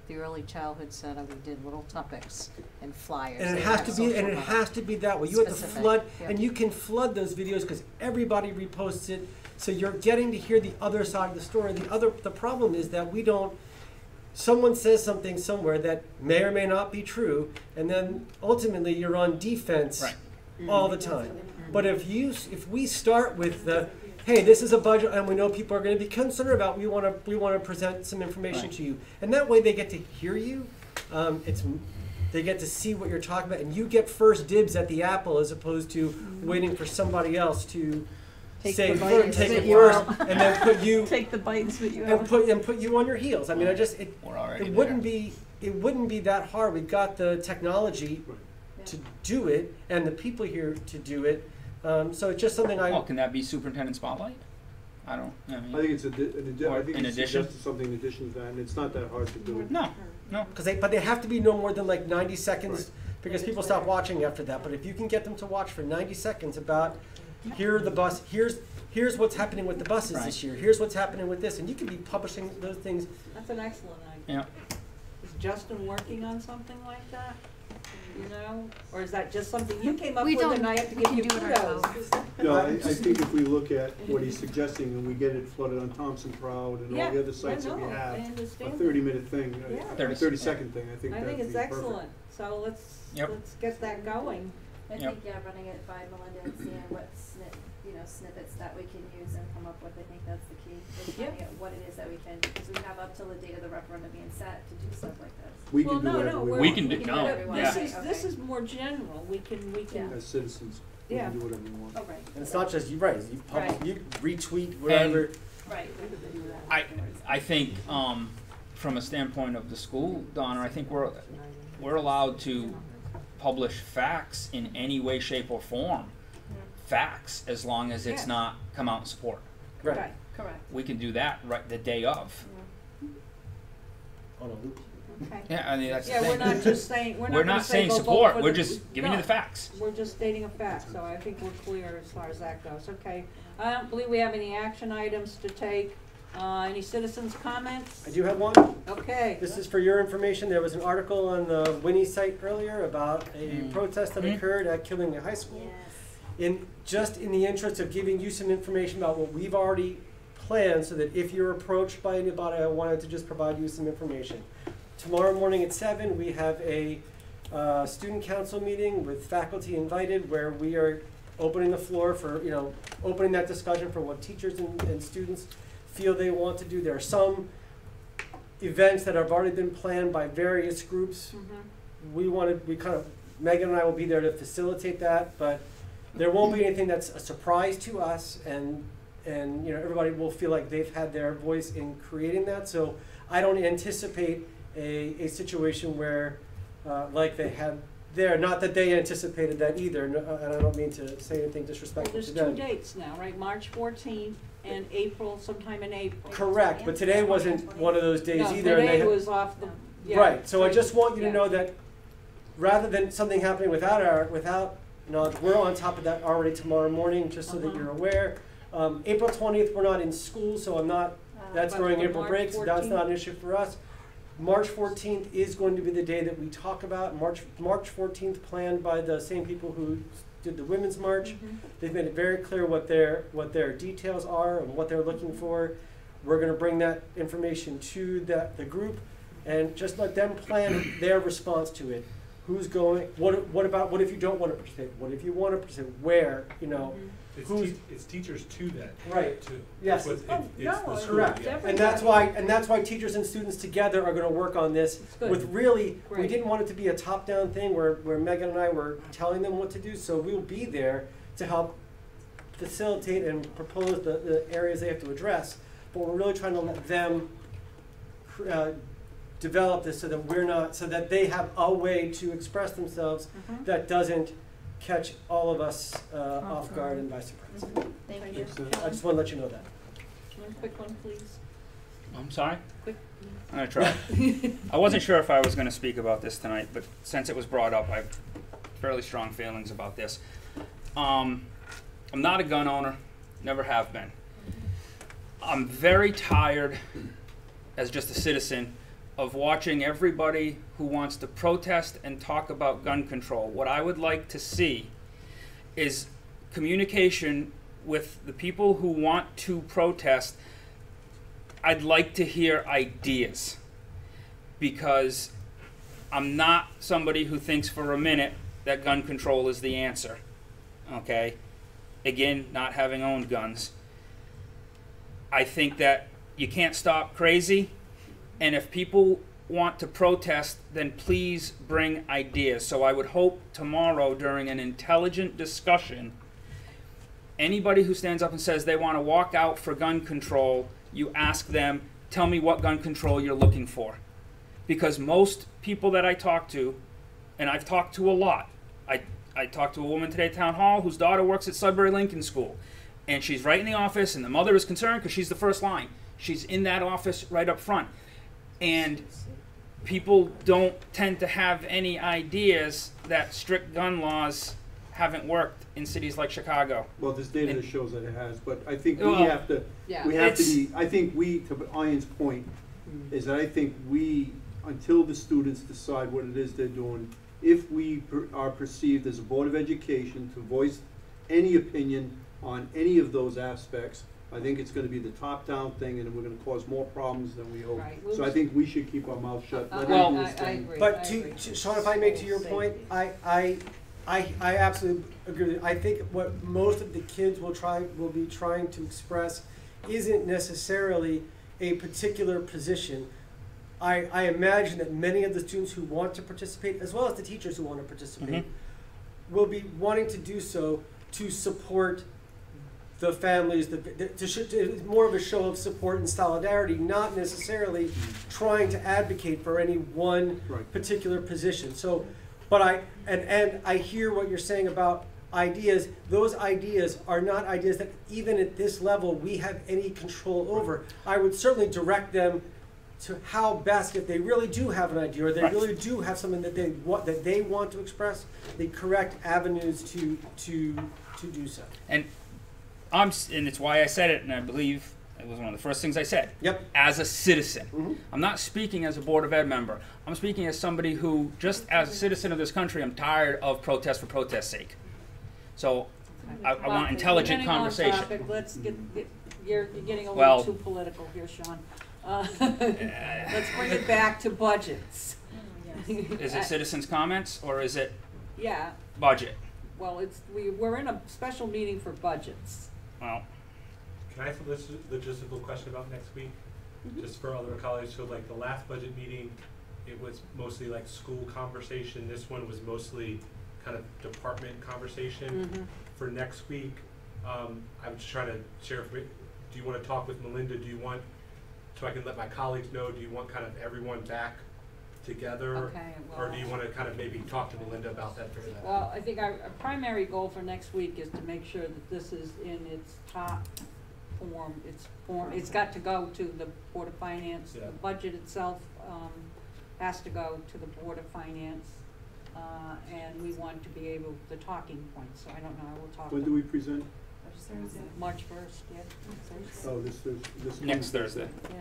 the early childhood center. We did little topics and flyers. And it They has have to be, and social it media. has to be that way. You have to Specific, flood, yeah. and you can flood those videos because everybody reposts it. So you're getting to hear the other side of the story. The problem is that we don't. Someone says something somewhere that may or may not be true, and then ultimately you're on defense all the time. But if we start with the, hey, this is a budget, and we know people are going to be concerned about, we want to present some information to you, and that way they get to hear you. They get to see what you're talking about, and you get first dibs at the apple as opposed to waiting for somebody else to Take say the bite and take spit it you first, out. and then put you Take the bite and spit you and out. put you on your heels. I mean, We're already it wouldn't be that hard. We've got the technology to do it and the people here to do it. So it's just something Well, can that be superintendent spotlight? I mean, I think it's Or in addition? suggested something in addition to that, and it's not that hard to do it. no. but they have to be no more than like 90 seconds because people stop watching after that. But if you can get them to watch for 90 seconds about here's what's happening with the buses this year. Here's what's happening with this, and you can be publishing those things. That's an excellent idea. Yeah. Is Justin working on something like that? You know, or is that just something you came up We with don't- and I have to we give can you do it kudos? ourselves. No, I think if we look at what he's suggesting and we get it flooded on Thompson Proud and all the other sites that we I have, a understand. 30-minute thing, Yeah. a 30-second thing, I think I that'd think be it's perfect. excellent. So let's get that going. I Yep. think, running it by Melinda and seeing what snippets that we can use and come up with, I think that's the key. Is Yeah. finding out what it is that we can, because we have up till the date of the referendum being set to do stuff like this. We Well, can do no, whatever no, we we're- We want. can do, We can no, do whatever we want. yeah. This is more general. We can, As citizens, we Yeah. can do whatever we want. Oh, right. And it's not just you, right? You Right. you retweet whatever. Right. I think from a standpoint of the school, Donna, I think we're allowed to publish facts in any way, shape, or form. Facts, as long as it's Yes. not come out in support. Right. Correct. We can do that right the day of. On a loop. okay. Yeah, I mean that's Yeah, the we're thing. not just saying, we're We're not gonna not say saying go vote support. for We're the- just giving you no. the facts. We're just stating a fact, so I think we're clear as far as that goes. Okay. I don't believe we have any action items to take. Any citizens' comments? I do have one. Okay. This is for your information. There was an article on the Winnie site earlier about a protest that occurred at Killingley High School. In the interest of giving you some information about what we've already planned, so that if you're approached by anybody, I wanted to just provide you some information. Tomorrow morning at 7, we have a student council meeting with faculty invited, where we are opening the floor for, opening that discussion for what teachers and students feel they want to do. There are some events that have already been planned by various groups. Megan and I will be there to facilitate that, but there won't be anything that's a surprise to us, and everybody will feel like they've had their voice in creating that. So I don't anticipate a situation where like they had there. Not that they anticipated that either, and I don't mean to say anything Well, disrespectful there's to two them. dates now, right? March 14th and April, sometime in April. Correct, but today wasn't one of those days No, either. and they today ha- was off the, yeah. Right, so I so- just want you to yeah. know that rather than something happening without knowledge, we're on top of that already tomorrow morning, just so that Uh-huh. you're aware. April 20th, we're not in school, so I'm not, that's But during the April March break, so that's 14th? not an issue for us. March 14th is going to be the day that we talk about, March 14th planned by the same people who did the Women's March. Mhm. They've made it very clear what their details are and what they're looking for. We're gonna bring that information to the group and just let them plan their response to it. Who's going, what if you don't wanna participate? What if you wanna participate? Where, you know? Mhm. It's teachers to that, Right. too. Yes. It's Oh, the no, school, Correct, yeah. and that's why teachers and students together are gonna work on this It's good. with really, we Great. didn't want it to be a top-down thing where Megan and I were telling them what to do, so we'll be there to help facilitate and propose the areas they have to address, but we're really trying to let them develop this so that they have a way to express themselves Mhm. that doesn't catch all of us off guard and by surprise. Thank you. I just wanna let you know that. One quick one, please. I'm sorry? Quick. I'm gonna try. I wasn't sure if I was gonna speak about this tonight, but since it was brought up, I have fairly strong feelings about this. I'm not a gun owner, never have been. I'm very tired, as just a citizen, of watching everybody who wants to protest and talk about gun control. What I would like to see is communication with the people who want to protest. I'd like to hear ideas, because I'm not somebody who thinks for a minute that gun control is the answer. Okay? Again, not having owned guns. I think that you can't stop crazy, and if people want to protest, then please bring ideas. So I would hope tomorrow during an intelligent discussion, anybody who stands up and says they want to walk out for gun control, you ask them, tell me what gun control you're looking for. Because most people that I talk to, and I've talked to a lot, I talked to a woman today at Town Hall whose daughter works at Sudbury Lincoln School, and she's right in the office, and the mother is concerned because she's the first line. She's in that office right up front. And people don't tend to have any ideas that strict gun laws haven't worked in cities like Chicago. Well, there's data that shows that it has, but I think we Well, have to, yeah. we have to It's- be, I think we, to Ian's point, is that I think we, until the students decide what it is they're doing, if we are perceived as a Board of Education to voice any opinion on any of those aspects, I think it's gonna be the top-down thing, and we're gonna cause more problems than we hope. Right. So I think we should keep our mouth shut, let Well, him do his I thing. agree. But I to, agree. Sean, if I make to your point, I absolutely agree with you. I think what most of the kids will be trying to express isn't necessarily a particular position. I imagine that many of the students who want to participate, as well as the teachers who want to participate, will be wanting to do so to support the families, to more of a show of support and solidarity, not necessarily trying to advocate for any one Right. particular position. So, but I hear what you're saying about ideas. Those ideas are not ideas that even at this level we have any control over. I would certainly direct them to how best, if they really do have an idea or they Right. really do have something that they want to express, the correct avenues to do so. And and it's why I said it, and I believe it was one of the first things I said. Yep. As a citizen. Mhm. I'm not speaking as a Board of Ed member. I'm speaking as somebody who, just as a citizen of this country, I'm tired of protest for protest's sake. So I want intelligent Depending on conversation. topic, let's get you're getting a Well- little too political here, Sean. Let's bring it back to budgets. Is it citizens' comments or is it Yeah, budget? well, we're in a special meeting for budgets. Well, Can I ask a logistical question about next week? Just for other colleagues, so like the last budget meeting, it was mostly like school conversation, this one was mostly kind of department conversation. For next week, I'm just trying to share, do you wanna talk with Melinda, so I can let my colleagues know, do you want kind of everyone back together? Okay, Or well- do you wanna kind of maybe talk to Melinda about that, figure that out? Well, I think our primary goal for next week is to make sure that this is in its top form. It's got to go to the Board of Finance. Yeah. The budget itself, has to go to the Board of Finance. And we want to be able, the talking points, so I don't know, I will talk to. When do we present? March first, yeah, Thursday. Oh, this Next Thursday. Yeah.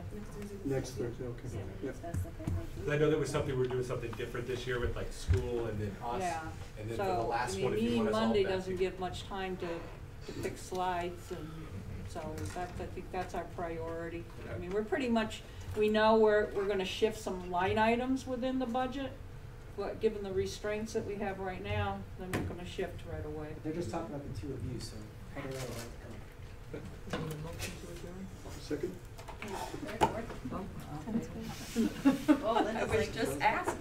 Next Thursday, okay. Yeah. Yep. That's the thing. 'Cause I know there was something, we're doing something different this year with like school and then us. Yeah, And then for the last one, if you meeting want us all Monday back. doesn't give much time to fix slides, and so I think that's our priority. I mean, we're pretty much, we know we're gonna shift some line items within the budget, but given the restraints that we have right now, then we're gonna shift right away. They're just talking about the two of you, so how do they like to go? Need a motion to adjourn? Second? Oh, okay. Well, Linda's like, just ask.